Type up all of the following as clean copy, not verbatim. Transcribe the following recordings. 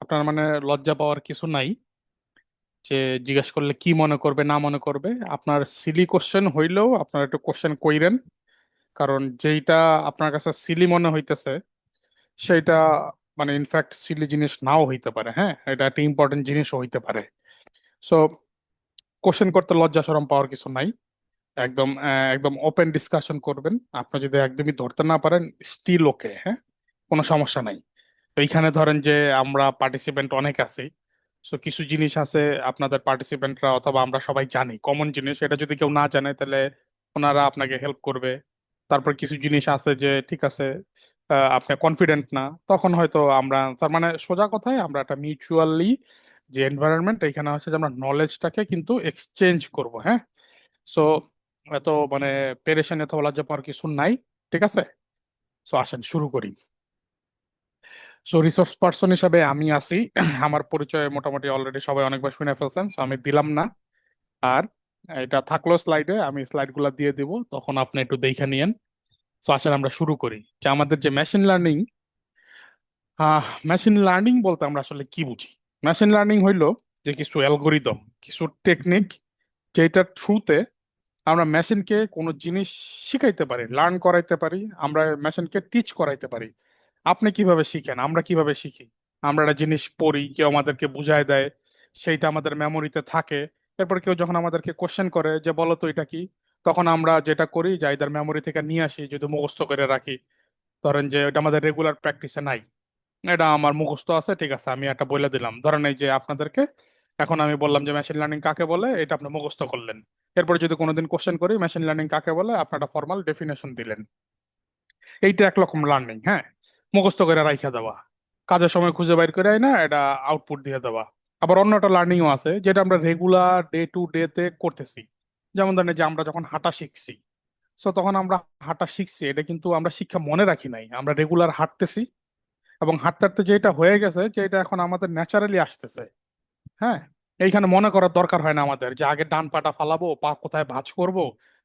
আপনার মানে লজ্জা পাওয়ার কিছু নাই যে জিজ্ঞেস করলে কি মনে করবে না মনে করবে। আপনার সিলি কোশ্চেন হইলেও আপনার একটু কোশ্চেন কইরেন, কারণ যেইটা আপনার কাছে সিলি মনে হইতেছে সেইটা মানে ইনফ্যাক্ট সিলি জিনিস নাও হইতে পারে। হ্যাঁ, এটা একটা ইম্পর্টেন্ট জিনিসও হইতে পারে। সো কোশ্চেন করতে লজ্জা শরম পাওয়ার কিছু নাই। একদম ওপেন ডিসকাশন করবেন। আপনি যদি একদমই ধরতে না পারেন স্টিল ওকে, হ্যাঁ, কোনো সমস্যা নাই। এইখানে ধরেন যে আমরা পার্টিসিপেন্ট অনেক আছি, সো কিছু জিনিস আছে আপনাদের পার্টিসিপেন্টরা অথবা আমরা সবাই জানি কমন জিনিস, এটা যদি কেউ না জানে তাহলে ওনারা আপনাকে হেল্প করবে। তারপর কিছু জিনিস আছে যে ঠিক আছে আপনি কনফিডেন্ট না, তখন হয়তো আমরা তার মানে সোজা কথায় আমরা একটা মিউচুয়ালি যে এনভায়রনমেন্ট এখানে হচ্ছে যে আমরা নলেজটাকে কিন্তু এক্সচেঞ্জ করব। হ্যাঁ, সো এত মানে পেরেশান এত লজ্জা পাওয়ার কিছু নাই। ঠিক আছে, সো আসেন শুরু করি। সো রিসোর্স পার্সন হিসাবে আমি আছি। আমার পরিচয় মোটামুটি অলরেডি সবাই অনেকবার শুনে ফেলছেন, so আমি দিলাম না। আর এটা থাকলো স্লাইডে, আমি স্লাইড গুলা দিয়ে দিব, তখন আপনি একটু দেখে নিয়েন। সো আসলে আমরা শুরু করি যে আমাদের যে মেশিন লার্নিং। মেশিন লার্নিং বলতে আমরা আসলে কি বুঝি? মেশিন লার্নিং হইলো যে কিছু অ্যালগোরিদম, কিছু টেকনিক, যেটার থ্রুতে আমরা মেশিনকে কোনো জিনিস শিখাইতে পারি, লার্ন করাইতে পারি, আমরা মেশিনকে টিচ করাইতে পারি। আপনি কিভাবে শিখেন, আমরা কিভাবে শিখি? আমরা একটা জিনিস পড়ি, কেউ আমাদেরকে বুঝায় দেয়, সেইটা আমাদের মেমোরিতে থাকে। এরপর কেউ যখন আমাদেরকে কোশ্চেন করে যে বলো তো এটা কি, তখন আমরা যেটা করি যে ইদার মেমোরি থেকে নিয়ে আসি, যদি মুখস্থ করে রাখি। ধরেন যে এটা আমাদের রেগুলার প্র্যাকটিসে নাই, এটা আমার মুখস্থ আছে, ঠিক আছে আমি একটা বলে দিলাম। ধরেন এই যে আপনাদেরকে এখন আমি বললাম যে মেশিন লার্নিং কাকে বলে, এটা আপনি মুখস্থ করলেন। এরপরে যদি কোনোদিন কোশ্চেন করি মেশিন লার্নিং কাকে বলে, আপনি একটা ফর্মাল ডেফিনেশন দিলেন। এইটা একরকম লার্নিং। হ্যাঁ, মুখস্থ করে রাইখা দেওয়া, কাজের সময় খুঁজে বাইর করে না এটা আউটপুট দিয়ে দেওয়া। আবার অন্য একটা লার্নিংও আছে যেটা আমরা রেগুলার ডে টু ডে তে করতেছি। যেমন ধরেন এই যে আমরা যখন হাঁটা শিখছি, সো তখন আমরা হাঁটা শিখছি, এটা কিন্তু আমরা শিক্ষা মনে রাখি নাই, আমরা রেগুলার হাঁটতেছি এবং হাঁটতে হাঁটতে যেটা হয়ে গেছে যে এটা এখন আমাদের ন্যাচারালি আসতেছে। হ্যাঁ, এইখানে মনে করার দরকার হয় না আমাদের যে আগে ডান পাটা ফালাবো, পা কোথায় ভাঁজ করব।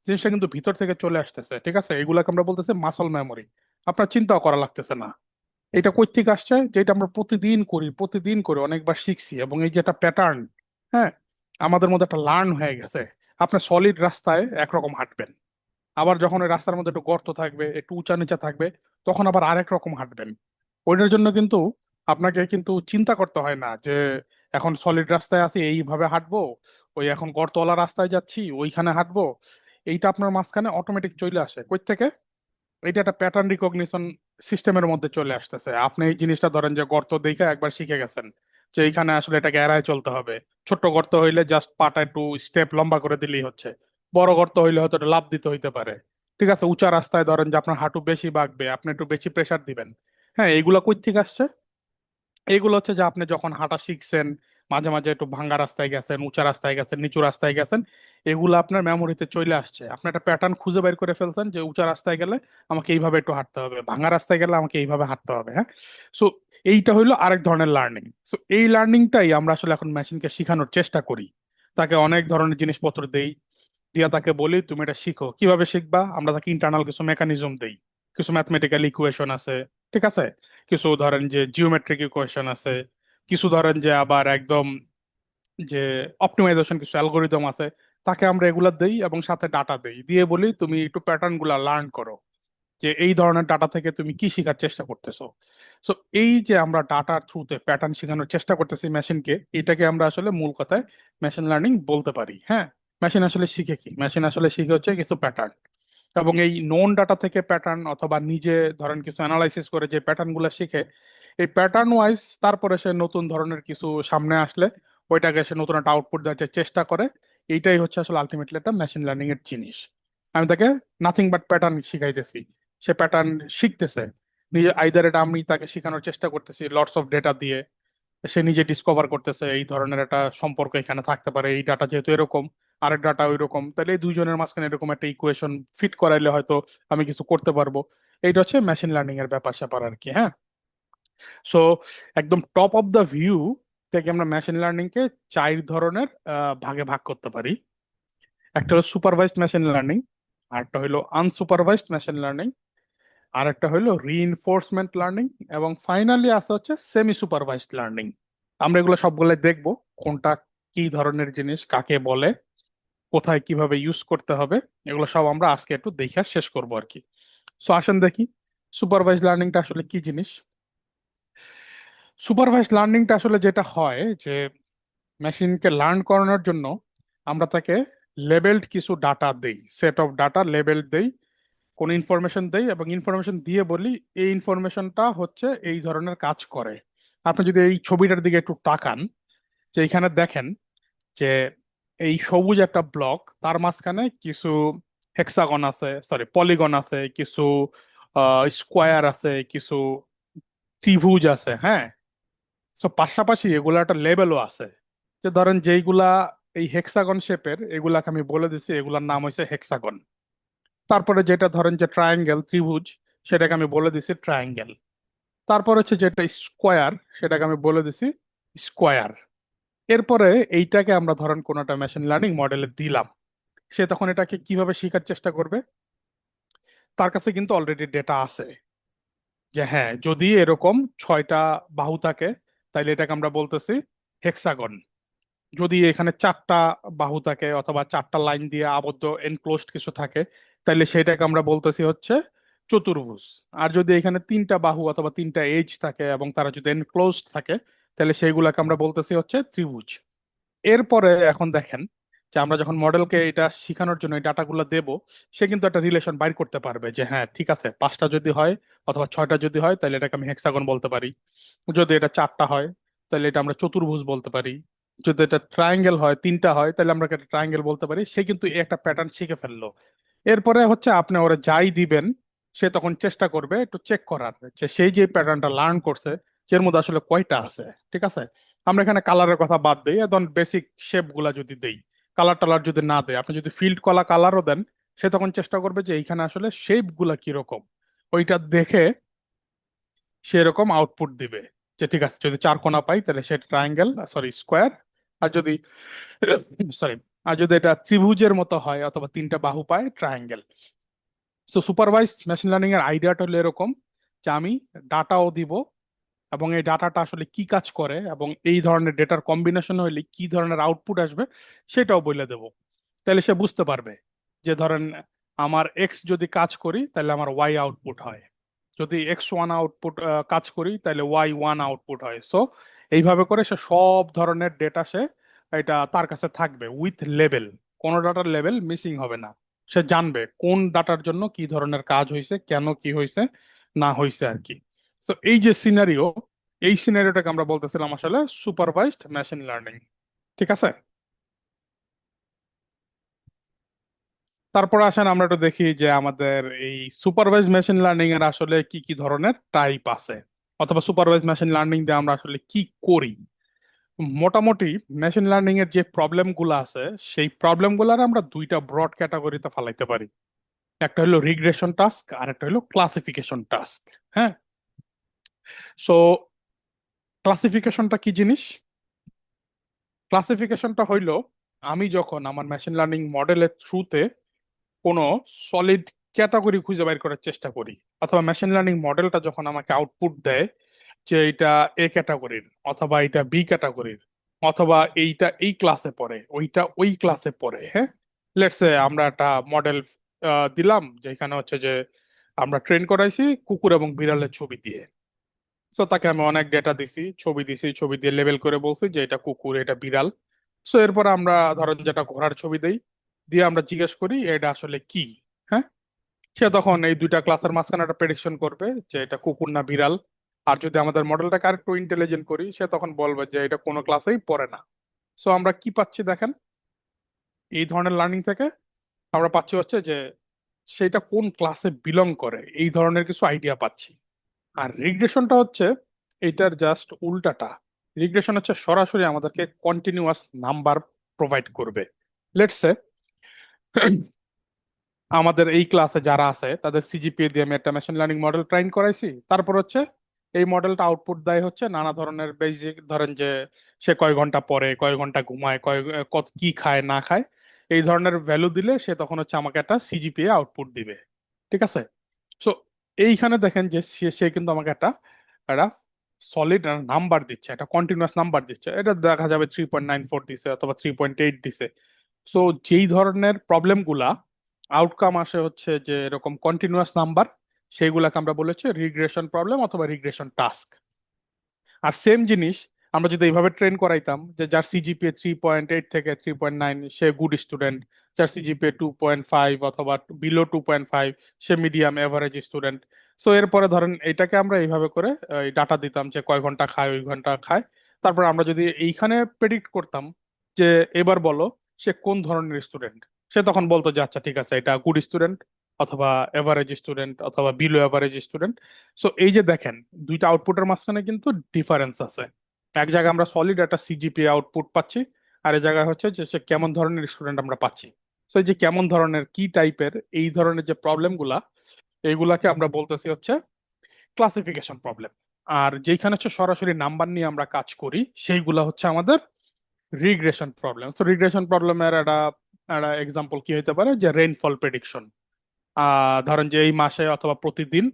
জিনিসটা কিন্তু ভিতর থেকে চলে আসতেছে। ঠিক আছে, এগুলাকে আমরা বলতেছি মাসল মেমোরি। আপনার চিন্তাও করা লাগতেছে না। এটা কই থেকে আসছে? যেটা আমরা প্রতিদিন করি, প্রতিদিন করে অনেকবার শিখছি, এবং এই যে একটা প্যাটার্ন, হ্যাঁ, আমাদের মধ্যে একটা লার্ন হয়ে গেছে। আপনি সলিড রাস্তায় একরকম হাঁটবেন, আবার যখন ওই রাস্তার মধ্যে একটু গর্ত থাকবে, একটু উঁচা নিচা থাকবে, তখন আবার আরেক রকম হাঁটবেন। ওইটার জন্য কিন্তু আপনাকে কিন্তু চিন্তা করতে হয় না যে এখন সলিড রাস্তায় আছি এইভাবে হাঁটবো, ওই এখন গর্তওয়ালা রাস্তায় যাচ্ছি ওইখানে হাঁটবো। এইটা আপনার মাঝখানে অটোমেটিক চলে আসে কই থেকে? এটা একটা প্যাটার্ন রিকগনিশন সিস্টেমের মধ্যে চলে আসতেছে। আপনি এই জিনিসটা ধরেন যে গর্ত দেখে একবার শিখে গেছেন যে এইখানে আসলে এটাকে এড়ায় চলতে হবে। ছোট্ট গর্ত হইলে জাস্ট পাটা একটু স্টেপ লম্বা করে দিলেই হচ্ছে। বড় গর্ত হইলে হয়তো একটা লাফ দিতে হইতে পারে। ঠিক আছে, উঁচা রাস্তায় ধরেন যে আপনার হাঁটু বেশি বাঁকবে, আপনি একটু বেশি প্রেসার দিবেন। হ্যাঁ, এইগুলা কই থেকে আসছে? এইগুলো হচ্ছে যে আপনি যখন হাঁটা শিখছেন, মাঝে মাঝে একটু ভাঙ্গা রাস্তায় গেছেন, উঁচা রাস্তায় গেছেন, নিচু রাস্তায় গেছেন, এগুলো আপনার মেমোরিতে চলে আসছে। আপনি একটা প্যাটার্ন খুঁজে বের করে ফেলছেন যে উঁচা রাস্তায় গেলে আমাকে এইভাবে একটু হাঁটতে হবে, ভাঙ্গা রাস্তায় গেলে আমাকে এইভাবে হাঁটতে হবে। হ্যাঁ, সো এইটা হইলো আরেক ধরনের লার্নিং। সো এই লার্নিংটাই আমরা আসলে এখন মেশিনকে শেখানোর চেষ্টা করি। তাকে অনেক ধরনের জিনিসপত্র দেই, দিয়া তাকে বলি তুমি এটা শিখো। কিভাবে শিখবা? আমরা তাকে ইন্টারনাল কিছু মেকানিজম দেই, কিছু ম্যাথমেটিক্যাল ইকুয়েশন আছে, ঠিক আছে, কিছু ধরেন যে জিওমেট্রিক ইকুয়েশন আছে, কিছু ধরেন যে আবার একদম যে অপটিমাইজেশন কিছু অ্যালগোরিদম আছে। তাকে আমরা এগুলা দেই এবং সাথে ডাটা দেই, দিয়ে বলি তুমি একটু প্যাটার্ন গুলা লার্ন করো, যে এই ধরনের ডাটা থেকে তুমি কি শেখার চেষ্টা করতেছো। সো এই যে আমরা ডাটার থ্রুতে প্যাটার্ন শেখানোর চেষ্টা করতেছি মেশিনকে, এটাকে আমরা আসলে মূল কথায় মেশিন লার্নিং বলতে পারি। হ্যাঁ, মেশিন আসলে শিখে কি? মেশিন আসলে শিখে হচ্ছে কিছু প্যাটার্ন, এবং এই নোন ডাটা থেকে প্যাটার্ন অথবা নিজে ধরেন কিছু অ্যানালাইসিস করে যে প্যাটার্ন গুলো শিখে, এই প্যাটার্ন ওয়াইজ তারপরে সে নতুন ধরনের কিছু সামনে আসলে ওইটাকে সে নতুন একটা আউটপুট দেওয়ার যে চেষ্টা করে। এইটাই হচ্ছে আসলে আলটিমেটলি একটা মেশিন লার্নিং এর জিনিস। আমি তাকে নাথিং বাট প্যাটার্ন শিখাইতেছি, সে প্যাটার্ন শিখতেছে নিজে। আইদার এটা আমি তাকে শেখানোর চেষ্টা করতেছি লটস অফ ডেটা দিয়ে, সে নিজে ডিসকভার করতেছে এই ধরনের একটা সম্পর্ক এখানে থাকতে পারে, এই ডাটা যেহেতু এরকম, আরেক ডাটা ওই রকম, তাহলে এই দুইজনের মাঝখানে এরকম একটা ইকুয়েশন ফিট করাইলে হয়তো আমি কিছু করতে পারবো। এইটা হচ্ছে মেশিন লার্নিং এর ব্যাপার স্যাপার আর কি। হ্যাঁ, সো একদম টপ অফ দ্য ভিউ থেকে আমরা মেশিন লার্নিং কে চার ধরনের ভাগে ভাগ করতে পারি। একটা হলো সুপারভাইজড মেশিন লার্নিং, আরেকটা হলো আনসুপারভাইজড মেশিন লার্নিং, আর একটা হলো রিইনফোর্সমেন্ট লার্নিং, এবং ফাইনালি আছে হচ্ছে সেমি সুপারভাইজড লার্নিং। আমরা এগুলো সবগুলো দেখবো, কোনটা কি ধরনের জিনিস, কাকে বলে, কোথায় কিভাবে ইউজ করতে হবে, এগুলো সব আমরা আজকে একটু দেখা শেষ করবো আর কি। সো আসেন দেখি সুপারভাইজ লার্নিংটা আসলে কি জিনিস। সুপারভাইজ লার্নিংটা আসলে যেটা হয় যে মেশিনকে লার্ন করানোর জন্য আমরা তাকে লেবেলড কিছু ডাটা দেই, সেট অফ ডাটা লেবেল দেই, কোন ইনফরমেশন দেই এবং ইনফরমেশন দিয়ে বলি এই ইনফরমেশনটা হচ্ছে এই ধরনের কাজ করে। আপনি যদি এই ছবিটার দিকে একটু তাকান, যে এখানে দেখেন যে এই সবুজ একটা ব্লক, তার মাঝখানে কিছু হেক্সাগন আছে, সরি পলিগন আছে, কিছু স্কোয়ার আছে, কিছু ত্রিভুজ আছে, হ্যাঁ। তো পাশাপাশি এগুলা একটা লেভেলও আছে, যে ধরেন যেইগুলা এই হেক্সাগন শেপের, এগুলাকে আমি বলে দিছি এগুলার নাম হয়েছে হেক্সাগন। তারপরে যেটা ধরেন যে ট্রায়াঙ্গেল ত্রিভুজ, সেটাকে আমি বলে দিছি ট্রায়াঙ্গেল। তারপর হচ্ছে যেটা স্কোয়ার, সেটাকে আমি বলে দিছি স্কোয়ার। এরপরে এইটাকে আমরা ধরেন কোন একটা মেশিন লার্নিং মডেলে দিলাম, সে তখন এটাকে কিভাবে শেখার চেষ্টা করবে, তার কাছে কিন্তু অলরেডি ডেটা আছে, যে হ্যাঁ যদি এরকম 6টা বাহু থাকে তাইলে এটাকে আমরা বলতেছি হেক্সাগন। যদি এখানে 4টা বাহু থাকে অথবা 4টা লাইন দিয়ে আবদ্ধ এনক্লোজড কিছু থাকে, তাহলে সেটাকে আমরা বলতেছি হচ্ছে চতুর্ভুজ। আর যদি এখানে 3টা বাহু অথবা 3টা এজ থাকে এবং তারা যদি এনক্লোজড থাকে, তাহলে সেইগুলাকে আমরা বলতেছি হচ্ছে ত্রিভুজ। এরপরে এখন দেখেন যে আমরা যখন মডেলকে এটা শেখানোর জন্য এই ডাটাগুলো দেব, সে কিন্তু একটা রিলেশন বাইর করতে পারবে যে হ্যাঁ ঠিক আছে 5টা যদি হয় অথবা 6টা যদি হয় তাহলে এটাকে আমি হেক্সাগন বলতে পারি, যদি এটা 4টা হয় তাহলে এটা আমরা চতুর্ভুজ বলতে পারি, যদি এটা ট্রায়াঙ্গেল হয় 3টা হয় তাহলে আমরা এটা ট্রায়াঙ্গেল বলতে পারি। সে কিন্তু এই একটা প্যাটার্ন শিখে ফেললো। এরপরে হচ্ছে আপনি ওরা যাই দিবেন, সে তখন চেষ্টা করবে একটু চেক করার যে সেই যে প্যাটার্নটা লার্ন করছে এর মধ্যে আসলে কয়টা আছে। ঠিক আছে, আমরা এখানে কালারের কথা বাদ দিই, একদম বেসিক শেপ গুলা যদি দেই, কালার টালার যদি না দেয়, আপনি যদি ফিল্ড কলা কালারও দেন, সে তখন চেষ্টা করবে যে এইখানে আসলে শেপ গুলা কিরকম, ওইটা দেখে সেরকম আউটপুট দিবে। যে ঠিক আছে যদি 4 কোণা পাই তাহলে সেটা ট্রায়াঙ্গেল, সরি স্কোয়ার। আর যদি সরি, আর যদি এটা ত্রিভুজের মতো হয় অথবা 3টা বাহু পায়, triangle. So supervise machine learning এর আইডিয়াটা হলো এরকম, যে আমি ডাটাও দিব এবং এই ডাটাটা আসলে কি কাজ করে এবং এই ধরনের ডেটার কম্বিনেশন হইলে কি ধরনের আউটপুট আসবে সেটাও বলে দেব। তাহলে সে বুঝতে পারবে যে ধরেন আমার এক্স যদি কাজ করি তাহলে আমার ওয়াই আউটপুট হয়, যদি X1 আউটপুট কাজ করি তাহলে Y1 আউটপুট হয়। সো এইভাবে করে সে সব ধরনের ডেটা সে এটা তার কাছে থাকবে উইথ লেভেল, কোনো ডাটার লেভেল মিসিং হবে না। সে জানবে কোন ডাটার জন্য কি ধরনের কাজ হয়েছে, কেন কি হয়েছে না হয়েছে আর কি। তো এই যে সিনারিও, এই সিনারিওটাকে আমরা বলতেছিলাম আসলে সুপারভাইজড মেশিন লার্নিং। ঠিক আছে, তারপর আসেন আমরা একটু দেখি যে আমাদের এই সুপারভাইজড মেশিন লার্নিং এর আসলে কি কি ধরনের টাইপ আছে, অথবা সুপারভাইজড মেশিন লার্নিং দিয়ে আমরা আসলে কি করি। মোটামুটি মেশিন লার্নিং এর যে প্রবলেম গুলো আছে, সেই প্রবলেম গুলার আমরা দুইটা ব্রড ক্যাটাগরিতে ফালাইতে পারি। একটা হলো রিগ্রেশন টাস্ক আর একটা হলো ক্লাসিফিকেশন টাস্ক। হ্যাঁ, সো ক্লাসিফিকেশনটা কি জিনিস? ক্লাসিফিকেশনটা হইলো আমি যখন আমার মেশিন লার্নিং মডেলের থ্রুতে কোনো সলিড ক্যাটাগরি খুঁজে বের করার চেষ্টা করি, অথবা মেশিন লার্নিং মডেলটা যখন আমাকে আউটপুট দেয় যে এটা এ ক্যাটাগরির অথবা এটা বি ক্যাটাগরির, অথবা এইটা এই ক্লাসে পড়ে ওইটা ওই ক্লাসে পড়ে, হ্যাঁ। লেটস সে আমরা একটা মডেল দিলাম যেখানে হচ্ছে যে আমরা ট্রেন করাইছি কুকুর এবং বিড়ালের ছবি দিয়ে। সো তাকে আমি অনেক ডেটা দিছি, ছবি দিছি, ছবি দিয়ে লেবেল করে বলছি যে এটা কুকুর এটা বিড়াল। সো এরপর আমরা ধরেন যেটা ঘোড়ার ছবি দেই, দিয়ে আমরা জিজ্ঞেস করি এটা আসলে কি। হ্যাঁ, সে তখন এই দুইটা ক্লাসের মাঝখানে একটা প্রেডিকশন করবে যে এটা কুকুর না বিড়াল। আর যদি আমাদের মডেলটাকে আরেকটু ইন্টেলিজেন্ট করি, সে তখন বলবে যে এটা কোনো ক্লাসেই পড়ে না। সো আমরা কি পাচ্ছি দেখেন, এই ধরনের লার্নিং থেকে আমরা পাচ্ছি হচ্ছে যে সেটা কোন ক্লাসে বিলং করে এই ধরনের কিছু আইডিয়া পাচ্ছি। আর রিগ্রেশনটা হচ্ছে এইটার জাস্ট উল্টাটা। রিগ্রেশন হচ্ছে সরাসরি আমাদেরকে কন্টিনিউয়াস নাম্বার প্রোভাইড করবে। লেটস সে আমাদের এই ক্লাসে যারা আছে তাদের সিজিপিএ দিয়ে আমি একটা মেশিন লার্নিং মডেল ট্রেন করাইছি, তারপর হচ্ছে এই মডেলটা আউটপুট দেয় হচ্ছে নানা ধরনের বেসিক, ধরেন যে সে কয় ঘন্টা পড়ে, কয় ঘন্টা ঘুমায়, কত কি খায় না খায়, এই ধরনের ভ্যালু দিলে সে তখন হচ্ছে আমাকে একটা সিজিপিএ আউটপুট দিবে। ঠিক আছে, সো এইখানে দেখেন যে সে সে কিন্তু আমাকে একটা একটা সলিড নাম্বার দিচ্ছে, একটা কন্টিনিউয়াস নাম্বার দিচ্ছে, এটা দেখা যাবে 3.94 দিছে অথবা 3.8 দিছে। সো যেই ধরনের প্রবলেম গুলা আউটকাম আসে হচ্ছে যে এরকম কন্টিনিউয়াস নাম্বার, সেইগুলাকে আমরা বলেছি রিগ্রেশন প্রবলেম অথবা রিগ্রেশন টাস্ক। আর সেম জিনিস আমরা যদি এইভাবে ট্রেন করাইতাম যে যার সিজিপিএ 3.8 থেকে 3.9 সে গুড স্টুডেন্ট, যার সিজিপিএ 2.5 অথবা বিলো 2.5 সে মিডিয়াম এভারেজ স্টুডেন্ট। সো এরপরে ধরেন এটাকে আমরা এইভাবে করে ডাটা দিতাম যে কয় ঘন্টা খায়, ওই ঘন্টা খায়। তারপর আমরা যদি এইখানে প্রেডিক্ট করতাম যে এবার বলো সে কোন ধরনের স্টুডেন্ট, সে তখন বলতো যে আচ্ছা ঠিক আছে, এটা গুড স্টুডেন্ট অথবা এভারেজ স্টুডেন্ট অথবা বিলো এভারেজ স্টুডেন্ট। সো এই যে দেখেন, দুইটা আউটপুটের মাঝখানে কিন্তু ডিফারেন্স আছে। এক জায়গায় আমরা সলিড একটা সিজিপিএ আউটপুট পাচ্ছি, আর এই জায়গায় হচ্ছে যে সে কেমন ধরনের স্টুডেন্ট আমরা পাচ্ছি। সো এই যে কেমন ধরনের, কি টাইপের, এই ধরনের যে প্রবলেম গুলা, এইগুলাকে আমরা বলতেছি হচ্ছে ক্লাসিফিকেশন প্রবলেম। আর যেখানে হচ্ছে সরাসরি নাম্বার নিয়ে আমরা কাজ করি, সেইগুলা হচ্ছে আমাদের রিগ্রেশন প্রবলেম। তো রিগ্রেশন প্রবলেমের একটা একটা এক্সাম্পল কি হতে পারে, যে রেইনফল প্রেডিকশন। ধরেন যে এই মাসে অথবা প্রতিদিন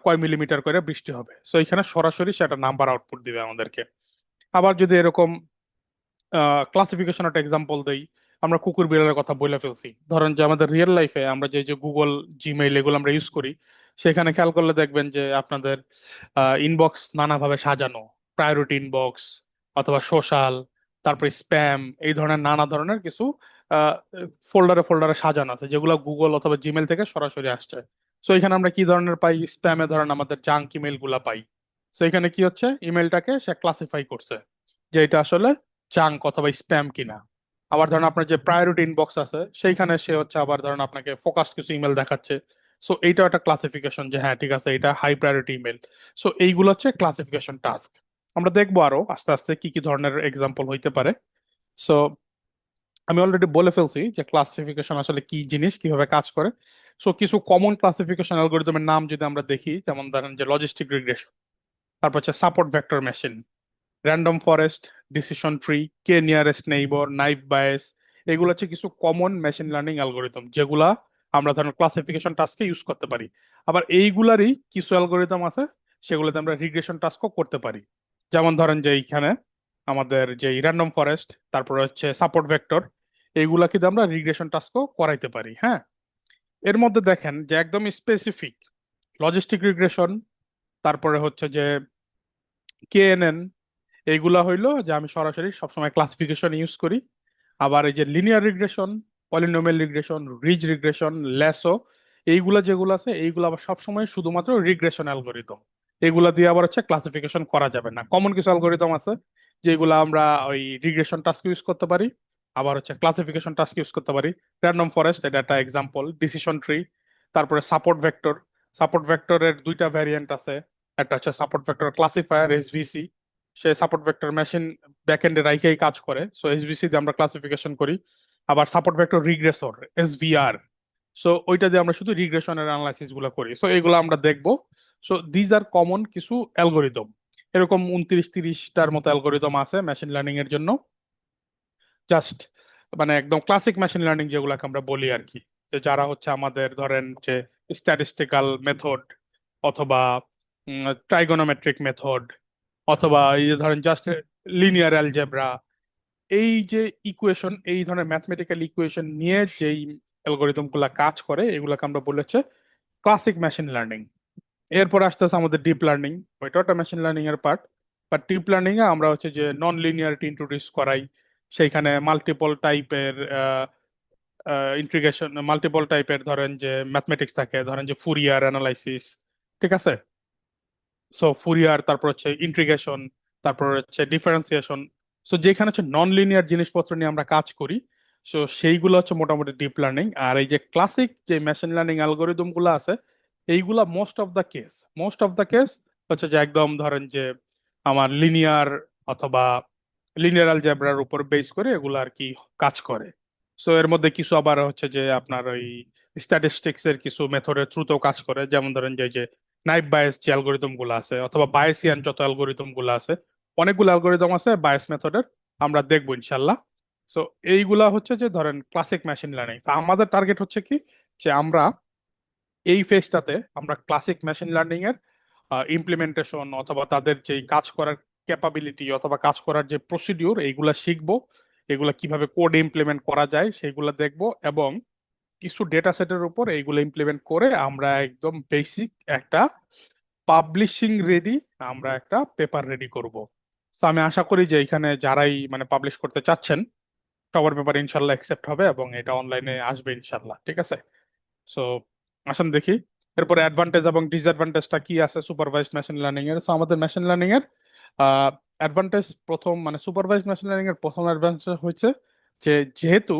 কয় মিলিমিটার করে বৃষ্টি হবে, সো এখানে সরাসরি সেটা নাম্বার আউটপুট দিবে আমাদেরকে। আবার যদি এরকম ক্লাসিফিকেশন একটা এক্সাম্পল দেই, আমরা কুকুর বিড়ালের কথা বলে ফেলছি, ধরেন যে আমাদের রিয়েল লাইফে আমরা যে যে গুগল, জিমেইল এগুলো আমরা ইউজ করি, সেখানে খেয়াল করলে দেখবেন যে আপনাদের ইনবক্স নানাভাবে সাজানো, প্রায়োরিটি ইনবক্স অথবা সোশ্যাল, তারপরে স্প্যাম, এই ধরনের নানা ধরনের কিছু ফোল্ডারে ফোল্ডারে সাজানো আছে, যেগুলো গুগল অথবা জিমেল থেকে সরাসরি আসছে। সো এখানে আমরা কি ধরনের পাই, স্প্যামে ধরেন আমাদের জাঙ্ক ইমেল গুলা পাই। সো এখানে কি হচ্ছে, ইমেলটাকে সে ক্লাসিফাই করছে যে এটা আসলে জাঙ্ক অথবা স্প্যাম কিনা। আবার ধরেন আপনার যে প্রায়োরিটি ইনবক্স আছে, সেইখানে সে হচ্ছে আবার ধরেন আপনাকে ফোকাসড কিছু ইমেল দেখাচ্ছে। সো এইটাও একটা ক্লাসিফিকেশন যে হ্যাঁ ঠিক আছে, এটা হাই প্রায়োরিটি ইমেল। সো এইগুলো হচ্ছে ক্লাসিফিকেশন টাস্ক। আমরা দেখবো আরো আস্তে আস্তে কি কি ধরনের এক্সাম্পল হইতে পারে। সো আমি অলরেডি বলে ফেলছি যে ক্লাসিফিকেশন আসলে কি জিনিস, কিভাবে কাজ করে। সো কিছু কমন ক্লাসিফিকেশন অ্যালগরিদমের নাম যদি আমরা দেখি, যেমন ধরেন যে লজিস্টিক রিগ্রেশন, তারপর হচ্ছে support vector machine, random forest, decision tree, K nearest neighbour, naive Bayes. এগুলো হচ্ছে কিছু কমন মেশিন লার্নিং অ্যালগরিদম যেগুলা আমরা ধরেন ক্লাসিফিকেশন টাস্কে ইউজ করতে পারি। আবার এইগুলারই কিছু অ্যালগরিদম আছে সেগুলোতে আমরা রিগ্রেশন টাস্কও করতে পারি। যেমন ধরেন যে এইখানে আমাদের যে র্যান্ডম ফরেস্ট, তারপরে হচ্ছে সাপোর্ট ভেক্টর, এইগুলা কিন্তু আমরা রিগ্রেশন টাস্কও করাইতে পারি। হ্যাঁ, এর মধ্যে দেখেন যে একদম স্পেসিফিক লজিস্টিক রিগ্রেশন, তারপরে হচ্ছে যে কেএনএন, এইগুলা হইলো যে আমি সরাসরি সবসময় ক্লাসিফিকেশন ইউজ করি। আবার এই যে linear regression, polynomial regression, ridge regression, lasso, এইগুলা যেগুলো আছে এইগুলো আবার সবসময় শুধুমাত্র রিগ্রেশন অ্যালগোরিদম। এগুলা দিয়ে আবার হচ্ছে ক্লাসিফিকেশন করা যাবে না। কমন কিছু অ্যালগোরিদম আছে যেগুলো আমরা ওই রিগ্রেশন টাস্ক ইউজ করতে পারি, আবার হচ্ছে ক্লাসিফিকেশন টাস্ক ইউজ করতে পারি। র্যান্ডম ফরেস্ট এটা একটা এক্সাম্পল, ডিসিশন ট্রি, তারপরে সাপোর্ট ভেক্টর। সাপোর্ট ভেক্টরের দুইটা ভ্যারিয়েন্ট আছে, একটা হচ্ছে সাপোর্ট ভেক্টর ক্লাসিফায়ার এসভিসি, সে সাপোর্ট ভেক্টর মেশিন ব্যাকএন্ডে রাইখেই কাজ করে, সো এসভিসি দিয়ে আমরা ক্লাসিফিকেশন করি। আবার সাপোর্ট ভেক্টর রিগ্রেসর এসভিআর, সো ওইটা দিয়ে আমরা শুধু রিগ্রেশনের অ্যানালাইসিস গুলো করি। সো এগুলো আমরা দেখবো। সো দিজ আর কমন কিছু অ্যালগোরিদম। এরকম 29-30টার মতো অ্যালগোরিদম আছে মেশিন লার্নিং এর জন্য। জাস্ট মানে একদম ক্লাসিক মেশিন লার্নিং যেগুলোকে আমরা বলি আর কি, যে যারা হচ্ছে আমাদের ধরেন যে স্ট্যাটিস্টিক্যাল মেথড অথবা ট্রাইগোনোমেট্রিক মেথড অথবা এই যে ধরেন জাস্ট লিনিয়ার অ্যালজেব্রা, এই যে ইকুয়েশন, এই ধরনের ম্যাথমেটিক্যাল ইকুয়েশন নিয়ে যেই অ্যালগোরিদম গুলা কাজ করে, এগুলাকে আমরা বলেছে ক্লাসিক মেশিন লার্নিং। এরপর আসতেছে আমাদের ডিপ লার্নিং, ওইটা একটা মেশিন লার্নিং এর পার্ট। বাট ডিপ লার্নিং এ আমরা হচ্ছে যে নন লিনিয়ারিটি ইন্ট্রোডিউস করাই, সেইখানে মাল্টিপল টাইপের ইন্টিগ্রেশন, মাল্টিপল টাইপের ধরেন যে ম্যাথমেটিক্স থাকে, ধরেন যে ফুরিয়ার অ্যানালাইসিস, ঠিক আছে। সো ফুরিয়ার, তারপর হচ্ছে ইন্টিগ্রেশন, তারপর হচ্ছে ডিফারেন্সিয়েশন। সো যেখানে হচ্ছে নন লিনিয়ার জিনিসপত্র নিয়ে আমরা কাজ করি, সো সেইগুলো হচ্ছে মোটামুটি ডিপ লার্নিং। আর এই যে ক্লাসিক যে মেশিন লার্নিং অ্যালগোরিদম গুলো আছে, এইগুলা মোস্ট অফ দ্য কেস হচ্ছে যে একদম ধরেন যে আমার লিনিয়ার অথবা লিনিয়ার অ্যালজেব্রার উপর বেস করে এগুলো আর কি কাজ করে। সো এর মধ্যে কিছু আবার হচ্ছে যে আপনার ওই স্ট্যাটিস্টিক্স এর কিছু মেথডের থ্রুতেও কাজ করে, যেমন ধরেন যে যে নাইভ বায়াস যে অ্যালগোরিদম গুলো আছে অথবা বায়াসিয়ান যত অ্যালগোরিদম গুলো আছে, অনেকগুলো অ্যালগোরিদম আছে বায়াস মেথডের, আমরা দেখবো ইনশাল্লাহ। সো এইগুলা হচ্ছে যে ধরেন ক্লাসিক মেশিন লার্নিং। তা আমাদের টার্গেট হচ্ছে কি, যে আমরা এই ফেজটাতে আমরা ক্লাসিক মেশিন লার্নিং এর ইমপ্লিমেন্টেশন অথবা তাদের যে কাজ করার ক্যাপাবিলিটি অথবা কাজ করার যে প্রসিডিউর এইগুলা শিখবো, এগুলা কিভাবে কোড ইমপ্লিমেন্ট করা যায় সেগুলা দেখবো, এবং কিছু ডেটা সেটের উপর এইগুলো ইমপ্লিমেন্ট করে আমরা একদম বেসিক একটা পাবলিশিং রেডি, আমরা একটা পেপার রেডি করব। তো আমি আশা করি যে এখানে যারাই মানে পাবলিশ করতে চাচ্ছেন সবার পেপার ইনশাল্লাহ অ্যাকসেপ্ট হবে এবং এটা অনলাইনে আসবে ইনশাল্লাহ, ঠিক আছে। সো আসেন দেখি এরপরে অ্যাডভান্টেজ এবং ডিসঅ্যাডভান্টেজটা কি আছে সুপারভাইজড মেশিন লার্নিং এর। সো আমাদের মেশিন লার্নিং এর অ্যাডভান্টেজ প্রথম, মানে সুপারভাইজড মেশিন লার্নিং এর প্রথম অ্যাডভান্টেজ হচ্ছে যে যেহেতু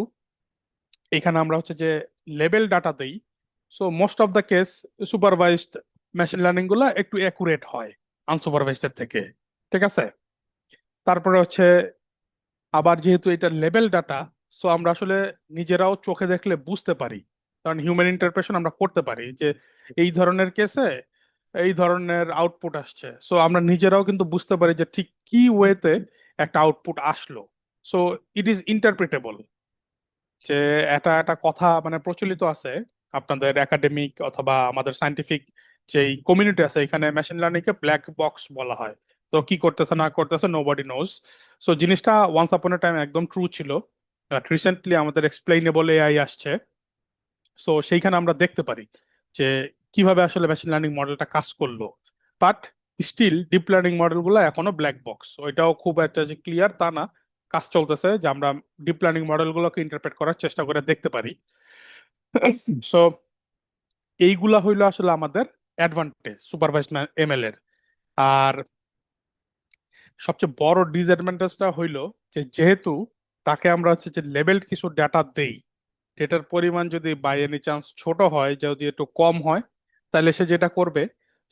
এখানে আমরা হচ্ছে যে লেবেল ডাটা দেই, so most of the case supervised machine learning গুলা একটু অ্যাকুরেট হয় আনসুপারভাইজড এর থেকে, ঠিক আছে। তারপরে হচ্ছে আবার যেহেতু এটা লেবেল ডাটা, সো আমরা আসলে নিজেরাও চোখে দেখলে বুঝতে পারি, কারণ হিউম্যান ইন্টারপ্রেশন আমরা করতে পারি যে এই ধরনের কেসে এই ধরনের আউটপুট আসছে, সো আমরা নিজেরাও কিন্তু বুঝতে পারি যে ঠিক কি ওয়েতে একটা আউটপুট আসলো। So it is interpretable. যে এটা একটা কথা মানে প্রচলিত আছে আপনাদের একাডেমিক অথবা আমাদের সায়েন্টিফিক যেই কমিউনিটি আছে, এখানে মেশিন লার্নিং কে ব্ল্যাক বক্স বলা হয়। তো কি করতেছে না করতেছে নোবডি নোজ। সো জিনিসটা ওয়ান্স আপন এ টাইম একদম ট্রু ছিল, বাট রিসেন্টলি আমাদের এক্সপ্লেইনেবল এআই আসছে। সো সেইখানে আমরা দেখতে পারি যে কিভাবে আসলে মেশিন লার্নিং মডেলটা কাজ করলো। বাট স্টিল ডিপ লার্নিং মডেলগুলো এখনো ব্ল্যাক বক্স, ওইটাও খুব একটা যে ক্লিয়ার তা না। কাজ চলতেছে যে আমরা ডিপ লার্নিং মডেলগুলোকে ইন্টারপ্রেট করার চেষ্টা করে দেখতে পারি। সো এইগুলা হইলো আসলে আমাদের অ্যাডভান্টেজ সুপারভাইজড এমএল এর। আর সবচেয়ে বড় ডিসঅ্যাডভান্টেজটা হইলো যে যেহেতু তাকে আমরা হচ্ছে যে লেভেল কিছু ডাটা দেই, ডেটার পরিমাণ যদি বাই এনি চান্স ছোট হয়, যদি একটু কম হয়, তাহলে সে যেটা করবে,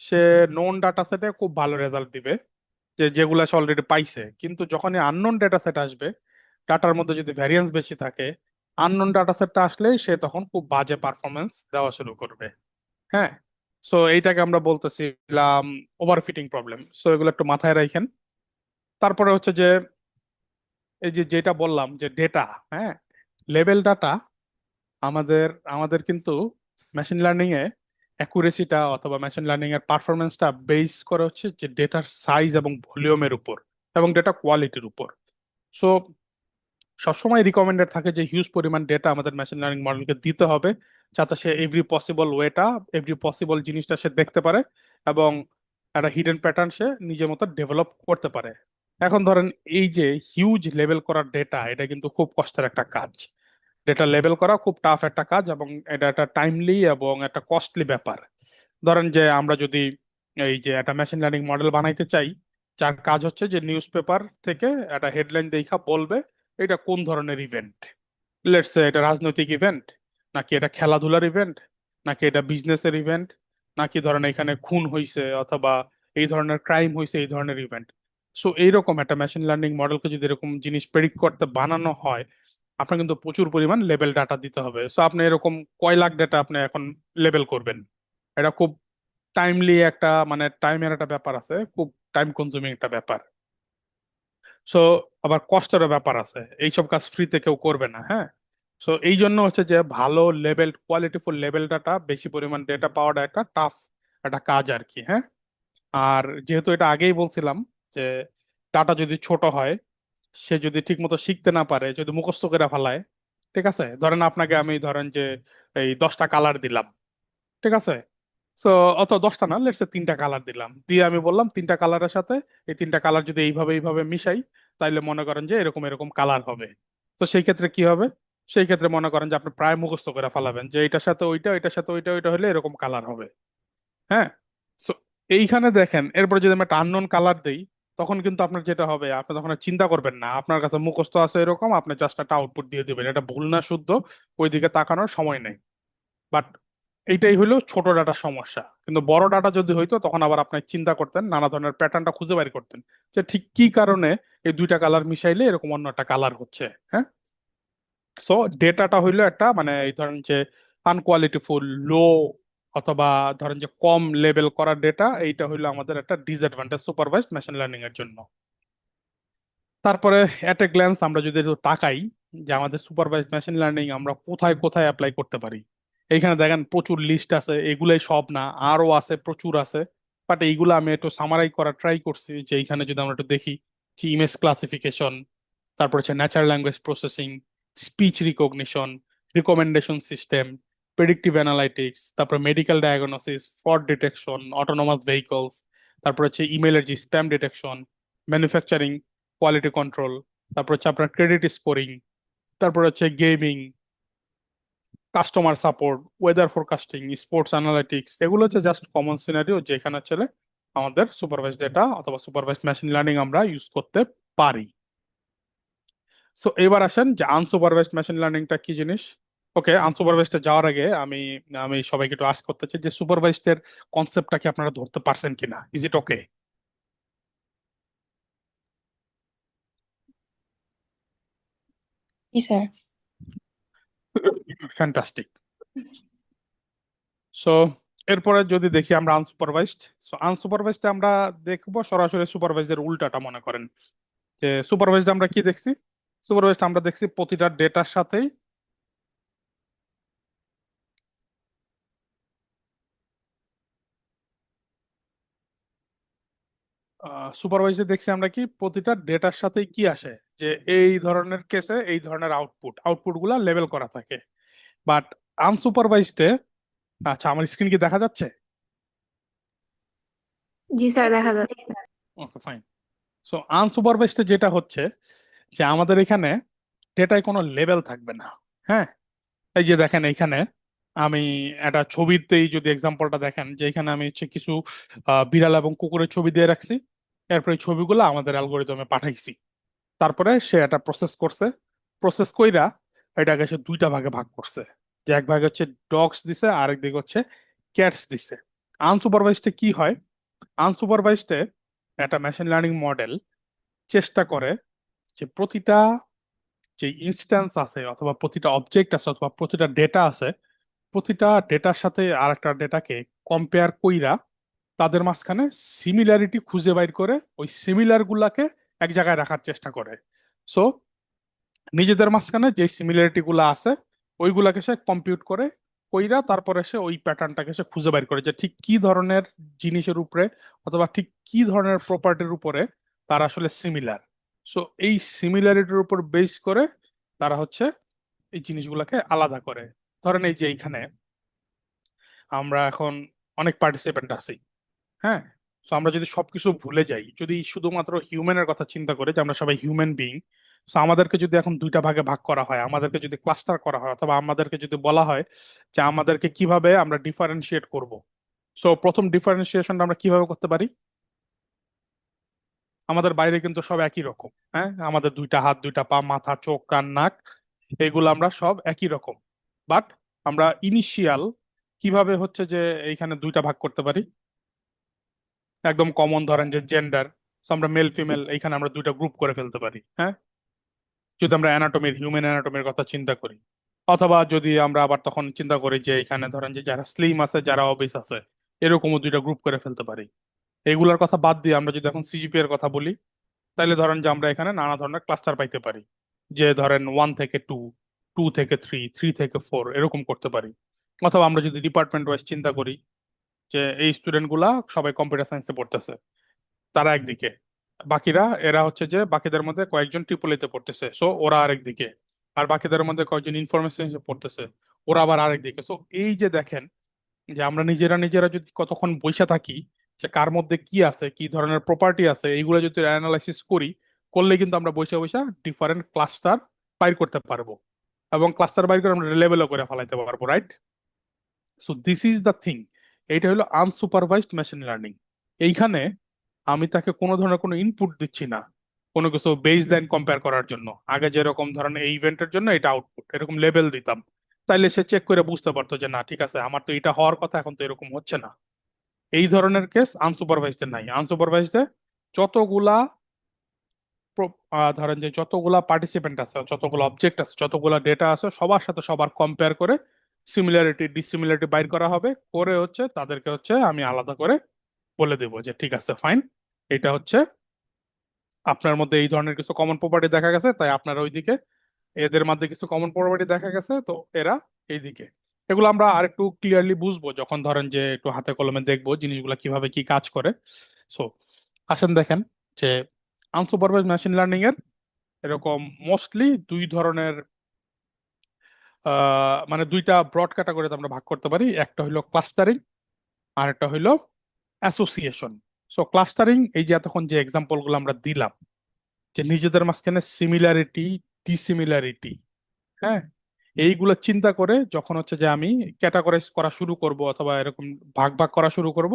সে নোন ডাটা সেটে খুব ভালো রেজাল্ট দিবে, যে যেগুলো সে অলরেডি পাইছে। কিন্তু যখনই আননোন ডাটা সেট আসবে, ডাটার মধ্যে যদি ভ্যারিয়েন্স বেশি থাকে, আননোন ডাটা সেটটা আসলে সে তখন খুব বাজে পারফরমেন্স দেওয়া শুরু করবে। হ্যাঁ। সো এইটাকে আমরা বলতেছিলাম ওভারফিটিং প্রবলেম। সো এগুলো একটু মাথায় রাখেন। তারপরে হচ্ছে যে এই যে যেটা বললাম যে ডেটা, হ্যাঁ, লেভেল ডাটা আমাদের আমাদের কিন্তু মেশিন লার্নিং এ অ্যাকুরেসিটা অথবা মেশিন লার্নিং এর পারফরমেন্সটা বেস করে হচ্ছে যে ডেটার সাইজ এবং ভলিউমের উপর এবং ডেটা কোয়ালিটির উপর। সো সবসময় রিকমেন্ডেড থাকে যে হিউজ পরিমাণ ডেটা আমাদের মেশিন লার্নিং মডেলকে দিতে হবে, যাতে সে এভরি পসিবল ওয়েটা, এভরি পসিবল জিনিসটা সে দেখতে পারে এবং একটা হিডেন প্যাটার্ন সে নিজের মতো ডেভেলপ করতে পারে। এখন ধরেন এই যে হিউজ লেভেল করার ডেটা, এটা কিন্তু খুব কষ্টের একটা কাজ। ডেটা লেবেল করা খুব টাফ একটা কাজ এবং এটা একটা টাইমলি এবং একটা কস্টলি ব্যাপার। ধরেন যে আমরা যদি এই যে একটা মেশিন লার্নিং মডেল বানাইতে চাই, যার কাজ হচ্ছে যে নিউজ পেপার থেকে একটা হেডলাইন দেখা বলবে এটা কোন ধরনের ইভেন্ট, লেটস সে এটা রাজনৈতিক ইভেন্ট, নাকি এটা খেলাধুলার ইভেন্ট, নাকি এটা বিজনেসের ইভেন্ট, নাকি ধরেন এখানে খুন হয়েছে অথবা এই ধরনের ক্রাইম হয়েছে, এই ধরনের ইভেন্ট। সো এইরকম একটা মেশিন লার্নিং মডেলকে যদি এরকম জিনিস প্রেডিক্ট করতে বানানো হয়, আপনার কিন্তু প্রচুর পরিমাণ লেবেল ডাটা দিতে হবে। সো আপনি এরকম কয় লাখ ডাটা আপনি এখন লেবেল করবেন, এটা খুব টাইমলি একটা মানে টাইমের একটা ব্যাপার আছে, খুব টাইম কনজিউমিং একটা ব্যাপার। সো আবার কষ্টেরও ব্যাপার আছে, এইসব কাজ ফ্রিতে কেউ করবে না। হ্যাঁ। সো এই জন্য হচ্ছে যে ভালো লেভেল কোয়ালিটিফুল লেভেল ডাটা, বেশি পরিমাণ ডেটা পাওয়াটা একটা টাফ একটা কাজ আর কি। হ্যাঁ। আর যেহেতু এটা আগেই বলছিলাম যে ডাটা যদি ছোট হয়, সে যদি ঠিক মতো শিখতে না পারে, যদি মুখস্থ করে ফেলায়, ঠিক আছে, ধরেন আপনাকে আমি ধরেন যে এই 10টা কালার দিলাম, ঠিক আছে। সো অত 10টা না, লেটসে 3টা কালার দিলাম, দিয়ে আমি বললাম 3টা কালারের সাথে এই 3টা কালার যদি এইভাবে এইভাবে মিশাই, তাইলে মনে করেন যে এরকম এরকম কালার হবে। তো সেই ক্ষেত্রে কি হবে, সেই ক্ষেত্রে মনে করেন যে আপনি প্রায় মুখস্থ করে ফেলাবেন যে এটার সাথে ওইটা, এটার সাথে ওইটা, ওইটা হলে এরকম কালার হবে। হ্যাঁ। সো এইখানে দেখেন এরপর যদি আমি একটা আননোন কালার দেই, তখন কিন্তু আপনার যেটা হবে, আপনি তখন আর চিন্তা করবেন না, আপনার কাছে মুখস্থ আছে এরকম, আপনি জাস্ট একটা আউটপুট দিয়ে দিবেন, এটা ভুল না শুদ্ধ ওইদিকে তাকানোর সময় নেই। বাট এইটাই হলো ছোট ডাটার সমস্যা। কিন্তু বড় ডাটা যদি হইতো তখন আবার আপনি চিন্তা করতেন, নানা ধরনের প্যাটার্নটা খুঁজে বের করতেন যে ঠিক কি কারণে এই দুইটা কালার মিশাইলে এরকম অন্য একটা কালার হচ্ছে। হ্যাঁ। সো ডেটাটা হইলো একটা মানে এই ধরেন যে আনকোয়ালিটিফুল, লো, অথবা ধরেন যে কম লেভেল করা ডেটা, এইটা হইলো আমাদের একটা ডিসঅ্যাডভান্টেজ সুপারভাইজড মেশিন লার্নিং এর জন্য। তারপরে এট এ গ্ল্যান্স আমরা যদি একটু তাকাই যে আমাদের সুপারভাইজড মেশিন লার্নিং আমরা কোথায় কোথায় অ্যাপ্লাই করতে পারি, এইখানে দেখেন প্রচুর লিস্ট আছে, এগুলাই সব না, আরো আছে, প্রচুর আছে। বাট এইগুলো আমি একটু সামারাই করা ট্রাই করছি, যে এইখানে যদি আমরা একটু দেখি যে ইমেজ ক্লাসিফিকেশন, তারপর হচ্ছে natural language processing, speech recognition, recommendation system, predictive analytics, তারপর medical diagnosis, fraud detection, autonomous vehicles, তারপর হচ্ছে ইমেলের যে spam detection, manufacturing quality control, তারপর হচ্ছে আপনার ক্রেডিট স্কোরিং, তারপর হচ্ছে gaming, customer support, weather forecasting, sports analytics, এগুলো হচ্ছে জাস্ট কমন সিনারিও যেখানে চলে আমাদের সুপারভাইজড ডেটা অথবা সুপারভাইজড মেশিন লার্নিং আমরা ইউজ করতে পারি। সো এবার আসেন যে আনসুপারভাইজড মেশিন লার্নিংটা কি জিনিস। ওকে, আনসুপারভাইজডে যাওয়ার আগে আমি আমি সবাইকে একটু আস্ক করতে চাই যে সুপারভাইজড এর কনসেপ্টটা কি আপনারা ধরতে পারছেন কিনা, is it okay? G sir. Fantastic. So এরপরে যদি দেখি আমরা আনসুপারভাইজড, সো আনসুপারভাইজড আমরা দেখবো সরাসরি সুপারভাইজড এর উল্টাটা। মনে করেন যে সুপারভাইজড আমরা কি দেখছি, সুপারভাইজড আমরা দেখছি প্রতিটা ডেটার সাথেই সুপারভাইজে দেখছি আমরা কি প্রতিটা ডেটার সাথেই কি আসে, যে এই ধরনের কেসে এই ধরনের আউটপুট গুলা লেবেল করা থাকে। বাট আনসুপারভাইজডে, আচ্ছা আমার স্ক্রিন কি দেখা যাচ্ছে? জি স্যার, দেখা যাচ্ছে। Okay fine. সো আনসুপারভাইজডে যেটা হচ্ছে যে আমাদের এখানে ডেটায় কোনো লেভেল থাকবে না। হ্যাঁ, এই যে দেখেন এইখানে আমি একটা ছবিতেই যদি এক্সাম্পলটা দেখেন, যে এখানে আমি হচ্ছে কিছু বিড়াল এবং কুকুরের ছবি দিয়ে রাখছি, এরপর এই ছবিগুলো আমাদের অ্যালগোরিদমে পাঠাইছি, তারপরে সে এটা প্রসেস করছে, প্রসেস কইরা এটাকে সে দুইটা ভাগে ভাগ করছে, যে এক ভাগে হচ্ছে ডগস দিছে, আরেক দিকে হচ্ছে ক্যাটস দিছে। আনসুপারভাইজডে কি হয়, আনসুপারভাইজডে একটা মেশিন লার্নিং মডেল চেষ্টা করে যে প্রতিটা যে ইনস্ট্যান্স আছে অথবা প্রতিটা অবজেক্ট আছে অথবা প্রতিটা ডেটা আছে, প্রতিটা ডেটার সাথে আরেকটা ডেটাকে কম্পেয়ার কইরা তাদের মাঝখানে সিমিলারিটি খুঁজে বাইর করে ওই সিমিলার গুলাকে এক জায়গায় রাখার চেষ্টা করে। সো নিজেদের মাঝখানে যে সিমিলারিটি গুলা আছে ওইগুলাকে সে কম্পিউট করে, কইরা তারপরে সে ওই প্যাটার্নটাকে সে খুঁজে বাইর করে যে ঠিক কি ধরনের জিনিসের উপরে অথবা ঠিক কি ধরনের প্রপার্টির উপরে তারা আসলে সিমিলার। সো এই সিমিলারিটির উপর বেস করে তারা হচ্ছে এই জিনিসগুলোকে আলাদা করে। ধরেন এই যে এইখানে আমরা এখন অনেক পার্টিসিপেন্ট আছি, হ্যাঁ, তো আমরা যদি সবকিছু ভুলে যাই, যদি শুধুমাত্র হিউম্যানের কথা চিন্তা করি যে আমরা সবাই হিউম্যান বিইং, তো আমাদেরকে যদি এখন দুইটা ভাগে ভাগ করা হয়, আমাদেরকে যদি ক্লাস্টার করা হয় অথবা আমাদেরকে যদি বলা হয় যে আমাদেরকে কিভাবে আমরা ডিফারেন্সিয়েট করব, সো প্রথম ডিফারেন্সিয়েশনটা আমরা কিভাবে করতে পারি? আমাদের বাইরে কিন্তু সব একই রকম, হ্যাঁ, আমাদের দুইটা হাত, দুইটা পা, মাথা, চোখ, কান, নাক, এগুলো আমরা সব একই রকম। বাট আমরা ইনিশিয়াল কিভাবে হচ্ছে যে এইখানে দুইটা ভাগ করতে পারি? একদম কমন ধরেন যে জেন্ডার, আমরা মেল ফিমেল এইখানে আমরা দুইটা গ্রুপ করে ফেলতে পারি, হ্যাঁ, যদি আমরা অ্যানাটমির হিউম্যান অ্যানাটমির কথা চিন্তা করি। অথবা যদি আমরা আবার তখন চিন্তা করি যে এখানে ধরেন যে যারা স্লিম আছে যারা অবিস আছে, এরকমও দুইটা গ্রুপ করে ফেলতে পারি। এগুলোর কথা বাদ দিয়ে আমরা যদি এখন সিজিপি এর কথা বলি, তাহলে ধরেন যে আমরা এখানে নানা ধরনের ক্লাস্টার পাইতে পারি, যে ধরেন 1 থেকে 2, 2 থেকে 3, 3 থেকে 4 এরকম করতে পারি। অথবা আমরা যদি ডিপার্টমেন্ট ওয়াইজ চিন্তা করি, যে এই স্টুডেন্ট গুলা সবাই কম্পিউটার সায়েন্সে পড়তেছে, তারা একদিকে, বাকিরা এরা হচ্ছে যে বাকিদের মধ্যে কয়েকজন ট্রিপলিতে পড়তেছে, সো ওরা আরেক দিকে, আর বাকিদের মধ্যে কয়েকজন ইনফরমেশন পড়তেছে, ওরা আবার আরেক দিকে। সো এই যে দেখেন যে আমরা নিজেরা নিজেরা যদি কতক্ষণ বইসা থাকি যে কার মধ্যে কি আছে, কি ধরনের প্রপার্টি আছে, এইগুলো যদি অ্যানালাইসিস করি, করলে কিন্তু আমরা বইসা বইসা ডিফারেন্ট ক্লাস্টার বাইর করতে পারবো, এবং ক্লাস্টার বাইর করে আমরা লেভেলও করে ফেলাইতে পারবো, right? So this is the thing. এইটা হলো আনসুপারভাইজড মেশিন লার্নিং। এইখানে আমি তাকে কোনো ধরনের কোনো ইনপুট দিচ্ছি না, কোনো কিছু বেস লাইন কম্পেয়ার করার জন্য। আগে যেরকম ধরেন এই ইভেন্টের জন্য এটা আউটপুট এরকম লেবেল দিতাম, তাইলে সে চেক করে বুঝতে পারতো যে না ঠিক আছে, আমার তো এটা হওয়ার কথা, এখন তো এরকম হচ্ছে না। এই ধরনের কেস আনসুপারভাইজড নাই। আনসুপারভাইজড যতগুলা ধরেন যে যতগুলা পার্টিসিপেন্ট আছে, যতগুলো অবজেক্ট আছে, যতগুলা ডেটা আছে, সবার সাথে সবার কম্পেয়ার করে সিমিলারিটি ডিসিমিলারিটি বাইর করা হবে, করে হচ্ছে তাদেরকে হচ্ছে আমি আলাদা করে বলে দেবো যে ঠিক আছে ফাইন, এটা হচ্ছে আপনার মধ্যে এই ধরনের কিছু কমন প্রপার্টি দেখা গেছে, তাই আপনারা ওইদিকে, এদের মধ্যে কিছু কমন প্রপার্টি দেখা গেছে তো এরা এইদিকে। এগুলো আমরা আরেকটু ক্লিয়ারলি বুঝবো যখন ধরেন যে একটু হাতে কলমে দেখবো জিনিসগুলো কিভাবে কি কাজ করে। সো আসেন দেখেন যে আনসুপারভাইজড মেশিন লার্নিং এর এরকম মোস্টলি দুই ধরনের মানে দুইটা ব্রড ক্যাটাগরিতে আমরা ভাগ করতে পারি। একটা হইলো ক্লাস্টারিং আর একটা হইলো অ্যাসোসিয়েশন। সো ক্লাস্টারিং, এই যে এতক্ষণ যে এক্সাম্পল গুলো আমরা দিলাম, যে নিজেদের মাঝখানে সিমিলারিটি, ডিসিমিলারিটি, হ্যাঁ, এইগুলো চিন্তা করে যখন হচ্ছে যে আমি ক্যাটাগরাইজ করা শুরু করব অথবা এরকম ভাগ ভাগ করা শুরু করব,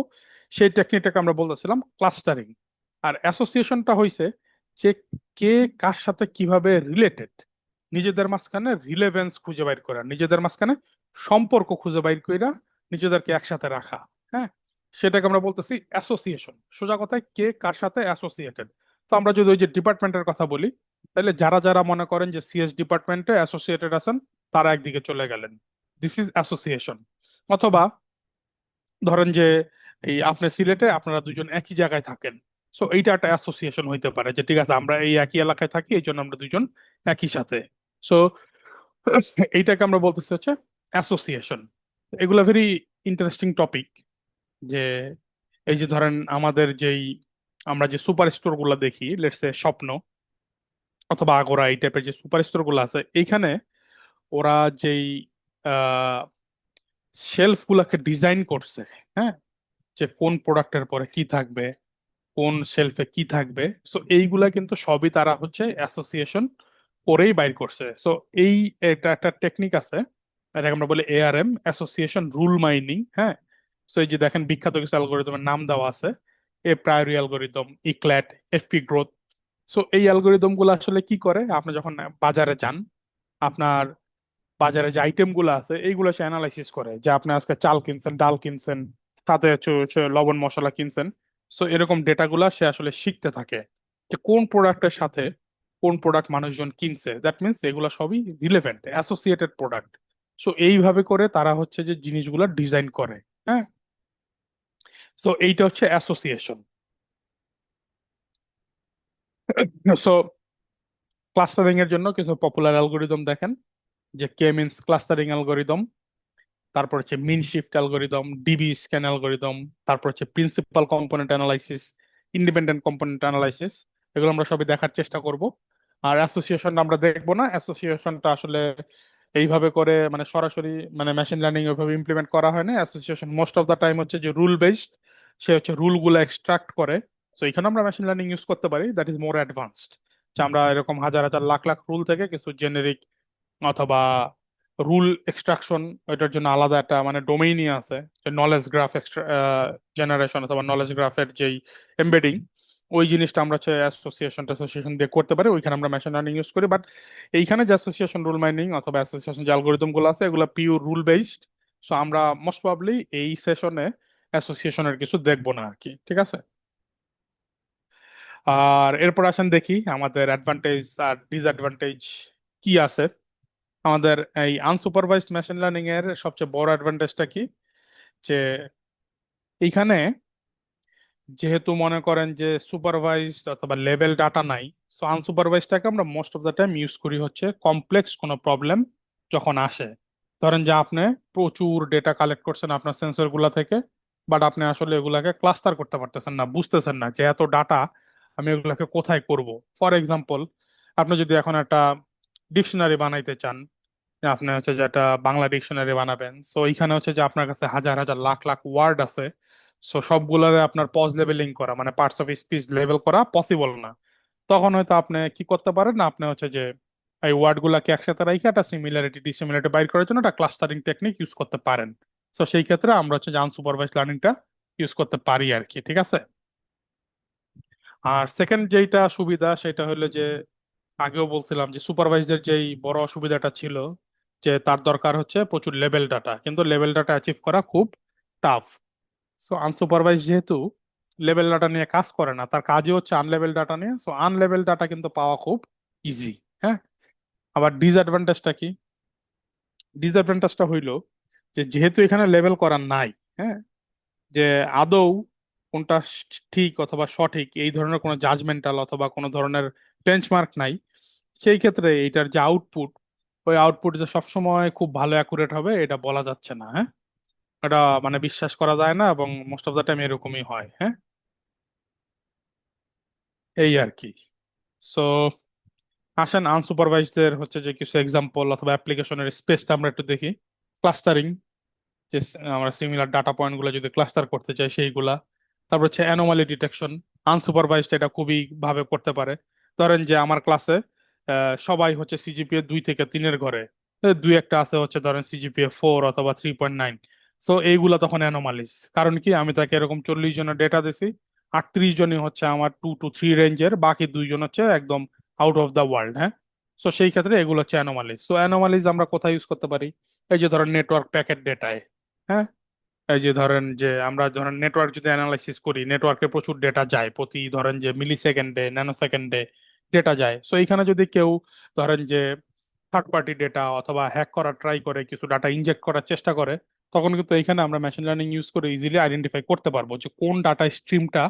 সেই টেকনিকটাকে আমরা বলতেছিলাম ক্লাস্টারিং। আর অ্যাসোসিয়েশনটা হইছে যে কে কার সাথে কিভাবে রিলেটেড, নিজেদের মাঝখানে রিলেভেন্স খুঁজে বাইর করা, নিজেদের মাঝখানে সম্পর্ক খুঁজে বাইর কইরা নিজেদেরকে একসাথে রাখা। হ্যাঁ, সেটাকে আমরা বলতেছি অ্যাসোসিয়েশন। সোজা কথায় কে কার সাথে অ্যাসোসিয়েটেড। তো আমরা যদি ওই যে ডিপার্টমেন্টের কথা বলি, তাহলে যারা যারা মনে করেন যে সিএস ডিপার্টমেন্টে অ্যাসোসিয়েটেড আছেন, তারা একদিকে চলে গেলেন, দিস ইজ অ্যাসোসিয়েশন। অথবা ধরেন যে এই আপনি সিলেটে, আপনারা দুজন একই জায়গায় থাকেন, সো এইটা একটা অ্যাসোসিয়েশন হইতে পারে যে ঠিক আছে আমরা এই একই এলাকায় থাকি, এই জন্য আমরা দুজন একই সাথে। সো এইটাকে আমরা বলতেছি হচ্ছে অ্যাসোসিয়েশন। এগুলা ভেরি ইন্টারেস্টিং টপিক। যে এই যে ধরেন আমাদের যেই আমরা যে সুপার স্টোর গুলা দেখি, লেটস সে স্বপ্ন অথবা আগোরা, এই টাইপের যে সুপার স্টোর গুলো আছে, এইখানে ওরা যেই শেলফ গুলাকে ডিজাইন করছে, হ্যাঁ, যে কোন প্রোডাক্টের পরে কি থাকবে, কোন শেলফে কি থাকবে, সো এইগুলা কিন্তু সবই তারা হচ্ছে অ্যাসোসিয়েশন করেই বাইর করছে। সো এই এটা একটা টেকনিক আছে, এটাকে আমরা বলি এআরএম, অ্যাসোসিয়েশন রুল মাইনিং। হ্যাঁ, সো এই যে দেখেন বিখ্যাত কিছু অ্যালগোরিদমের নাম দেওয়া আছে, apriori algorithm, Eclat, FP growth. So এই অ্যালগোরিদম গুলো আসলে কি করে, আপনি যখন বাজারে যান, আপনার বাজারে যে আইটেম গুলো আছে এইগুলো সে অ্যানালাইসিস করে, যে আপনি আজকে চাল কিনছেন, ডাল কিনছেন, সাথে হচ্ছে লবণ মশলা কিনছেন। সো এরকম ডেটা গুলা সে আসলে শিখতে থাকে যে কোন প্রোডাক্টের সাথে কোন প্রোডাক্ট মানুষজন কিনছে, দ্যাট মিনস এগুলা সবই রিলেভেন্ট অ্যাসোসিয়েটেড প্রোডাক্ট। সো এইভাবে করে তারা হচ্ছে যে জিনিসগুলো ডিজাইন করে। হ্যাঁ, সো এইটা হচ্ছে অ্যাসোসিয়েশন। সো ক্লাস্টারিং এর জন্য কিছু পপুলার অ্যালগোরিদম দেখেন, যে কে মিনস ক্লাস্টারিং অ্যালগোরিদম, তারপর হচ্ছে mean shift algorithm, DB scan algorithm, তারপর হচ্ছে principal component analysis, independent component analysis. এগুলো আমরা সবই দেখার চেষ্টা করব। আর অ্যাসোসিয়েশন আমরা দেখবো না, অ্যাসোসিয়েশনটা আসলে এইভাবে করে মানে সরাসরি মানে মেশিন লার্নিং ওইভাবে ইমপ্লিমেন্ট করা হয় না। Association most of the time হচ্ছে যে রুল বেসড, সে হচ্ছে রুল গুলো এক্সট্রাক্ট করে। তো এখানে আমরা মেশিন লার্নিং ইউজ করতে পারি, দ্যাট ইজ মোর অ্যাডভান্সড, যে আমরা এরকম হাজার হাজার লাখ লাখ রুল থেকে কিছু জেনেরিক অথবা রুল এক্সট্রাকশন, ওইটার জন্য আলাদা একটা মানে ডোমেইনই আছে, যে নলেজ গ্রাফ জেনারেশন অথবা নলেজ গ্রাফের যেই এমবেডিং, ওই জিনিসটা আমরা হচ্ছে অ্যাসোসিয়েশন দিয়ে করতে পারি, ওইখানে আমরা মেশিন লার্নিং ইউজ করি। বাট এইখানে যে অ্যাসোসিয়েশন রুল মাইনিং অথবা অ্যাসোসিয়েশন যে অ্যালগোরিদম গুলো আছে, এগুলো পিওর রুল বেসড। সো আমরা মোস্ট প্রবাবলি এই সেশনে অ্যাসোসিয়েশনের কিছু দেখবো না আর কি, ঠিক আছে। আর এরপর আসেন দেখি আমাদের অ্যাডভান্টেজ আর ডিসঅ্যাডভান্টেজ কি আছে। আমাদের এই আনসুপারভাইজড মেশিন লার্নিং এর সবচেয়ে বড় অ্যাডভান্টেজটা কি, যে এইখানে যেহেতু মনে করেন যে সুপারভাইজড অথবা লেভেল ডাটা নাই, সো আনসুপারভাইজডটাকে আমরা most of the time use করি হচ্ছে কমপ্লেক্স কোনো প্রবলেম যখন আসে। ধরেন যে আপনি প্রচুর ডেটা কালেক্ট করছেন আপনার সেন্সর গুলা থেকে, বাট আপনি আসলে এগুলাকে ক্লাস্টার করতে পারতেছেন না, বুঝতেছেন না যে এত ডাটা আমি এগুলাকে কোথায় করব। ফর এক্সাম্পল, আপনি যদি এখন একটা ডিকশনারি বানাইতে চান, যে আপনি হচ্ছে যে একটা বাংলা ডিকশনারি বানাবেন, সো এইখানে হচ্ছে যে আপনার কাছে হাজার হাজার লাখ লাখ ওয়ার্ড আছে। সো সবগুলোরে আপনার পজ লেভেলিং করা মানে পার্টস অফ স্পিচ লেভেল করা পসিবল না। তখন হয়তো আপনি কি করতে পারেন না, আপনি হচ্ছে যে এই ওয়ার্ড গুলাকে একসাথে রেখে একটা সিমিলারিটি ডিসিমিলারিটি বাইর করার জন্য একটা ক্লাস্টারিং টেকনিক ইউজ করতে পারেন। তো সেই ক্ষেত্রে আমরা হচ্ছে যে আনসুপারভাইজড লার্নিংটা ইউজ করতে পারি আর কি, ঠিক আছে। আর সেকেন্ড যেইটা সুবিধা সেটা হলো যে আগেও বলছিলাম যে সুপারভাইজদের যেই বড় অসুবিধাটা ছিল, যে তার দরকার হচ্ছে প্রচুর লেভেল ডাটা, কিন্তু লেভেল ডাটা অ্যাচিভ করা খুব টাফ। সো আনসুপারভাইজ যেহেতু লেভেল ডাটা নিয়ে কাজ করে না, তার কাজই হচ্ছে আনলেভেল ডাটা নিয়ে, সো আনলেভেল ডাটা কিন্তু পাওয়া খুব ইজি। হ্যাঁ, আবার ডিসঅ্যাডভান্টেজটা কি, ডিসঅ্যাডভান্টেজটা হইলো যে যেহেতু এখানে লেভেল করা নাই, হ্যাঁ, যে আদৌ কোনটা ঠিক অথবা সঠিক এই ধরনের কোনো জাজমেন্টাল অথবা কোনো ধরনের বেঞ্চমার্ক নাই, সেই ক্ষেত্রে এটার যে আউটপুট, ওই আউটপুট যে সবসময় খুব ভালো অ্যাকুরেট হবে এটা বলা যাচ্ছে না। হ্যাঁ, এটা মানে বিশ্বাস করা যায় না, এবং মোস্ট অফ দ্য টাইম এরকমই হয়। হ্যাঁ, এই আর কি। সো আসেন আনসুপারভাইজড এর হচ্ছে যে কিছু এক্সাম্পল অথবা অ্যাপ্লিকেশনের স্পেসটা আমরা একটু দেখি। ক্লাস্টারিং, যে আমরা সিমিলার ডাটা পয়েন্ট গুলো যদি ক্লাস্টার করতে চাই সেইগুলা। তারপর হচ্ছে অ্যানোমালি ডিটেকশন, আনসুপারভাইজড এটা খুবই ভাবে করতে পারে। ধরেন যে আমার ক্লাসে সবাই হচ্ছে সিজিপিএ 2 থেকে 3-এর ঘরে, দুই একটা আছে হচ্ছে ধরেন সিজিপিএ 4 অথবা 3.9। সো এইগুলা তখন অ্যানোমালিস। কারণ কি, আমি তাকে এরকম 40 জনের ডেটা দিছি, 38 জনই হচ্ছে আমার 2 to 3 রেঞ্জের, বাকি 2 জন হচ্ছে একদম আউট অফ দ্য ওয়ার্ল্ড। হ্যাঁ, সো সেই ক্ষেত্রে এগুলো হচ্ছে অ্যানোমালিস। সো অ্যানোমালিস আমরা কোথায় ইউজ করতে পারি? এই যে ধরেন নেটওয়ার্ক প্যাকেট ডেটায়। হ্যাঁ, এই যে ধরেন যে আমরা ধরেন নেটওয়ার্ক যদি অ্যানালাইসিস করি, নেটওয়ার্কে প্রচুর ডেটা যায়, প্রতি ধরেন যে মিলি সেকেন্ডে ন্যানো সেকেন্ডে ডেটা যায়। সো এইখানে যদি কেউ ধরেন যে থার্ড পার্টি ডেটা অথবা হ্যাক করার ট্রাই করে, কিছু ডাটা ইনজেক্ট করার চেষ্টা করে, তখন কিন্তু এইখানে আমরা মেশিন লার্নিং ইউজ করে ইজিলি আইডেন্টিফাই করতে পারবো যে কোন ডাটা স্ট্রিমটা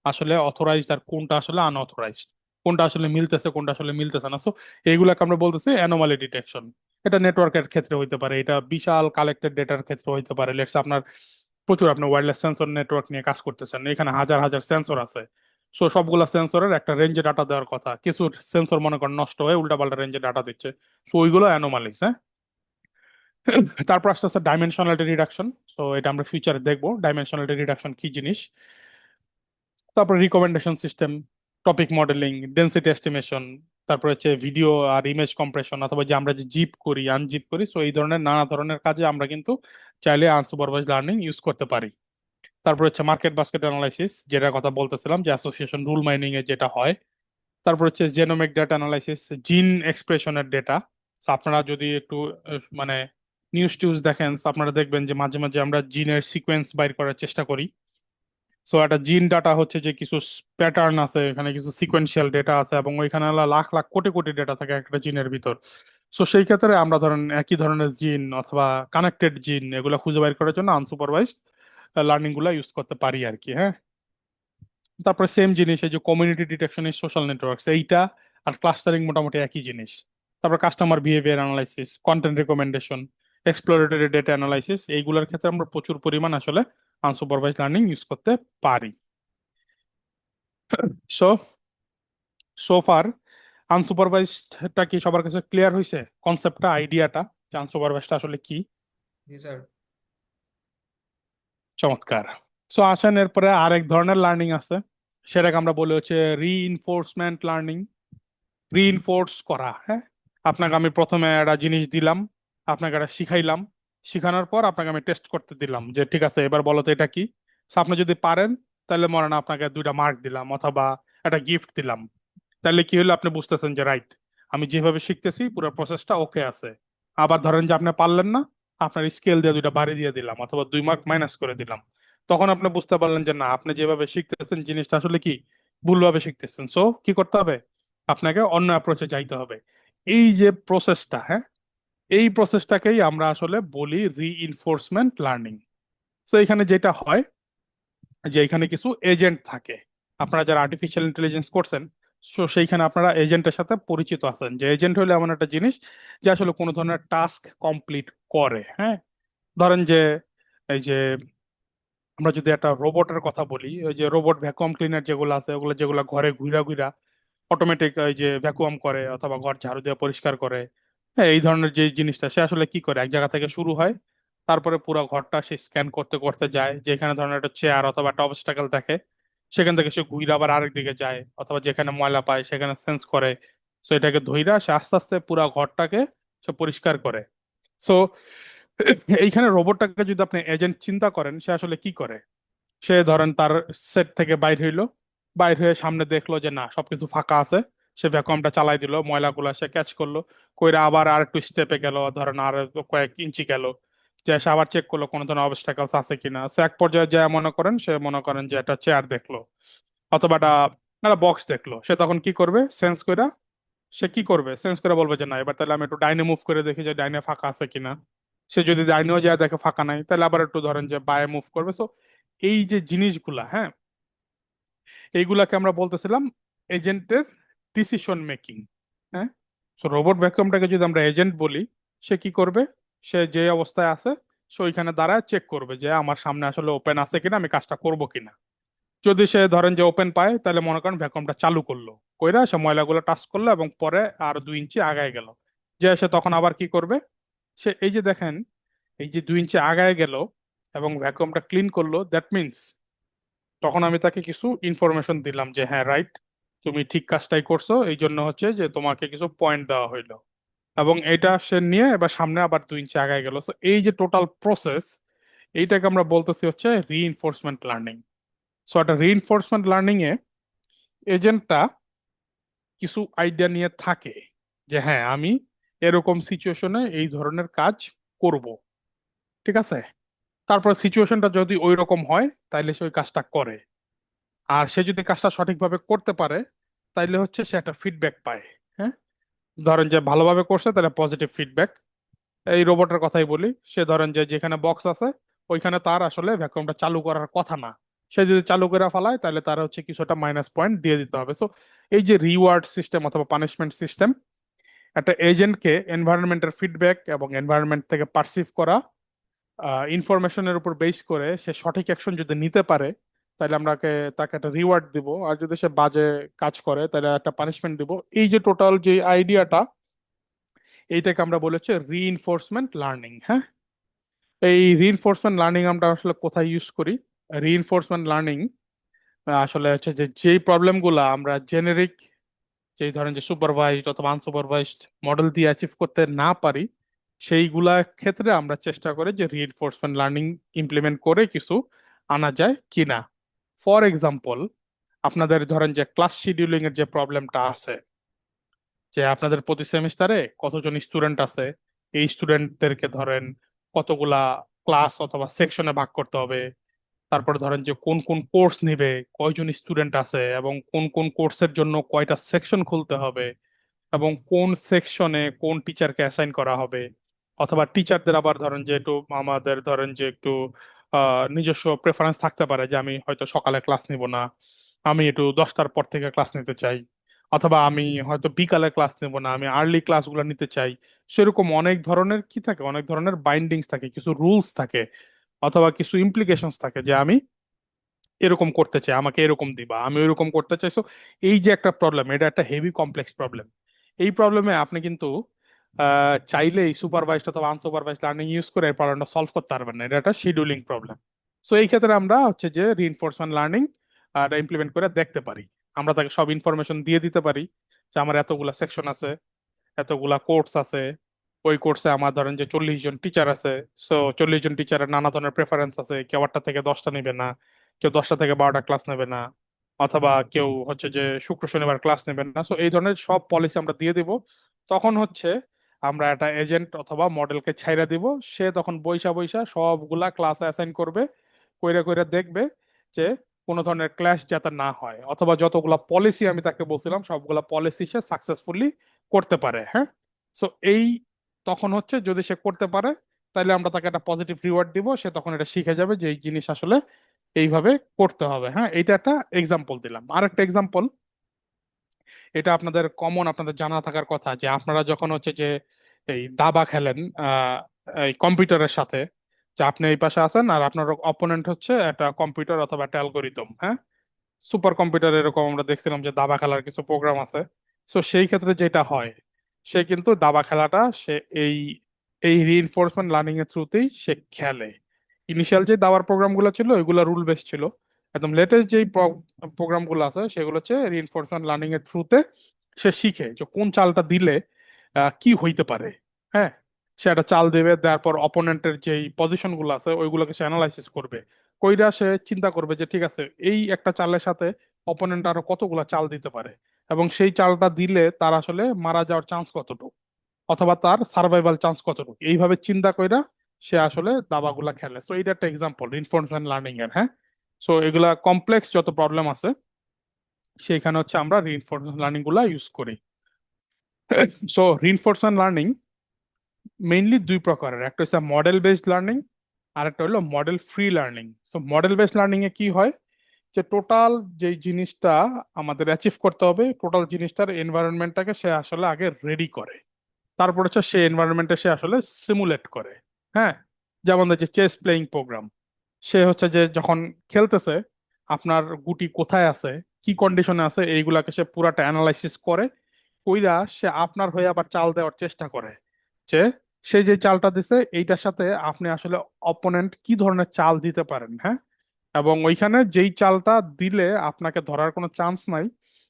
আসলে অথরাইজড আর কোনটা আসলে আনঅথরাইজড, কোনটা আসলে মিলতেছে কোনটা আসলে মিলতেছে না। সো এইগুলাকে আমরা বলতেছি অ্যানোমালি ডিটেকশন। এটা নেটওয়ার্কের ক্ষেত্রে হইতে পারে, এটা বিশাল কালেক্টেড ডেটার ক্ষেত্রে হইতে পারে। লেটস আপনার প্রচুর, আপনি ওয়্যারলেস সেন্সর নেটওয়ার্ক নিয়ে কাজ করতেছেন, এখানে হাজার হাজার সেন্সর আছে। সো সবগুলা সেন্সরের একটা রেঞ্জে ডাটা দেওয়ার কথা, কিছু সেন্সর মনে করেন নষ্ট হয়ে উল্টাপাল্টা রেঞ্জে ডাটা দিচ্ছে। সো ওইগুলো অ্যানোমালিস। হ্যাঁ, তারপর আস্তে আস্তে ডাইমেনশনালিটি রিডাকশন। সো এটা আমরা ফিউচারে দেখবো ডাইমেনশনালিটি রিডাকশন কি জিনিস। তারপর recommendation system, topic modelling, density estimation, তারপর হচ্ছে ভিডিও আর ইমেজ কম্প্রেশন, অথবা যে আমরা যে জিপ করি আনজিপ করি। সো এই ধরনের নানা ধরনের কাজে আমরা কিন্তু চাইলে আনসুপারভাইজড লার্নিং ইউজ করতে পারি। তারপর হচ্ছে মার্কেট বাস্কেট অ্যানালাইসিস, যেটার কথা বলতেছিলাম যে অ্যাসোসিয়েশন রুল মাইনিং এ যেটা হয়। তারপর হচ্ছে জেনোমিক ডেটা অ্যানালাইসিস, জিন এক্সপ্রেশনের ডেটা। আপনারা যদি একটু মানে নিউজ টিউজ দেখেন, so আপনারা দেখবেন যে মাঝে মাঝে আমরা জিনের সিকোয়েন্স বাইর করার চেষ্টা করি। সো একটা জিন ডাটা হচ্ছে যে কিছু প্যাটার্ন আছে, এখানে কিছু সিকোয়েন্সিয়াল ডেটা আছে, এবং ওইখানে হলো লাখ লাখ কোটি কোটি ডেটা থাকে একটা জিনের ভিতর। সো সেই ক্ষেত্রে আমরা ধরেন একই ধরনের জিন অথবা কানেক্টেড জিন এগুলো খুঁজে বের করার জন্য আনসুপারভাইজড লার্নিং গুলা ইউজ করতে পারি আর কি। হ্যাঁ, তারপরে সেম জিনিস, এই যে community detection in social networks, এইটা আর ক্লাস্টারিং মোটামুটি একই জিনিস। তারপর customer behaviour analysis, content recommendation, exploratory data analysis, এইগুলোর ক্ষেত্রে আমরা প্রচুর পরিমাণ আসলে আনসুপারভাইজড লার্নিং ইউজ করতে পারি। সো ফার আনসুপারভাইজডটা কি সবার কাছে ক্লিয়ার হয়েছে? কনসেপ্টটা, আইডিয়াটা যে আনসুপারভাইজডটা আসলে কি? জি স্যার। চমৎকার। সো আসেন এরপরে আরেক ধরনের লার্নিং আছে, সেটাকে আমরা বলি হচ্ছে রিইনফোর্সমেন্ট লার্নিং। রিইনফোর্স করা। হ্যাঁ, আপনাকে আমি প্রথমে একটা জিনিস দিলাম, আপনাকে এটা শিখাইলাম, শিখানোর পর আপনাকে আমি টেস্ট করতে দিলাম যে ঠিক আছে এবার বলো তো এটা কি। So, আপনি যদি পারেন তাহলে মনে না আপনাকে 2টা মার্ক দিলাম অথবা একটা গিফট দিলাম। তাহলে কি হলো, আপনি বুঝতেছেন যে রাইট, আমি যেভাবে শিখতেছি পুরো প্রসেসটা ওকে আছে। আবার ধরেন যে আপনি পারলেন না, আপনার স্কেল দিয়ে 2টা বাড়ি দিয়ে দিলাম অথবা 2 মার্ক মাইনাস করে দিলাম। তখন আপনি বুঝতে পারলেন যে না, আপনি যেভাবে শিখতেছেন জিনিসটা আসলে কি ভুলভাবে শিখতেছেন। সো কি করতে হবে, আপনাকে অন্য অ্যাপ্রোচে যাইতে হবে। এই যে প্রসেসটা, হ্যাঁ, এই প্রসেসটাকেই আমরা আসলে বলি রিইনফোর্সমেন্ট লার্নিং। তো এখানে যেটা হয় যে এখানে কিছু এজেন্ট থাকে, আপনারা যারা আর্টিফিশিয়াল ইন্টেলিজেন্স করছেন, সো সেইখানে আপনারা এজেন্টের সাথে পরিচিত আছেন, যে এজেন্ট হলো এমন একটা জিনিস যে আসলে কোনো ধরনের টাস্ক কমপ্লিট করে। হ্যাঁ, ধরেন যে এই যে আমরা যদি একটা রোবটের কথা বলি, ওই যে রোবট ভ্যাকুয়াম ক্লিনার যেগুলো আছে, ওগুলো যেগুলো ঘরে ঘুরা ঘুরা অটোমেটিক এই যে ভ্যাকুয়াম করে অথবা ঘর ঝাড়ু দিয়ে পরিষ্কার করে। হ্যাঁ, এই ধরনের যে জিনিসটা সে আসলে কি করে, এক জায়গা থেকে শুরু হয়, তারপরে পুরো ঘরটা সে স্ক্যান করতে করতে যায়, যেখানে ধরেন একটা চেয়ার অথবা একটা অবস্টাকেল দেখে, সেখান থেকে সে ঘুরে আবার আরেক দিকে যায়, অথবা যেখানে ময়লা পায় সেখানে সেন্স করে। সো এটাকে ধইরা সে আস্তে আস্তে পুরো ঘরটাকে সে পরিষ্কার করে। সো এইখানে রোবটটাকে যদি আপনি এজেন্ট চিন্তা করেন, সে আসলে কি করে, সে ধরেন তার সেট থেকে বাইর হইলো, বাইর হয়ে সামনে দেখলো যে না সবকিছু ফাঁকা আছে, সে ভ্যাকুয়ামটা চালাই দিল, ময়লাগুলো সে ক্যাচ করলো, কইরা আবার আর একটু স্টেপে গেল, ধরেন আর কয়েক ইঞ্চি গেল, যে সে আবার চেক করলো কোনো ধরনের অবস্টাকলস আছে কিনা। সে এক পর্যায়ে যা মনে করেন, সে মনে করেন যে একটা চেয়ার দেখলো অথবা একটা একটা বক্স দেখলো, সে তখন কি করবে, সেন্স কইরা সে কি করবে, সেন্স করে বলবে যে না এবার তাহলে আমি একটু ডাইনে মুভ করে দেখি যে ডাইনে ফাঁকা আছে কিনা। সে যদি ডাইনেও যায় দেখে ফাঁকা নাই, তাহলে আবার একটু ধরেন যে বায়ে মুভ করবে। সো এই যে জিনিসগুলা, হ্যাঁ, এইগুলাকে আমরা বলতেছিলাম এজেন্টের ডিসিশন মেকিং। হ্যাঁ, সো রোবট ভ্যাকুয়ামটাকে যদি আমরা এজেন্ট বলি, সে কি করবে? সে যে অবস্থায় আছে সে ওইখানে দাঁড়ায় চেক করবে যে আমার সামনে আসলে ওপেন আছে কিনা, আমি কাজটা করব কিনা। যদি সে ধরেন যে ওপেন পায়, তাহলে মনে করেন ভ্যাকুয়ামটা চালু করলো, কইরা সে ময়লাগুলো টাচ করলো এবং পরে আর 2 ইঞ্চি আগায় গেল। যে সে তখন আবার কি করবে? সে এই যে দেখেন, এই যে 2 ইঞ্চি আগায় গেল এবং ভ্যাকুয়ামটা ক্লিন করলো, দ্যাট মিনস তখন আমি তাকে কিছু ইনফরমেশন দিলাম যে হ্যাঁ রাইট, তুমি ঠিক কাজটাই করছো, এই জন্য হচ্ছে যে তোমাকে কিছু পয়েন্ট দেওয়া হইলো। এবং এটা সে নিয়ে এবার সামনে আবার 2 ইঞ্চি আগায় গেল। সো এই যে টোটাল প্রসেস, এইটাকে আমরা বলতেছি হচ্ছে রিইনফোর্সমেন্ট লার্নিং। সো একটা রিইনফোর্সমেন্ট লার্নিং এ এজেন্টটা কিছু আইডিয়া নিয়ে থাকে যে হ্যাঁ আমি এরকম সিচুয়েশনে এই ধরনের কাজ করব, ঠিক আছে। তারপর সিচুয়েশনটা যদি ওই রকম হয় তাইলে সে ওই কাজটা করে। আর সে যদি কাজটা সঠিকভাবে করতে পারে তাইলে হচ্ছে সে একটা ফিডব্যাক পায়। হ্যাঁ, ধরেন যে ভালোভাবে করছে তাহলে পজিটিভ ফিডব্যাক। এই রোবটের কথাই বলি, সে ধরেন যে যেখানে বক্স আছে ওইখানে তার আসলে ভ্যাকুয়ামটা চালু করার কথা না, সে যদি চালু করে ফেলায় তাহলে তার হচ্ছে কিছুটা মাইনাস পয়েন্ট দিয়ে দিতে হবে। সো এই যে রিওয়ার্ড সিস্টেম অথবা পানিশমেন্ট সিস্টেম, একটা এজেন্টকে এনভায়রনমেন্টের ফিডব্যাক এবং এনভায়রনমেন্ট থেকে পারসিভ করা ইনফরমেশনের উপর বেস করে সে সঠিক অ্যাকশন যদি নিতে পারে তাহলে আমরা তাকে একটা রিওয়ার্ড দিব, আর যদি সে বাজে কাজ করে তাহলে একটা পানিশমেন্ট দিব। এই যে টোটাল যে আইডিয়াটা, এইটাকে আমরা বলেছি রিইনফোর্সমেন্ট লার্নিং। হ্যাঁ, এই রিইনফোর্সমেন্ট লার্নিং আমরা আসলে কোথায় ইউজ করি? রিইনফোর্সমেন্ট লার্নিং আসলে হচ্ছে যে যেই প্রবলেমগুলো আমরা জেনেরিক, যেই ধরেন যে সুপারভাইজড অথবা আনসুপারভাইজড মডেল দিয়ে অ্যাচিভ করতে না পারি, সেইগুলা ক্ষেত্রে আমরা চেষ্টা করি যে রিইনফোর্সমেন্ট লার্নিং ইমপ্লিমেন্ট করে কিছু আনা যায় কিনা। ফর এক্সাম্পল, আপনাদের ধরেন যে ক্লাস শিডিউলিং এর যে প্রবলেমটা আছে, যে আপনাদের প্রতি সেমিস্টারে কতজন স্টুডেন্ট আছে, এই স্টুডেন্টদেরকে ধরেন কতগুলা ক্লাস অথবা সেকশনে ভাগ করতে হবে। তারপর ধরেন যে কোন কোন কোর্স নিবে, কয়জন স্টুডেন্ট আছে এবং কোন কোন কোর্সের জন্য কয়টা সেকশন খুলতে হবে, এবং কোন সেকশনে কোন টিচারকে অ্যাসাইন করা হবে। অথবা টিচারদের আবার ধরেন যে একটু আমাদের ধরেন যে একটু নিজস্ব প্রেফারেন্স থাকতে পারে যে আমি হয়তো সকালে ক্লাস নিব না, আমি একটু 10টার পর থেকে ক্লাস নিতে চাই। অথবা আমি হয়তো বিকালে ক্লাস নেব না, আমি আর্লি ক্লাসগুলো নিতে চাই। সেরকম অনেক ধরনের কি থাকে, অনেক ধরনের বাইন্ডিংস থাকে, কিছু রুলস থাকে অথবা কিছু ইমপ্লিকেশনস থাকে যে আমি এরকম করতে চাই, আমাকে এরকম দিবা, আমি ওইরকম করতে চাই। So, এই যে একটা প্রবলেম, এটা একটা হেভি কমপ্লেক্স প্রবলেম। এই প্রবলেমে আপনি কিন্তু চাইলেই সুপারভাইজড অথবা আনসুপারভাইজড লার্নিং ইউজ করে এই প্রবলেমটা সলভ করতে পারবেন না, এটা একটা শিডিউলিং প্রবলেম। সো এই ক্ষেত্রে আমরা হচ্ছে যে রিইনফোর্সমেন্ট লার্নিং ইমপ্লিমেন্ট করে দেখতে পারি। আমরা তাকে সব ইনফরমেশন দিয়ে দিতে পারি যে আমার এতগুলা সেকশন আছে, এতগুলা কোর্স আছে, ওই কোর্সে আমার ধরেন যে 40 জন টিচার আছে। সো 40 জন টিচারের নানা ধরনের প্রেফারেন্স আছে, কেউ 8টা থেকে 10টা নেবে না, কেউ 10টা থেকে 12টা ক্লাস নেবে না, অথবা কেউ হচ্ছে যে শুক্র শনিবার ক্লাস নেবেন না। সো এই ধরনের সব পলিসি আমরা দিয়ে দিব। তখন হচ্ছে আমরা একটা এজেন্ট অথবা মডেলকে ছাইরা দিব, সে তখন বৈশা বৈশা সবগুলা ক্লাস অ্যাসাইন করবে, কইরা কইরা দেখবে যে কোনো ধরনের ক্ল্যাশ যাতে না হয়, অথবা যতগুলা পলিসি আমি তাকে বলছিলাম সবগুলা পলিসি সে সাকসেসফুলি করতে পারে। হ্যাঁ, সো এই তখন হচ্ছে যদি সে করতে পারে তাহলে আমরা তাকে একটা পজিটিভ রিওয়ার্ড দিব, সে তখন এটা শিখে যাবে যে এই জিনিস আসলে এইভাবে করতে হবে। হ্যাঁ, এটা একটা এক্সাম্পল দিলাম। আর একটা এক্সাম্পল, এটা আপনাদের কমন, আপনাদের জানা থাকার কথা যে আপনারা যখন হচ্ছে যে এই দাবা খেলেন এই কম্পিউটারের সাথে, যে আপনি এই পাশে আছেন আর আপনার অপোনেন্ট হচ্ছে একটা কম্পিউটার অথবা একটা অ্যালগোরিদম। হ্যাঁ, সুপার কম্পিউটার এরকম আমরা দেখছিলাম যে দাবা খেলার কিছু প্রোগ্রাম আছে। সো সেই ক্ষেত্রে যেটা হয়, সে কিন্তু দাবা খেলাটা সে এই এই রিইনফোর্সমেন্ট লার্নিং এর থ্রুতেই সে খেলে। ইনিশিয়াল যে দাবার প্রোগ্রামগুলো ছিল ওইগুলো রুল বেস ছিল, একদম লেটেস্ট যেই প্রোগ্রামগুলো আছে সেগুলো হচ্ছে রিইনফোর্সমেন্ট লার্নিং এর থ্রুতে সে শিখে যে কোন চালটা দিলে কি হইতে পারে। হ্যাঁ, সে একটা চাল দেবে, তারপর অপোনেন্টের যেই পজিশন গুলো আছে ওইগুলোকে সে অ্যানালাইসিস করবে, কইরা সে চিন্তা করবে যে ঠিক আছে এই একটা চালের সাথে অপোনেন্ট আরো কতগুলা চাল দিতে পারে, এবং সেই চালটা দিলে তার আসলে মারা যাওয়ার চান্স কতটুকু অথবা তার সার্ভাইভাল চান্স কতটুকু, এইভাবে চিন্তা কইরা সে আসলে দাবাগুলা খেলে। সো এইটা একটা এক্সাম্পল রিইনফোর্সমেন্ট লার্নিং এর। হ্যাঁ, সো এগুলা কমপ্লেক্স যত প্রবলেম আছে সেইখানে হচ্ছে আমরা রিইনফোর্সমেন্ট লার্নিং গুলা ইউজ করি। সো রিইনফোর্সমেন্ট লার্নিং মেইনলি দুই প্রকারের, একটা হচ্ছে মডেল বেসড লার্নিং আর একটা হলো model free learning. So model based learning এ কি হয়, যে টোটাল যেই জিনিসটা আমাদের অ্যাচিভ করতে হবে, টোটাল জিনিসটার এনভায়রনমেন্টটাকে সে আসলে আগে রেডি করে, তারপর হচ্ছে সে এনভায়রনমেন্টে সে আসলে সিমুলেট করে। হ্যাঁ, যেমন যে চেস প্লেয়িং প্রোগ্রাম, সে হচ্ছে যে যখন খেলতেছে, আপনার গুটি কোথায় আছে, কি কন্ডিশনে আছে, এইগুলাকে সে পুরাটা অ্যানালাইসিস করে, কইরা সে আপনার হয়ে আবার চাল দেওয়ার চেষ্টা করে যে সে যে চালটা দিছে এইটার সাথে আপনি আসলে অপোনেন্ট কি ধরনের চাল দিতে পারেন। হ্যাঁ, এবং ওইখানে যেই চালটা দিলে আপনাকে ধরার কোনো চান্স নাই,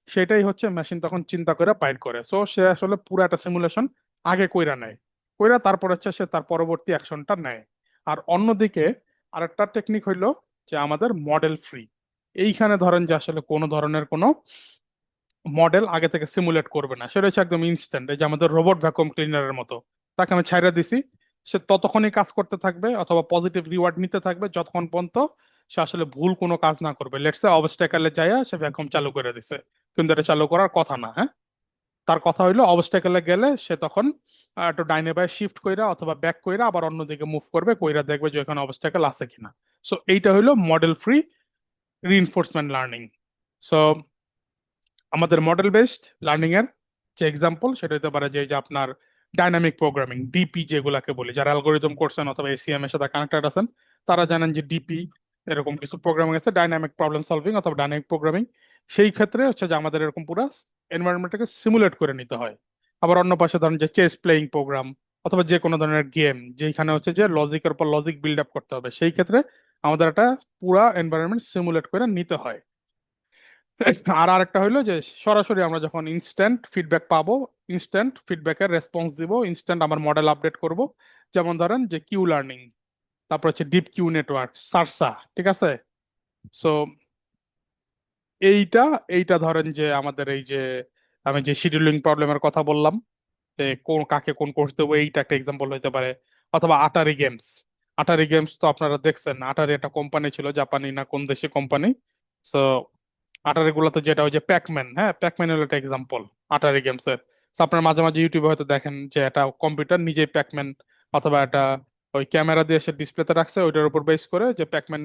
সেটাই হচ্ছে মেশিন তখন চিন্তা করে বাইর করে। সো সে আসলে পুরো একটা সিমুলেশন আগে কইরা নেয়, কইরা তারপর হচ্ছে সে তার পরবর্তী অ্যাকশনটা নেয়। আর অন্যদিকে আরেকটা টেকনিক হইলো যে আমাদের মডেল ফ্রি। এইখানে ধরেন যে আসলে কোনো ধরনের কোনো মডেল আগে থেকে সিমুলেট করবে না, সেটা হচ্ছে একদম ইনস্ট্যান্ট। এই যে আমাদের রোবট ভ্যাকুয়াম ক্লিনারের মতো, তাকে আমি ছাইড়া দিছি, সে ততক্ষণই কাজ করতে থাকবে অথবা পজিটিভ রিওয়ার্ড নিতে থাকবে যতক্ষণ পর্যন্ত সে আসলে ভুল কোনো কাজ না করবে। লেটস সে অবস্টাকেলে যাইয়া সে ভ্যাকুয়াম চালু করে দিছে, কিন্তু এটা চালু করার কথা না। হ্যাঁ, তার কথা হইলো অবস্টাকেলে গেলে সে তখন একটু ডাইনে বাই শিফট কইরা অথবা ব্যাক কইরা আবার অন্যদিকে মুভ করবে, কইরা দেখবে যে এখানে অবস্টাকেল আছে কিনা। সো এইটা হইলো model free reinforcement learning. So আমাদের মডেল বেসড লার্নিং এর যে এক্সাম্পল সেটা হতে পারে যে এই যে আপনার ডাইনামিক প্রোগ্রামিং, ডিপি যেগুলাকে বলি, যারা অ্যালগোরিদম করছেন অথবা এসিএম এর সাথে কানেক্টেড আছেন, তারা জানেন যে ডিপি এরকম কিছু প্রোগ্রামিং আছে, ডাইনামিক প্রবলেম সলভিং অথবা ডাইনামিক প্রোগ্রামিং। সেই ক্ষেত্রে হচ্ছে যে আমাদের এরকম পুরো এনভায়রনমেন্টটাকে সিমুলেট করে নিতে হয়। আবার অন্য পাশে ধরেন যে চেস প্লেয়িং প্রোগ্রাম অথবা যে কোনো ধরনের গেম যেখানে হচ্ছে যে লজিকের উপর লজিক বিল্ড আপ করতে হবে, সেই ক্ষেত্রে আমাদের একটা পুরা এনভায়রনমেন্ট সিমুলেট করে নিতে হয়। আর আরেকটা হইলো যে সরাসরি আমরা যখন ইনস্ট্যান্ট ফিডব্যাক পাবো, ইনস্ট্যান্ট ফিডব্যাকের রেসপন্স দিব, ইনস্ট্যান্ট আমার মডেল আপডেট করব। যেমন ধরেন যে কিউ লার্নিং, তারপর হচ্ছে ডিপ কিউ নেটওয়ার্ক, সারসা। ঠিক আছে? সো এইটা এইটা ধরেন যে আমাদের এই যে আমি যে শিডিউলিং প্রবলেমের কথা বললাম, যে কোন কাকে কোন কোর্স দেবো, এইটা একটা এক্সাম্পল হতে পারে। অথবা আটারি গেমস, আটারি গেমস তো আপনারা দেখছেন, আটারি একটা কোম্পানি ছিল, জাপানি না কোন দেশি কোম্পানি। সো আটারি গুলাতে যেটা ওই যে প্যাকম্যান, হ্যাঁ প্যাকম্যান হলো একটা এক্সাম্পল আটারি গেমস এর। So আপনারা মাঝে মাঝে ইউটিউবে হয়তো দেখেন যে একটা কম্পিউটার নিজেই প্যাকম্যান অথবা একটা ওই ক্যামেরা দিয়ে সে ডিসপ্লেতে রাখছে, ওইটার উপর বেস করে যে প্যাকম্যান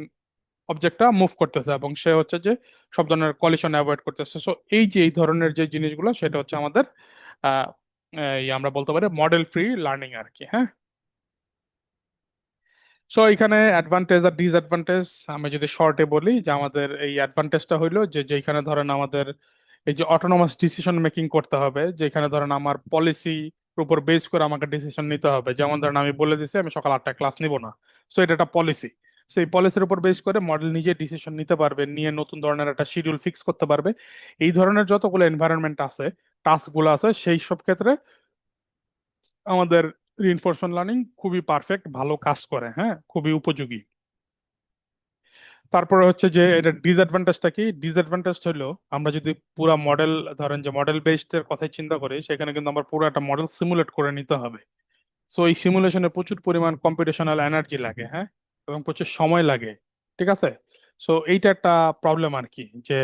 অবজেক্টটা মুভ করতেছে এবং সে হচ্ছে যে সব ধরনের কলিশন অ্যাভয়েড করতেছে। সো এই যে এই ধরনের যে জিনিসগুলো সেটা হচ্ছে আমাদের আহ এই আমরা বলতে পারি মডেল ফ্রি লার্নিং আর কি। হ্যাঁ, সো এখানে অ্যাডভান্টেজ আর ডিসঅ্যাডভান্টেজ আমি যদি শর্টে বলি, যে আমাদের এই অ্যাডভান্টেজটা হইলো যে যেখানে ধরেন আমাদের এই যে অটোনমাস ডিসিশন মেকিং করতে হবে, যেখানে ধরেন আমার পলিসি উপর বেস করে আমাকে ডিসিশন নিতে হবে। যেমন ধরেন আমি বলে দিছি আমি সকাল 8টায় ক্লাস নিব না, সো এটা একটা পলিসি। সেই পলিসির উপর বেস করে মডেল নিজে ডিসিশন নিতে পারবে, নিয়ে নতুন ধরনের একটা শিডিউল ফিক্স করতে পারবে। এই ধরনের যতগুলো এনভায়রনমেন্ট আছে, টাস্ক গুলো আছে, সেই সব ক্ষেত্রে আমাদের রিইনফোর্সমেন্ট লার্নিং খুবই পারফেক্ট, ভালো কাজ করে। হ্যাঁ, খুবই উপযোগী। তারপরে হচ্ছে যে এটা ডিসঅ্যাডভান্টেজটা কি, ডিসঅ্যাডভান্টেজ হলো আমরা যদি পুরা মডেল, ধরেন যে মডেল বেসড এর কথাই চিন্তা করি, সেখানে কিন্তু আমার পুরো একটা মডেল সিমুলেট করে নিতে হবে। সো এই সিমুলেশনে প্রচুর পরিমাণ কম্পিউটেশনাল এনার্জি লাগে। হ্যাঁ, এবং প্রচুর সময় লাগে। ঠিক আছে? সো এইটা একটা প্রবলেম আর কি, যে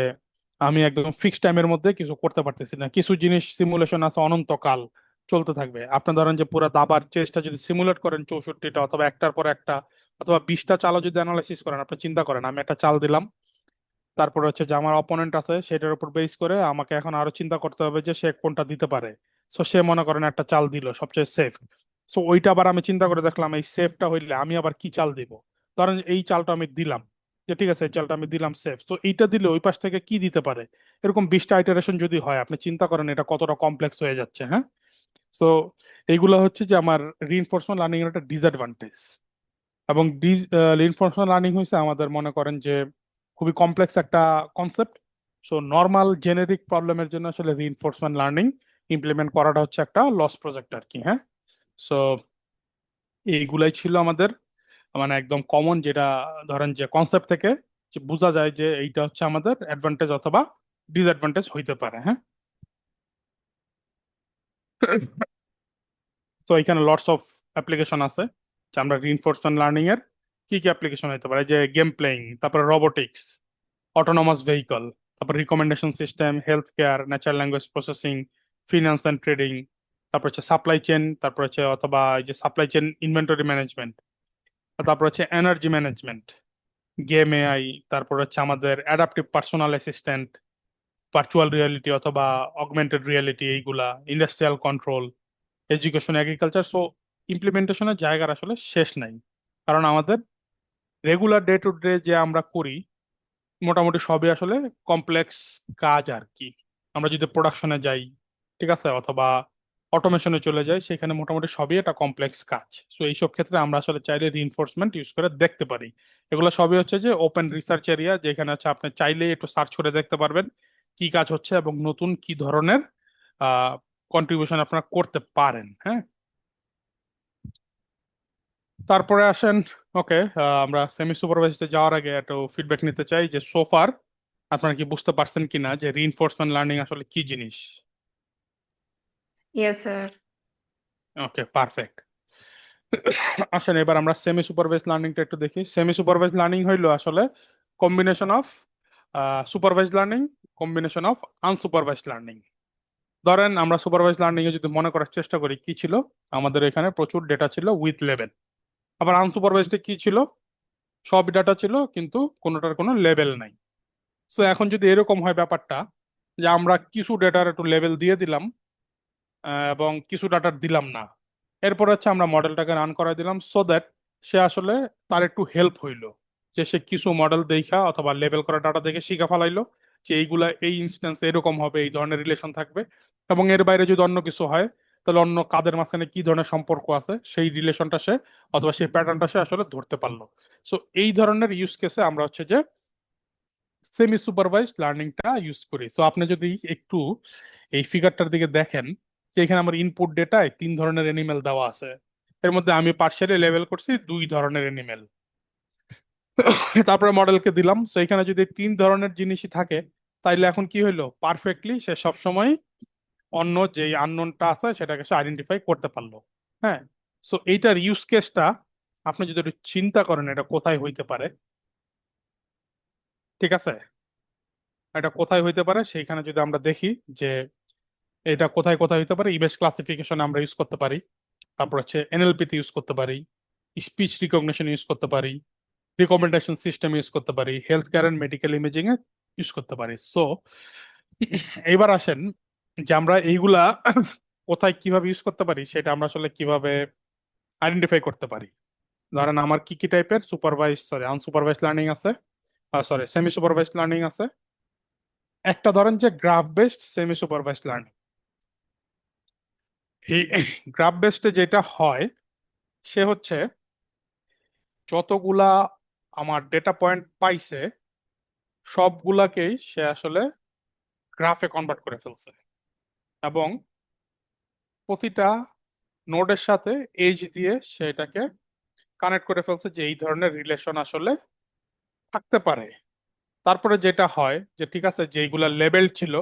আমি একদম ফিক্সড টাইমের মধ্যে কিছু করতে পারতেছি না। কিছু জিনিস সিমুলেশন আছে অনন্তকাল চলতে থাকবে। আপনি ধরেন যে পুরো দাবার চেসটা যদি সিমুলেট করেন 64টা অথবা একটার পর একটা অথবা 20টা চালও যদি অ্যানালাইসিস করেন, আপনি চিন্তা করেন আমি একটা চাল দিলাম, তারপর হচ্ছে যে আমার অপোনেন্ট আছে সেটার উপর বেস করে আমাকে এখন আরো চিন্তা করতে হবে যে সে কোনটা দিতে পারে। সো সে মনে করেন একটা চাল দিল সবচেয়ে সেফ, সো ওইটা আবার আমি চিন্তা করে দেখলাম এই সেফটা হইলে আমি আবার কি চাল দিব। ধরেন এই চালটা আমি দিলাম, যে ঠিক আছে এই চালটা আমি দিলাম সেফ, তো এইটা দিলে ওই পাশ থেকে কি দিতে পারে। এরকম 20টা আইটারেশন যদি হয়, আপনি চিন্তা করেন এটা কতটা কমপ্লেক্স হয়ে যাচ্ছে। হ্যাঁ, সো এইগুলো হচ্ছে যে আমার রিইনফোর্সমেন্ট লার্নিং এর একটা ডিসঅ্যাডভান্টেজ। এবং রিইনফোর্সমেন্ট লার্নিং হয়েছে আমাদের মনে করেন যে খুবই কমপ্লেক্স একটা কনসেপ্ট। সো নর্মাল জেনেরিক প্রবলেমের জন্য আসলে রিইনফোর্সমেন্ট লার্নিং ইমপ্লিমেন্ট করাটা হচ্ছে একটা লস প্রজেক্ট আর কি। হ্যাঁ, সো এইগুলাই ছিল আমাদের মানে একদম কমন, যেটা ধরেন যে কনসেপ্ট থেকে যে বোঝা যায় যে এইটা হচ্ছে আমাদের অ্যাডভান্টেজ অথবা ডিসঅ্যাডভান্টেজ হইতে পারে। হ্যাঁ, তো এখানে লটস অফ অ্যাপ্লিকেশন আছে, যে আমরা রিইনফোর্সমেন্ট লার্নিং এর কি কি অ্যাপ্লিকেশন হতে পারে, যে গেম প্লেইং, তারপরে রোবোটিক্স, অটোনমাস ভেহিকল, তারপর recommendation system, health care, natural language processing, finance and trading, তারপর হচ্ছে সাপ্লাই চেন, তারপর হচ্ছে অথবা এই যে সাপ্লাই চেন ইনভেন্টরি ম্যানেজমেন্ট, তারপর হচ্ছে এনার্জি ম্যানেজমেন্ট, গেম এআই, তারপর হচ্ছে আমাদের adaptive personal assistant, virtual reality অথবা অগমেন্টেড রিয়েলিটি, এইগুলা industrial control, education, agriculture. So ইমপ্লিমেন্টেশনের জায়গার আসলে শেষ নাই, কারণ আমাদের রেগুলার ডে টু ডে যে আমরা করি মোটামুটি সবই আসলে কমপ্লেক্স কাজ আর কি। আমরা যদি প্রোডাকশনে যাই, ঠিক আছে, অথবা অটোমেশনে চলে যাই, সেখানে মোটামুটি সবই একটা কমপ্লেক্স কাজ। সো এইসব ক্ষেত্রে আমরা আসলে চাইলে রিইনফোর্সমেন্ট ইউজ করে দেখতে পারি। এগুলো সবই হচ্ছে যে ওপেন রিসার্চ এরিয়া, যেখানে হচ্ছে আপনি চাইলেই একটু সার্চ করে দেখতে পারবেন কি কাজ হচ্ছে এবং নতুন কি ধরনের কন্ট্রিবিউশন আপনারা করতে পারেন। হ্যাঁ, তারপরে আসেন, ওকে, আমরা সেমি সুপারভাইজডে যাওয়ার আগে একটু ফিডব্যাক নিতে চাই যে সোফার আপনারা কি বুঝতে পারছেন কিনা যে রিইনফোর্সমেন্ট লার্নিং আসলে কি জিনিস। Yes, sir. ওকে, পারফেক্ট। আসেন এবার আমরা সেমি সুপারভাইজ লার্নিংটা একটু দেখি। সেমি সুপারভাইজ লার্নিং হইলো আসলে combination of supervise learning, combination of unsupervised learning. ধরেন আমরা সুপারভাইজ লার্নিং এ যদি মনে করার চেষ্টা করি, কি ছিল, আমাদের এখানে প্রচুর ডেটা ছিল উইথ লেভেল। আবার আনসুপারভাইজড কি ছিল, সব ডাটা ছিল কিন্তু কোনোটার কোনো লেভেল নাই। সো এখন যদি এরকম হয় ব্যাপারটা, যে আমরা কিছু ডেটার একটু লেভেল দিয়ে দিলাম এবং কিছু ডাটার দিলাম না, এরপর হচ্ছে আমরা মডেলটাকে রান করাই দিলাম সো দ্যাট সে আসলে তার একটু হেল্প হইলো, যে সে কিছু মডেল দেখা অথবা লেভেল করা ডাটা দেখে শিখা ফেলাইলো যে এইগুলা এই ইনস্ট্যান্স এরকম হবে, এই ধরনের রিলেশন থাকবে, এবং এর বাইরে যদি অন্য কিছু হয় তাহলে অন্য কাদের মাঝখানে কি ধরনের সম্পর্ক আছে সেই রিলেশনটা সে অথবা সেই প্যাটার্নটা সে আসলে ধরতে পারলো। সো এই ধরনের ইউজ কেসে আমরা হচ্ছে যে সেমি সুপারভাইজড লার্নিংটা ইউজ করি। সো আপনি যদি একটু এই ফিগারটার দিকে দেখেন, যে এখানে আমার ইনপুট ডেটায় 3 ধরনের এনিমেল দেওয়া আছে, এর মধ্যে আমি পার্শিয়ালি লেভেল করছি 2 ধরনের এনিমেল, তারপরে মডেলকে দিলাম। সো এখানে যদি 3 ধরনের জিনিসই থাকে, তাইলে এখন কি হইলো, পারফেক্টলি সে সবসময় অন্য যে আননোনটা আছে সেটাকে সে আইডেন্টিফাই করতে পারলো। হ্যাঁ, সো এইটার ইউজ কেসটা আপনি যদি একটু চিন্তা করেন এটা কোথায় হইতে পারে, ঠিক আছে, এটা কোথায় হইতে পারে সেইখানে যদি আমরা দেখি যে এটা কোথায় কোথায় হতে পারে, ইমেজ ক্লাসিফিকেশন আমরা ইউজ করতে পারি, তারপর হচ্ছে এনএলপি তে ইউজ করতে পারি, স্পিচ রিকগনিশন ইউজ করতে পারি, রিকমেন্ডেশন সিস্টেম ইউজ করতে পারি, health care and medical imaging এ ইউজ করতে পারি। সো এইবার আসেন যে আমরা এইগুলা কোথায় কিভাবে ইউজ করতে পারি সেটা আমরা আসলে কিভাবে আইডেন্টিফাই করতে পারি। ধরেন আমার কি কি টাইপের আনসুপারভাইজ লার্নিং আছে, সরি সেমি সুপারভাইজ লার্নিং আছে। একটা ধরেন যে graph based semi supervise learning. এই গ্রাফ বেসডে যেটা হয়, সে হচ্ছে যতগুলা আমার ডেটা পয়েন্ট পাইছে সবগুলাকেই সে আসলে গ্রাফে কনভার্ট করে ফেলছে, এবং প্রতিটা নোডের সাথে এজ দিয়ে সেটাকে কানেক্ট করে ফেলছে যে এই ধরনের রিলেশন আসলে থাকতে পারে। তারপরে যেটা হয় যে ঠিক আছে, যেইগুলা লেভেল ছিল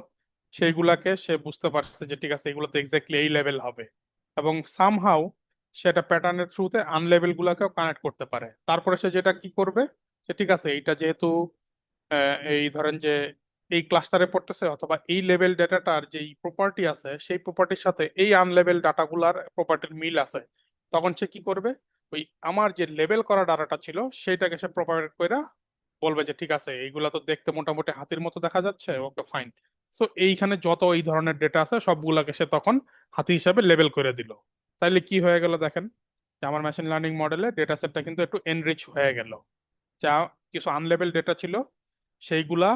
সেইগুলাকে সে বুঝতে পারছে যে ঠিক আছে এগুলোতে এক্স্যাক্টলি এই লেভেল হবে, এবং সামহাউ সেটা প্যাটার্নের থ্রুতে আনলেভেল গুলাকেও কানেক্ট করতে পারে। তারপরে সে যেটা কি করবে, যে ঠিক আছে এইটা যেহেতু এই ধরেন যে এই ক্লাস্টারে পড়তেছে অথবা এই লেভেল ডেটাটার যেই প্রপার্টি আছে সেই প্রপার্টির সাথে এই আনলেভেল ডাটাগুলার প্রপার্টির মিল আছে, তখন সে কি করবে, ওই আমার যে লেভেল করা ডাটাটা ছিল সেইটাকে সে প্রপারেট করে বলবে যে ঠিক আছে এইগুলা তো দেখতে মোটামুটি হাতির মতো দেখা যাচ্ছে, ওকে ফাইন। সো এইখানে যত এই ধরনের ডেটা আছে সবগুলাকে সে তখন হাতি হিসাবে লেবেল করে দিল। তাইলে কি হয়ে গেল দেখেন, যে আমার মেশিন লার্নিং মডেলে ডেটা সেটটা কিন্তু একটু এনরিচ হয়ে গেল। যা কিছু আনলেবেল ডেটা ছিল সেইগুলা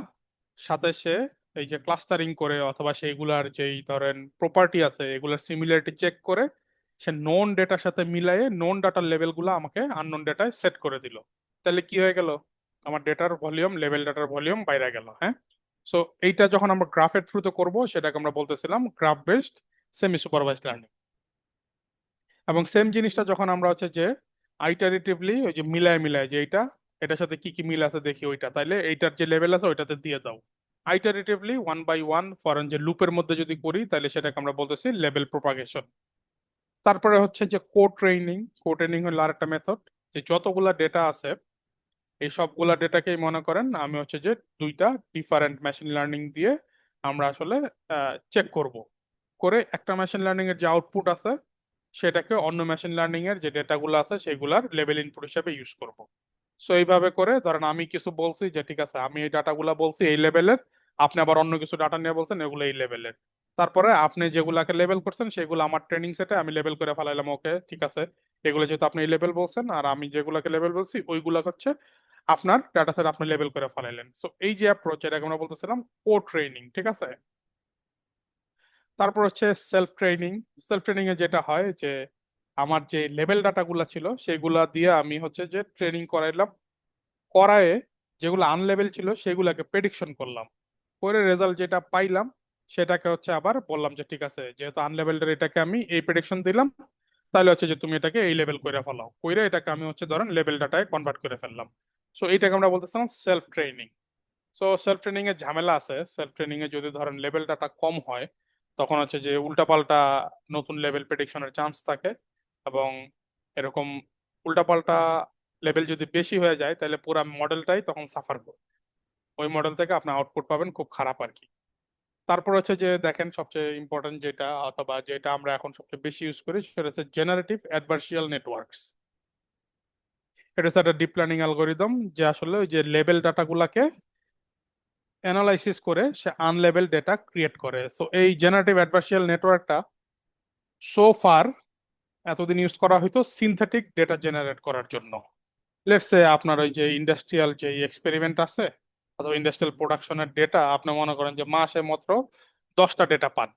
সাথে সে এই যে ক্লাস্টারিং করে অথবা সেইগুলার যেই ধরেন প্রপার্টি আছে এগুলার সিমিলারিটি চেক করে সে নোন ডেটার সাথে মিলায়ে নোন ডাটার লেভেলগুলো আমাকে আননোন ডেটায় সেট করে দিল। তাহলে কি হয়ে গেল, আমার ডেটার ভলিউম, লেভেল ডেটার ভলিউম বাইরে গেল। হ্যাঁ, সো এইটা যখন আমরা গ্রাফের থ্রুতে করব সেটাকে আমরা বলতেছিলাম graph based semi supervised learning. এবং সেম জিনিসটা যখন আমরা হচ্ছে যে আইটারেটিভলি ওই যে মিলায় মিলায় যে এইটা এটার সাথে কি কি মিল আছে দেখি ওইটা, তাইলে এইটার যে লেভেল আছে ওইটাতে দিয়ে দাও। আইটারেটিভলি ওয়ান বাই ওয়ান ফরেন যে লুপের মধ্যে যদি করি তাহলে সেটাকে আমরা বলতেছি লেভেল প্রপাগেশন। তারপরে হচ্ছে যে কো ট্রেনিং হলো আরেকটা মেথড, যে যতগুলা ডেটা আছে এই সবগুলা ডেটাকেই মনে করেন আমি হচ্ছে যে দুইটা ডিফারেন্ট মেশিন লার্নিং দিয়ে আমরা আসলে চেক করব, করে একটা মেশিন লার্নিং এর যে আউটপুট আছে সেটাকে অন্য মেশিন লার্নিং এর যে ডেটাগুলো আছে সেগুলার লেভেল ইনপুট হিসেবে ইউজ করব। সো এইভাবে করে ধরেন আমি কিছু বলছি যে ঠিক আছে আমি এই ডাটাগুলা বলছি এই লেভেলের, আপনি আবার অন্য কিছু ডাটা নিয়ে বলছেন এগুলো এই লেভেলের। তারপরে আপনি যেগুলাকে লেবেল করছেন সেগুলো আমার ট্রেনিং সেটে আমি লেবেল করে ফেলাইলাম, ওকে ঠিক আছে এগুলো যেহেতু আপনি এই লেভেল বলছেন আর আমি যেগুলাকে লেভেল বলছি ওইগুলা হচ্ছে আপনার ডাটা সেট আপনি লেবেল করে ফেলাইলেন। সো এই যে অ্যাপ্রোচ, এটাকে আমরা বলতেছিলাম কো ট্রেনিং, ঠিক আছে। তারপর হচ্ছে সেলফ ট্রেনিং। সেলফ ট্রেনিং এ যেটা হয় যে আমার যে লেভেল ডাটাগুলা ছিল সেগুলা দিয়ে আমি হচ্ছে যে ট্রেনিং করাইলাম, করায়ে যেগুলো আনলেভেল ছিল সেগুলাকে প্রেডিকশন করলাম, করে রেজাল্ট যেটা পাইলাম সেটাকে হচ্ছে আবার বললাম যে ঠিক আছে যেহেতু আনলেভেলড এটাকে আমি এই প্রেডিকশন দিলাম, তাহলে হচ্ছে যে তুমি এটাকে এই লেভেল করে ফেলাও, কইরে এটাকে আমি হচ্ছে ধরেন লেভেল ডাটায় কনভার্ট করে ফেললাম। সো এইটাকে আমরা বলতেছিলাম self training. So self training এর ঝামেলা আছে, সেলফ ট্রেনিং এ যদি ধরেন লেভেল ডাটা কম হয় তখন হচ্ছে যে উল্টাপাল্টা নতুন লেভেল প্রেডিকশনের চান্স থাকে, এবং এরকম উল্টাপাল্টা লেভেল যদি বেশি হয়ে যায় তাহলে পুরো মডেলটাই তখন সাফার করবে, ওই মডেল থেকে আপনি আউটপুট পাবেন খুব খারাপ আর কি। তারপর হচ্ছে যে দেখেন সবচেয়ে ইম্পর্টেন্ট যেটা অথবা যেটা আমরা এখন সবচেয়ে বেশি ইউজ করি সেটা হচ্ছে জেনারেটিভ অ্যাডভার্সিয়াল নেটওয়ার্কস। এটা হচ্ছে একটা ডিপ লার্নিং অ্যালগোরিদম যে আসলে ওই যে লেভেল ডাটাগুলাকে অ্যানালাইসিস করে সে আনলেভেল ডেটা ক্রিয়েট করে। সো এই জেনারেটিভ অ্যাডভার্সিয়াল নেটওয়ার্কটা সো ফার এতদিন ইউজ করা হয়তো সিনথেটিক ডেটা জেনারেট করার জন্য। লেটস সে আপনার ওই যে ইন্ডাস্ট্রিয়াল যে এক্সপেরিমেন্ট আছে অথবা ইন্ডাস্ট্রিয়াল প্রোডাকশনের ডেটা আপনি মনে করেন যে মাসে মাত্র 10টা ডেটা পান,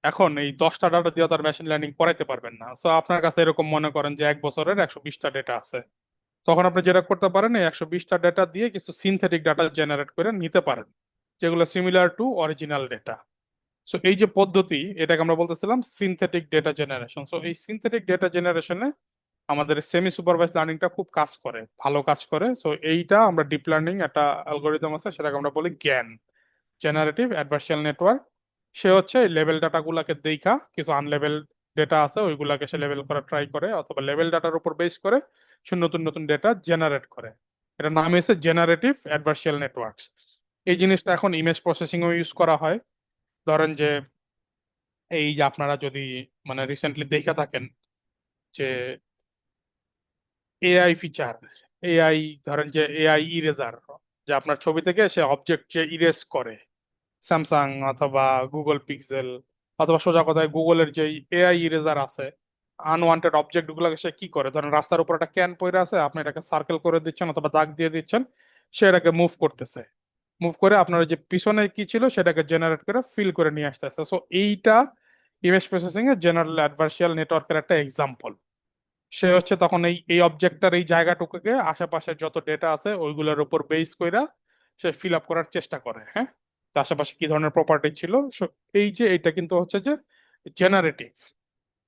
এখন এই 10টা ডাটা দিয়ে তার মেশিন লার্নিং করাইতে পারবেন না। সো আপনার কাছে এরকম মনে করেন যে এক বছরের 120টা ডেটা আছে, তখন আপনি যেটা করতে পারেন এই 120টা ডেটা দিয়ে কিছু সিনথেটিক ডাটা জেনারেট করে নিতে পারেন যেগুলো similar to original data. So এই যে পদ্ধতি এটাকে আমরা বলতেছিলাম সিনথেটিক ডেটা জেনারেশন। সো এই সিনথেটিক ডেটা জেনারেশনে আমাদের সেমি সুপারভাইজ লার্নিংটা খুব কাজ করে, ভালো কাজ করে। সো এইটা আমরা ডিপ লার্নিং একটা অ্যালগোরিদম আছে সেটাকে আমরা বলি জ্ঞান, জেনারেটিভ অ্যাডভার্সাল নেটওয়ার্ক। সে হচ্ছে লেভেল ডাটাগুলোকে দেখা কিছু আনলেভেল ডেটা আছে ওইগুলাকে সে লেভেল করা ট্রাই করে অথবা লেভেল ডাটার উপর বেস করে সে নতুন নতুন ডেটা জেনারেট করে। এটার নাম হচ্ছে জেনারেটিভ অ্যাডভার্সাল নেটওয়ার্কস। এই জিনিসটা এখন ইমেজ প্রসেসিং এও ইউজ করা হয়। ধরেন যে এই যে আপনারা যদি মানে রিসেন্টলি দেখে থাকেন যে এআই ফিচার, এআই, ধরেন যে এআই ইরেজার, যে আপনার ছবি থেকে সে অবজেক্ট যে ইরেজ করে, স্যামসাং অথবা গুগল পিক্সেল অথবা সোজা কথায় গুগলের যে এআই ইরেজার আছে, আনওয়ান্টেড অবজেক্ট গুলোকে সে কি করে, ধরেন রাস্তার উপর একটা ক্যান পড়ে আছে আপনি এটাকে সার্কেল করে দিচ্ছেন অথবা দাগ দিয়ে দিচ্ছেন, সে এটাকে মুভ করতেছে, মুভ করে আপনার ওই যে পিছনে কি ছিল সেটাকে জেনারেট করে ফিল করে নিয়ে আসতেছে। সো এইটা ইমেজ প্রসেসিং এ জেনারেল অ্যাডভার্সিয়াল নেটওয়ার্কের একটা এক্সাম্পল। সে হচ্ছে তখন এই এই অবজেক্টটার এই জায়গাটুকুকে আশেপাশে যত ডেটা আছে ওইগুলোর উপর বেস কইরা সে ফিল আপ করার চেষ্টা করে, হ্যাঁ, তো আশেপাশে কি ধরনের প্রপার্টি ছিল। So, এই যে এটা কিন্তু হচ্ছে যে জেনারেটিভ।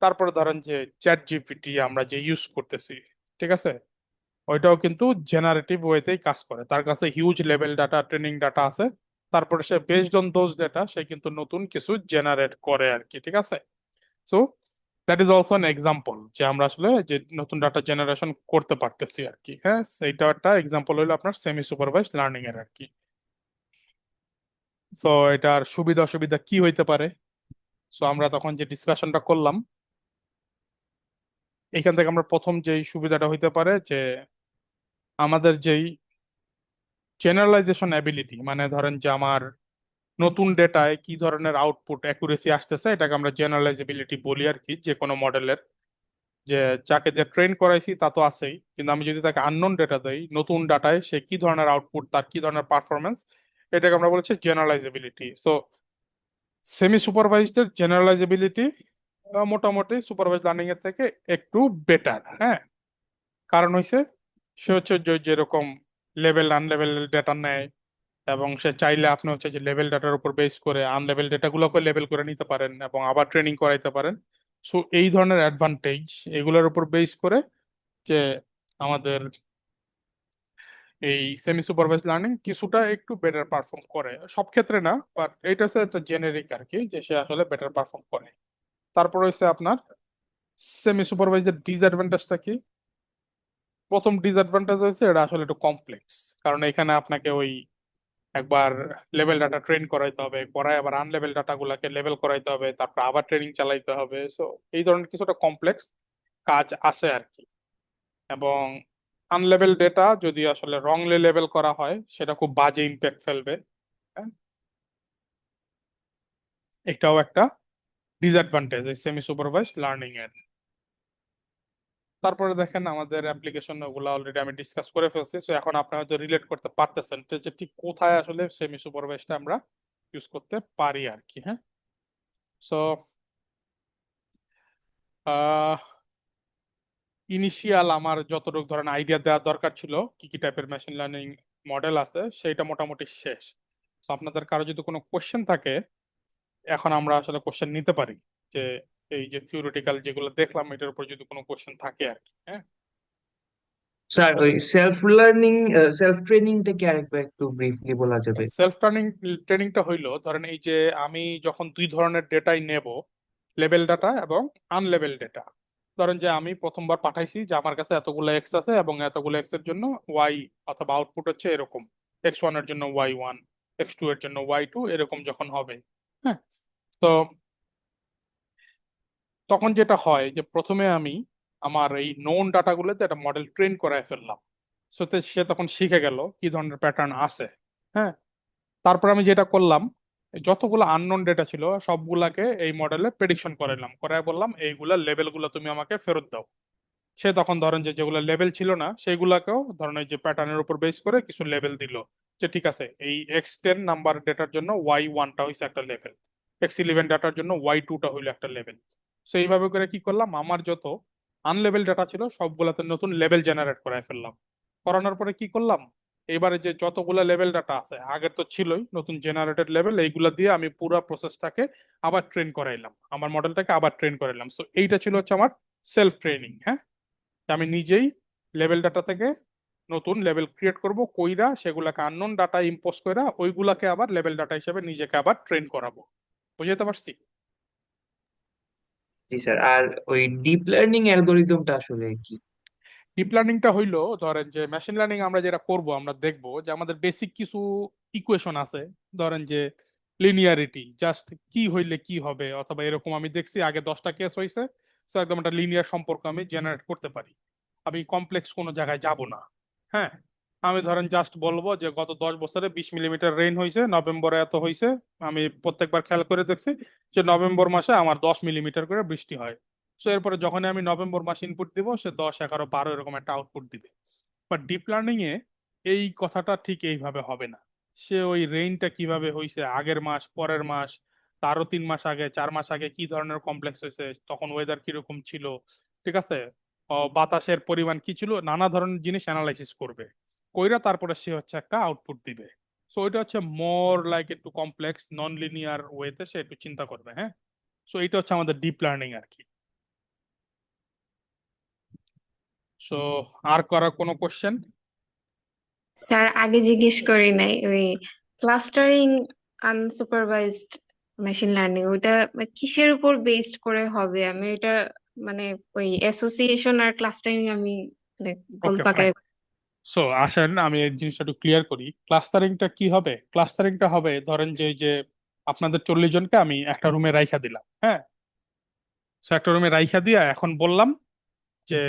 তারপরে ধরেন যে চ্যাট জিপিটি আমরা যে ইউজ করতেছি, ঠিক আছে, ওইটাও কিন্তু জেনারেটিভ ওয়েতেই কাজ করে, তার কাছে huge level data training data আছে, তারপরে সে বেসড অন দোজ ডেটা সে কিন্তু নতুন কিছু জেনারেট করে আর কি, ঠিক আছে। So that is also an example যে আমরা আসলে যে নতুন ডাটা জেনারেশন করতে পারতেছি আর কি। হ্যাঁ, সেইটা একটা এক্সাম্পল হলো আপনার সেমি সুপারভাইজড লার্নিং এর আর কি। সো এটার সুবিধা অসুবিধা কি হইতে পারে, সো আমরা তখন যে ডিসকাশনটা করলাম এখান থেকে আমরা প্রথম যেই সুবিধাটা হইতে পারে যে আমাদের যেই জেনারেলাইজেশন অ্যাবিলিটি, মানে ধরেন যে আমার নতুন ডেটায় কি ধরনের আউটপুট অ্যাকুরেসি আসতেছে এটাকে আমরা জেনারেলাইজেবিলিটি বলি আর কি যে কোনো মডেলের। যে যাকে যে ট্রেন করাইছি তা তো আছেই, কিন্তু আমি যদি তাকে আননোন ডেটা দেই নতুন ডাটায় সে কি ধরনের আউটপুট, তার কি ধরনের পারফরমেন্স, এটাকে আমরা বলছি জেনারেলাইজেবিলিটি। সো সেমি সুপারভাইজড জেনারেলাইজেবিলিটি মোটামুটি সুপারভাইজ লার্নিং এর থেকে একটু বেটার, হ্যাঁ। কারণ হইছে সে হচ্ছে যে যেরকম লেভেল আনলেভেল ডেটা নেয় এবং সে চাইলে আপনি হচ্ছে যে লেভেল ডাটার উপর বেস করে আনলেভেল ডেটাগুলোকে লেভেল করে নিতে পারেন এবং আবার ট্রেনিং করাইতে পারেন। সো এই ধরনের অ্যাডভান্টেজ এগুলোর উপর বেস করে যে আমাদের এই সেমি সুপারভাইজ লার্নিং কিছুটা একটু বেটার পারফর্ম করে, সব ক্ষেত্রে না বাট এইটা হচ্ছে একটা জেনেরিক আর কি যে সে আসলে বেটার পারফর্ম করে। তারপর হচ্ছে আপনার সেমি সুপারভাইজের ডিসঅ্যাডভান্টেজটা কি। প্রথম ডিসঅ্যাডভান্টেজ হয়েছে এটা আসলে একটু কমপ্লেক্স, কারণ এখানে আপনাকে ওই একবার লেভেল ডাটা ট্রেন করাইতে হবে, করায় আবার আনলেভেল ডাটা গুলাকে লেভেল করাইতে হবে, তারপর আবার ট্রেনিং চালাইতে হবে। সো এই ধরনের কিছুটা কমপ্লেক্স কাজ আছে আর কি। এবং আনলেবেল ডেটা যদি আসলে রংলি লেবেল করা হয় সেটা খুব বাজে ইম্প্যাক্ট ফেলবে। হ্যাঁ, এটাও একটা ডিসঅ্যাডভান্টেজ এই সেমি সুপারভাইজড লার্নিং এর। তারপরে দেখেন আমাদের অ্যাপ্লিকেশন ওগুলো অলরেডি আমি ডিসকাস করে ফেলছি, সো এখন আপনি হয়তো রিলেট করতে পারতেছেন যে ঠিক কোথায় আসলে সেমি সুপারভাইজডটা আমরা ইউজ করতে পারি আর কি। হ্যাঁ, সো ইনিশিয়াল আমার যতটুকু ধরেন আইডিয়া দেওয়ার দরকার ছিল কি কি টাইপের মেশিন লার্নিং মডেল আছে সেটা মোটামুটি শেষ। তো আপনাদের কারো যদি কোনো কোশ্চেন থাকে এখন আমরা আসলে কোশ্চেন নিতে পারি, যে এই যে থিওরিটিক্যাল যেগুলো দেখলাম এটার উপর যদি কোনো কোশ্চেন থাকে আর কি। হ্যাঁ, স্যার ওই সেলফ লার্নিং, সেলফ ট্রেনিংটা কি আরেকবার একটু ব্রিফলি বলা যাবে? সেলফ ট্রেনিংটা হইলো ধরেন এই যে আমি যখন দুই ধরনের ডেটাই নেব, লেবেল ডাটা এবং আনলেবেল ডেটা। ধরেন যে আমি প্রথমবার পাঠাইছি যে আমার কাছে এতগুলো এক্স আছে এবং এতগুলো এক্স এর জন্য ওয়াই, অথবা আউটপুট হচ্ছে এরকম, X1 এর জন্য Y1, X2 এর জন্য Y2, এরকম যখন হবে। হ্যাঁ, তো তখন যেটা হয় যে প্রথমে আমি আমার এই নোন ডাটাগুলোতে একটা মডেল ট্রেন করায় ফেললাম। সে তখন শিখে গেল কি ধরনের প্যাটার্ন আছে। হ্যাঁ, তারপর আমি যেটা করলাম, যতগুলো আননোন ডেটা ছিল সবগুলাকে এই মডেলে প্রেডিকশন করাইলাম, করায় বললাম এইগুলা লেভেলগুলো তুমি আমাকে ফেরত দাও। সে তখন ধরেন যে যেগুলো লেভেল ছিল না সেইগুলাকেও ধরেন এই যে প্যাটার্নের উপর বেস করে কিছু লেভেল দিল, যে ঠিক আছে এই X10 নাম্বার ডেটার জন্য Y1টা হইছে একটা লেভেল, X11 ডাটার জন্য Y2টা হইলো একটা লেভেল। সো এইভাবে করে কি করলাম, আমার যত আনলেভেল ডাটা ছিল সবগুলাতে নতুন লেভেল জেনারেট করায় ফেললাম। করানোর পরে কি করলাম, এবারে যে যতগুলা লেভেল ডাটা আছে আগের তো ছিলই, নতুন জেনারেটেড লেভেল এইগুলা দিয়ে আমি পুরো প্রসেসটাকে আবার ট্রেন করাইলাম, আমার মডেলটাকে আবার ট্রেন করাইলাম। সো এইটা ছিল হচ্ছে আমার সেলফ ট্রেনিং। হ্যাঁ, আমি নিজেই লেভেল ডাটা থেকে নতুন লেভেল ক্রিয়েট করব, কইরা সেগুলাকে আননোন ডাটা ইম্পোজ কইরা ওইগুলাকে আবার লেভেল ডাটা হিসেবে নিজেকে আবার ট্রেন করাবো। বুঝতে পারছি? জি স্যার। আর ওই ডিপ লার্নিং অ্যালগোরিদমটা আসলে কি? ডিপ লার্নিংটা হইলো ধরেন যে মেশিন লার্নিং আমরা যেটা করব, আমরা দেখব যে আমাদের বেসিক কিছু ইকুয়েশন আছে, ধরেন যে লিনিয়ারিটি জাস্ট কি হইলে কি হবে, অথবা এরকম আমি দেখছি আগে 10টা কেস হয়েছে, তো একদম একটা লিনিয়ার সম্পর্ক আমি জেনারেট করতে পারি, আমি কমপ্লেক্স কোনো জায়গায় যাব না। হ্যাঁ, আমি ধরেন জাস্ট বলবো যে গত 10 বছরে 20 মিলিমিটার রেইন হয়েছে, নভেম্বরে এত হয়েছে, আমি প্রত্যেকবার খেয়াল করে দেখছি যে নভেম্বর মাসে আমার 10 মিলিমিটার করে বৃষ্টি হয়। সো এরপরে যখন আমি নভেম্বর মাসে ইনপুট দিব সে 10, 11, 12 এরকম একটা আউটপুট দিবে। বাট ডিপ লার্নিং এ এই কথাটা ঠিক এইভাবে হবে না। সে ওই রেইনটা কিভাবে হয়েছে, আগের মাস, পরের মাস, তারও 3 মাস আগে, 4 মাস আগে কি ধরনের কমপ্লেক্স হয়েছে, তখন ওয়েদার কিরকম ছিল, ঠিক আছে, বাতাসের পরিমাণ কি ছিল, নানা ধরনের জিনিস অ্যানালাইসিস করবে, কইরা তারপরে সে হচ্ছে একটা আউটপুট দিবে। সো এটা হচ্ছে মোর লাইক একটু কমপ্লেক্স নন লিনিয়ার ওয়েতে সে একটু চিন্তা করবে। হ্যাঁ, সো এটা হচ্ছে আমাদের ডিপ লার্নিং আর কি। সো আর করা কোনো কোশ্চেন? স্যার আগে জিজ্ঞেস করি নাই ওই ক্লাস্টারিং আনসুপারভাইজড মেশিন লার্নিং ওইটা কিসের উপর বেসড করে হবে? আমি এটা মানে ওই অ্যাসোসিয়েশন আর ক্লাস্টারিং আমি ওকে, গোলপাকে। ফাইন। সো আসেন আমি এই জিনিসটা একটু ক্লিয়ার করি, ক্লাস্টারিংটা কি হবে। ক্লাস্টারিংটা হবে ধরেন যে এই যে আপনাদের 40 জনকে আমি একটা রুমে রাইখা দিলাম। হ্যাঁ, সো একটা রুমে রাইখা দিয়া এখন বললাম যে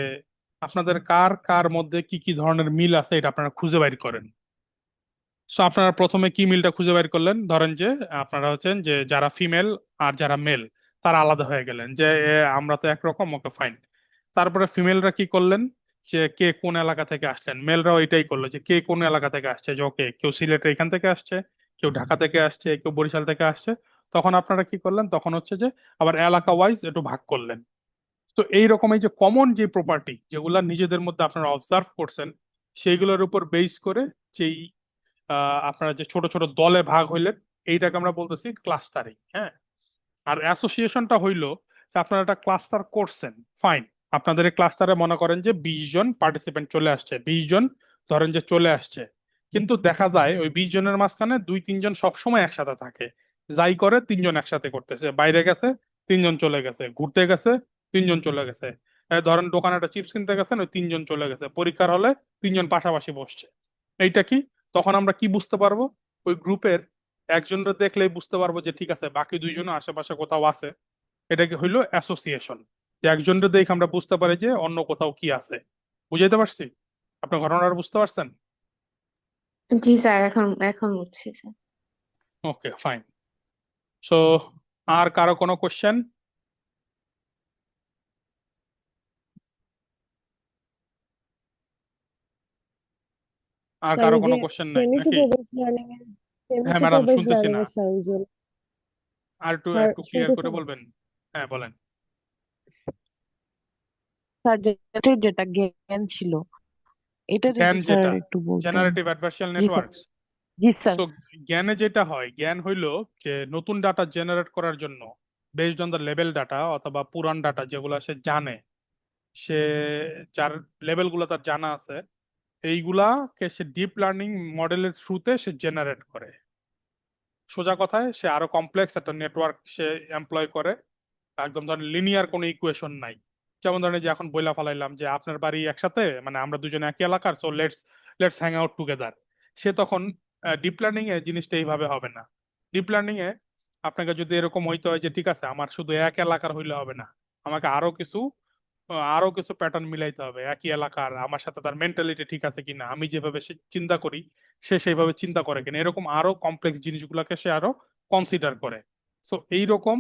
আপনাদের কার কার মধ্যে কি কি ধরনের মিল আছে এটা আপনারা খুঁজে বাইর করেন। সো আপনারা প্রথমে কি মিলটা খুঁজে বাইর করলেন, ধরেন যে আপনারা হচ্ছেন যে যারা ফিমেল আর যারা মেল তারা আলাদা হয়ে গেলেন, যে আমরা তো একরকম, ওকে ফাইন। তারপরে ফিমেলরা কি করলেন, যে কে কোন এলাকা থেকে আসলেন, মেলরাও এটাই করলো যে কে কোন এলাকা থেকে আসছে, যে ওকে কেউ সিলেটের এখান থেকে আসছে, কেউ ঢাকা থেকে আসছে, কেউ বরিশাল থেকে আসছে। তখন আপনারা কি করলেন, তখন হচ্ছে যে আবার এলাকা ওয়াইজ একটু ভাগ করলেন। তো এইরকম এই যে কমন যে প্রপার্টি যেগুলা নিজেদের মধ্যে আপনারা অবজার্ভ করছেন সেইগুলোর উপর বেস করে যেই আপনারা যে ছোট ছোট দলে ভাগ হইলেন এইটাকে আমরা বলতেছি ক্লাস্টারিং। হ্যাঁ, আর অ্যাসোসিয়েশনটা হইলো যে আপনারা একটা ক্লাস্টার করছেন, ফাইন, আপনাদের এই ক্লাস্টারে মনে করেন যে 20 জন পার্টিসিপেন্ট চলে আসছে, 20 জন ধরেন যে চলে আসছে, কিন্তু দেখা যায় ওই 20 জনের মাঝখানে 2-3 জন সবসময় একসাথে থাকে, যাই করে 3 জন একসাথে করতেছে, বাইরে গেছে 3 জন চলে গেছে, ঘুরতে গেছে 3 জন চলে গেছে, ধরেন দোকানে একটা চিপস কিনতে গেছেন ওই 3 জন চলে গেছে, পরীক্ষার হলে 3 জন পাশাপাশি বসছে। এইটা কি, তখন আমরা কি বুঝতে পারবো, ওই গ্রুপের একজনটা দেখলেই বুঝতে পারবো যে ঠিক আছে বাকি 2 জন আশেপাশে কোথাও আছে। এটাকে হইলো অ্যাসোসিয়েশন, যে একজনটা দেখে আমরা বুঝতে পারি যে অন্য কোথাও কি আছে। বুঝাইতে পারছি? আপনার ঘটনাটা বুঝতে পারছেন? জি স্যার, এখন এখন বুঝছি স্যার। ওকে, ফাইন। সো আর কারো কোনো কোশ্চেন? আর স্যার কারো ওই যে কোনো কোশ্চেন নাই সেমি নাকি? সুপারভাইজড লার্নিং এর সেমি হ্যাঁ ম্যাডাম, সুপারভাইজড শুনতেছি লার্নিং না। এর স্যার ওই যে আর একটু স্যার একটু ক্লিয়ার করে শুনতেছেন বলবেন? হ্যাঁ বলেন। স্যার যেটা জ্ঞান ছিল এটা জ্ঞান যদি স্যার যেটা একটু বলতেন। জেনারেটিভ অ্যাডভার্সারিয়াল জি স্যার। নেটওয়ার্কস। জি স্যার। সো জ্ঞানে যেটা হয়, জ্ঞান হইলো যে নতুন ডাটা জেনারেট করার জন্য based on the level data অথবা পুরান ডাটা যেগুলো সে জানে, সে যার লেভেলগুলো তার জানা আছে, এইগুলাকে সে ডিপ লার্নিং মডেলের থ্রুতে সে জেনারেট করে। সোজা কথায় সে আরো কমপ্লেক্স একটা নেটওয়ার্ক সে এমপ্লয় করে। একদম ধরেন লিনিয়ার কোনো ইকুয়েশন নাই। যেমন ধরেন এই যে এখন বইলা ফালাইলাম যে আপনার বাড়ি একসাথে, মানে আমরা দুজনে একই এলাকার, so let's let's hang out together. সে তখন ডিপ লার্নিং এ জিনিসটা এইভাবে হবে না। ডিপ লার্নিং এ আপনাকে যদি এরকম হইতে হয় যে ঠিক আছে আমার শুধু এক এলাকার হইলে হবে না, আমাকে আরো কিছু প্যাটার্ন মিলাইতে হবে একই এলাকার, আমার সাথে তার মেন্টালিটি ঠিক আছে কিনা, আমি যেভাবে চিন্তা করি সে সেইভাবে চিন্তা করে কিনা, এরকম আরো কমপ্লেক্স জিনিসগুলোকে সে আরো কনসিডার করে। সো এইরকম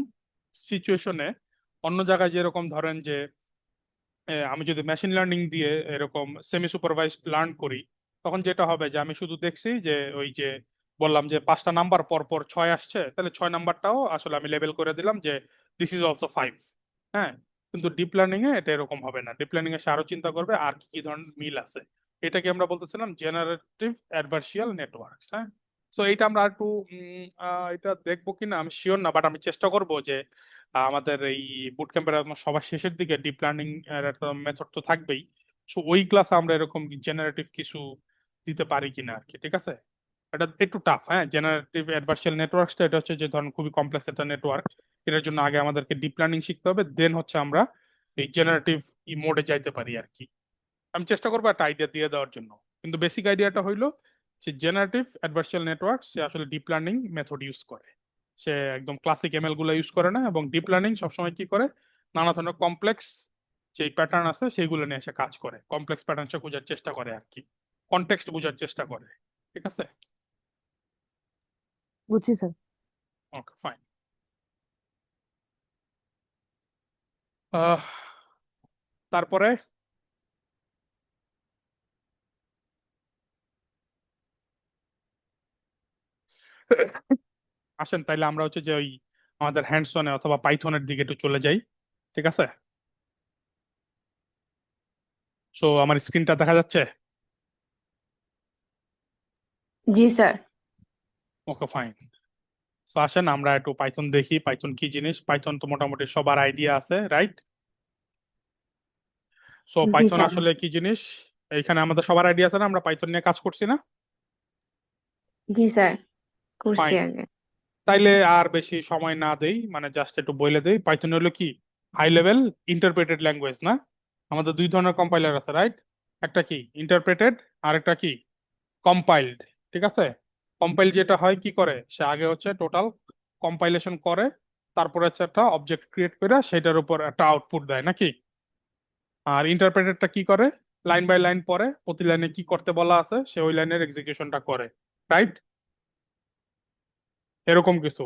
সিচুয়েশনে অন্য জায়গায় যেরকম ধরেন যে আমি যদি মেশিন লার্নিং দিয়ে এরকম সেমি সুপারভাইজড লার্ন করি, তখন যেটা হবে যে আমি শুধু দেখছি যে ওই যে বললাম যে 5টা নাম্বার পর পর 6 আসছে, তাহলে 6 নাম্বারটাও আসলে আমি লেবেল করে দিলাম যে দিস ইজ অলসো 5। হ্যাঁ, কিন্তু ডিপ লার্নিং এ এটা এরকম হবে না। ডিপ লার্নিং এ সে আরো চিন্তা করবে আর কি কি ধরনের মিল আছে। এটাকে আমরা বলতেছিলাম জেনারেটিভ অ্যাডভার্সিয়াল নেটওয়ার্কস। হ্যাঁ, তো এইটা আমরা একটু এটা দেখবো কিনা আমি শিওর না, বাট আমি চেষ্টা করব যে আমাদের এই বুট ক্যাম্পের সবার শেষের দিকে ডিপ লার্নিং এর একটা মেথড তো থাকবেই। সো ওই ক্লাসে আমরা এরকম জেনারেটিভ কিছু দিতে পারি কিনা আর কি। ঠিক আছে, এটা একটু টাফ। হ্যাঁ, জেনারেটিভ অ্যাডভার্সারিয়াল নেটওয়ার্কসটা এটা হচ্ছে যে ধরুন খুবই কমপ্লেক্স একটা নেটওয়ার্ক। এটার জন্য আগে আমাদেরকে ডিপ লার্নিং শিখতে হবে, দেন হচ্ছে আমরা এই জেনারেটিভ মোডে যাইতে পারি আর কি। আমি চেষ্টা করবো একটা আইডিয়া দিয়ে দেওয়ার জন্য, কিন্তু বেসিক আইডিয়াটা হইলো যে জেনারেটিভ অ্যাডভার্সারিয়াল নেটওয়ার্ক সে আসলে ডিপ লার্নিং মেথড ইউজ করে। সে একদম ক্লাসিক এমএল গুলো ইউজ করে না, এবং ডিপ লার্নিং সবসময় কি করে, নানা ধরনের কমপ্লেক্স যে প্যাটার্ন আছে সেগুলো নিয়ে এসে কাজ করে, কমপ্লেক্স প্যাটার্ন সে খোঁজার চেষ্টা করে আর কি, কনটেক্সট বোঝার চেষ্টা করে। ঠিক আছে, বুঝছি স্যার। Okay fine. তারপরে আসেন তাইলে আমরা হচ্ছে যে ওই আমাদের হ্যান্ডসনে অথবা পাইথনের দিকে একটু চলে যাই। ঠিক আছে, সো আমার স্ক্রিনটা দেখা যাচ্ছে? জি স্যার। Okay fine. তো আসেন আমরা একটু পাইথন দেখি, পাইথন কি জিনিস। পাইথন তো মোটামুটি সবার আইডিয়া আছে, রাইট? সো জি পাইথন স্যার। আসলে কি জিনিস এইখানে আমাদের সবার আইডিয়া আছে না, আমরা পাইথন নিয়ে কাজ করছি না? জি স্যার, করছি ফাইন, আগে। তাইলে আর বেশি সময় না দেই, মানে জাস্ট একটু বলে দেই পাইথন হলো কি, হাই লেভেল ইন্টারপ্রেটেড ল্যাঙ্গুয়েজ না? আমাদের দুই ধরনের কম্পাইলার আছে, রাইট? একটা কি ইন্টারপ্রেটেড, আর একটা কি কম্পাইলড। ঠিক আছে, কম্পাইল যেটা হয় কি করে, সে আগে হচ্ছে টোটাল কম্পাইলেশন করে, তারপরে হচ্ছে একটা অবজেক্ট ক্রিয়েট করে সেটার উপর একটা আউটপুট দেয় নাকি। আর ইন্টারপ্রেটেডটা কি করে, লাইন বাই লাইন পড়ে, প্রতি লাইনে কি করতে বলা আছে সে ওই লাইনের এক্সিকিউশনটা করে, রাইট? এরকম কিছু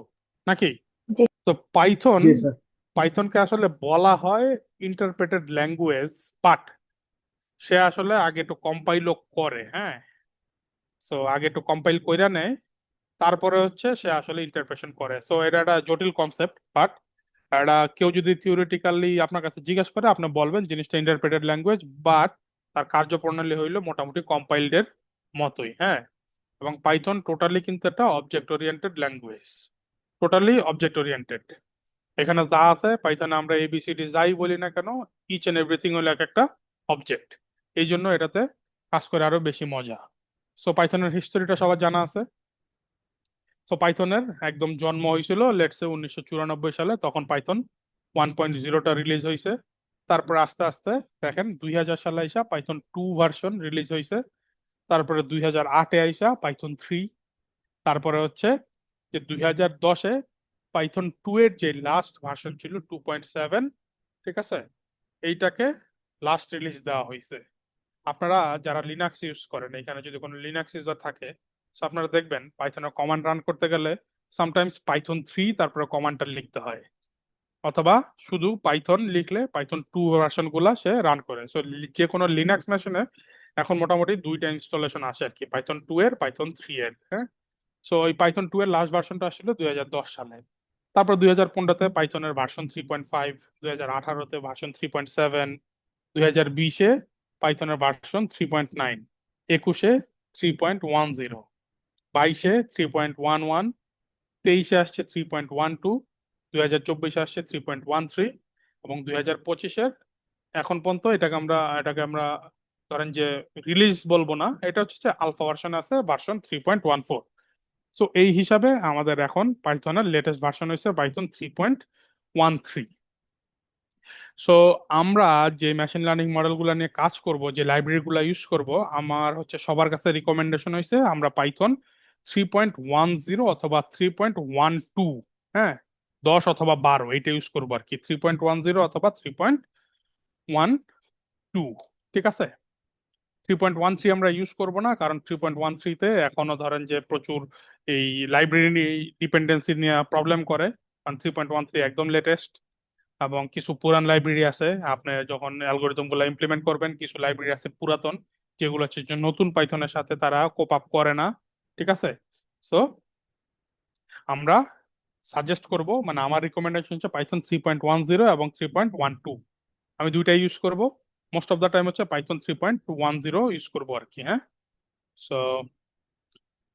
নাকি? জি। তো পাইথন, জি স্যার। পাইথনকে আসলে বলা হয় ইন্টারপ্রেটেড ল্যাঙ্গুয়েজ, বাট সে আসলে আগে একটু কম্পাইলও করে। হ্যাঁ, সো আগে একটু কম্পাইল কইরা নেয়, তারপরে হচ্ছে সে আসলে ইন্টারপ্রেশন করে। সো এটা একটা জটিল কনসেপ্ট, বাট এটা কেউ যদি থিওরিটিক্যালি আপনার কাছে জিজ্ঞেস করে আপনি বলবেন জিনিসটা ইন্টারপ্রেটেড ল্যাঙ্গুয়েজ, বাট তার কার্যপ্রণালী হইলো মোটামুটি কম্পাইলডের মতোই। হ্যাঁ, এবং পাইথন টোটালি কিন্তু একটা object oriented language, totally object oriented. এখানে যা আছে পাইথনে আমরা এবিসিডি যাই বলি না কেন, ইচ এন্ড এভরিথিং হলো এক একটা অবজেক্ট। এই জন্য এটাতে কাজ করে আরো বেশি মজা। সো পাইথনের হিস্টোরিটা সবার জানা আছে। তো পাইথনের একদম জন্ম হয়েছিল লেটসে 1994 সালে, তখন পাইথন 1.0টা রিলিজ হয়েছে। তারপর আস্তে আস্তে দেখেন 2000 সালে আইসা পাইথন 2 ভার্সন রিলিজ হয়েছে। তারপরে 2008-এ আইসা পাইথন 3। তারপরে হচ্ছে যে 2010-এ পাইথন 2 এর যে লাস্ট ভার্সন ছিল 2.7, ঠিক আছে, এইটাকে লাস্ট রিলিজ দেওয়া হয়েছে। আপনারা যারা লিনাক্স ইউজ করেন, এখানে যদি কোনো লিনাক্স ইউজার থাকে, তো আপনারা দেখবেন পাইথনের কমান্ড রান করতে গেলে সামটাইমস পাইথন 3 তারপরে কমান্ডটা লিখতে হয়, অথবা শুধু পাইথন লিখলে পাইথন 2 ভার্সন গুলা সে রান করে। সো যে কোনো লিনাক্স মেশিনে এখন মোটামুটি দুইটা ইনস্টলেশন আসে আর কি, পাইথন 2 এর, পাইথন 3 এর। হ্যাঁ, সো ওই পাইথন 2 এর লাস্ট ভার্সনটা আসলে 2010 সালে। তারপর 2015-তে পাইথনের ভার্সন 3.5, 2018-তে ভার্সন 3.7, 2020-এ পাইথনের ভার্সন 3.9, 21-এ 3.10, 22-এ 3.11, 23-এ আসছে 3.12, 2024-এ আসছে 3.13, এবং 2025-এর এখন পর্যন্ত এটাকে আমরা ধরেন যে রিলিজ বলবো না, এটা হচ্ছে যে আলফা ভার্সন আছে, ভার্সন 3.14। সো এই হিসাবে আমাদের এখন পাইথনের লেটেস্ট ভার্সন হয়েছে পাইথন 3.13। সো আমরা যে মেশিন লার্নিং মডেলগুলো নিয়ে কাজ করব, যে লাইব্রেরিগুলো ইউজ করব, আমার হচ্ছে সবার কাছে রিকমেন্ডেশন হয়েছে আমরা পাইথন 3.10 অথবা 3.12, হ্যাঁ, 10 অথবা 12 এটা ইউজ করবো আর কি, 3.10 অথবা 3.12, ঠিক আছে। 3.13 আমরা ইউজ করব না, কারণ 3.13-তে এখনো ধরেন যে প্রচুর এই লাইব্রেরি ডিপেন্ডেন্সি নিয়ে প্রবলেম করে, কারণ 3.13 একদম লেটেস্ট, এবং কিছু পুরান লাইব্রেরি আছে। আপনি যখন অ্যালগোরিদম গুলো ইমপ্লিমেন্ট করবেন, কিছু লাইব্রেরি আছে পুরাতন, যেগুলো হচ্ছে যে নতুন পাইথনের সাথে তারা কোপ আপ করে না, ঠিক আছে। সো আমরা সাজেস্ট করব, মানে আমার রিকমেন্ডেশন হচ্ছে পাইথন 3.10 এবং 3.12, আমি দুইটাই ইউজ করব। মোস্ট অফ দ্য টাইম হচ্ছে পাইথন 3.10 ইউজ করবো আর কি। হ্যাঁ, সো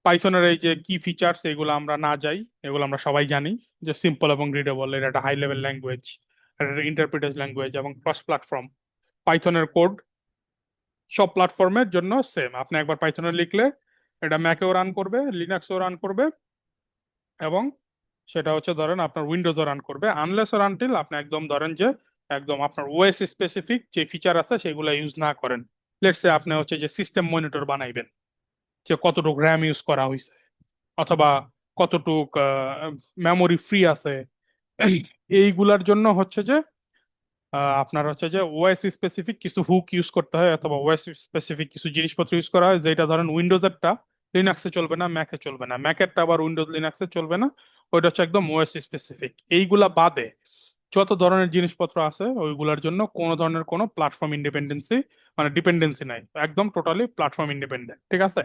পাইথনের এই যে কি ফিচার্স, এগুলো আমরা না যাই, এগুলো আমরা সবাই জানি, যে সিম্পল এবং রিডেবল, এটা একটা হাই লেভেল ল্যাঙ্গুয়েজ, এটা ইন্টারপ্রিটেড ল্যাঙ্গুয়েজ, এবং ক্রস প্ল্যাটফর্ম। পাইথনের কোড সব প্ল্যাটফর্মের জন্য সেম, আপনি একবার পাইথনে লিখলে এটা ম্যাকেও রান করবে, লিনাক্সও রান করবে, এবং সেটা হচ্ছে ধরেন আপনার উইন্ডোজও রান করবে, আনলেস অর আনটিল আপনি একদম ধরেন যে একদম আপনার ওএস স্পেসিফিক যে ফিচার আছে সেগুলো ইউজ না করেন। লেটস সে আপনি হচ্ছে যে সিস্টেম মনিটর বানাইবেন, যে কতটুকু র্যাম ইউজ করা হয়েছে, অথবা কতটুক মেমোরি ফ্রি আছে, এইগুলার জন্য হচ্ছে যে আপনার হচ্ছে যে ওএস স্পেসিফিক কিছু হুক ইউজ করতে হয়, অথবা ওএস স্পেসিফিক কিছু জিনিসপত্র ইউজ করা হয়, যেটা ধরেন উইন্ডোজেরটা লিনাক্সে চলবে না, ম্যাকে চলবে না, ম্যাকেরটা আবার উইন্ডোজ লিনাক্সে চলবে না, ওইটা হচ্ছে একদম ওএস স্পেসিফিক। এইগুলা বাদে যত ধরনের জিনিসপত্র আছে ওইগুলার জন্য কোনো ধরনের কোনো প্ল্যাটফর্ম ইন্ডিপেন্ডেন্সি, মানে ডিপেন্ডেন্সি নাই, একদম টোটালি প্ল্যাটফর্ম ইন্ডিপেন্ডেন্ট, ঠিক আছে।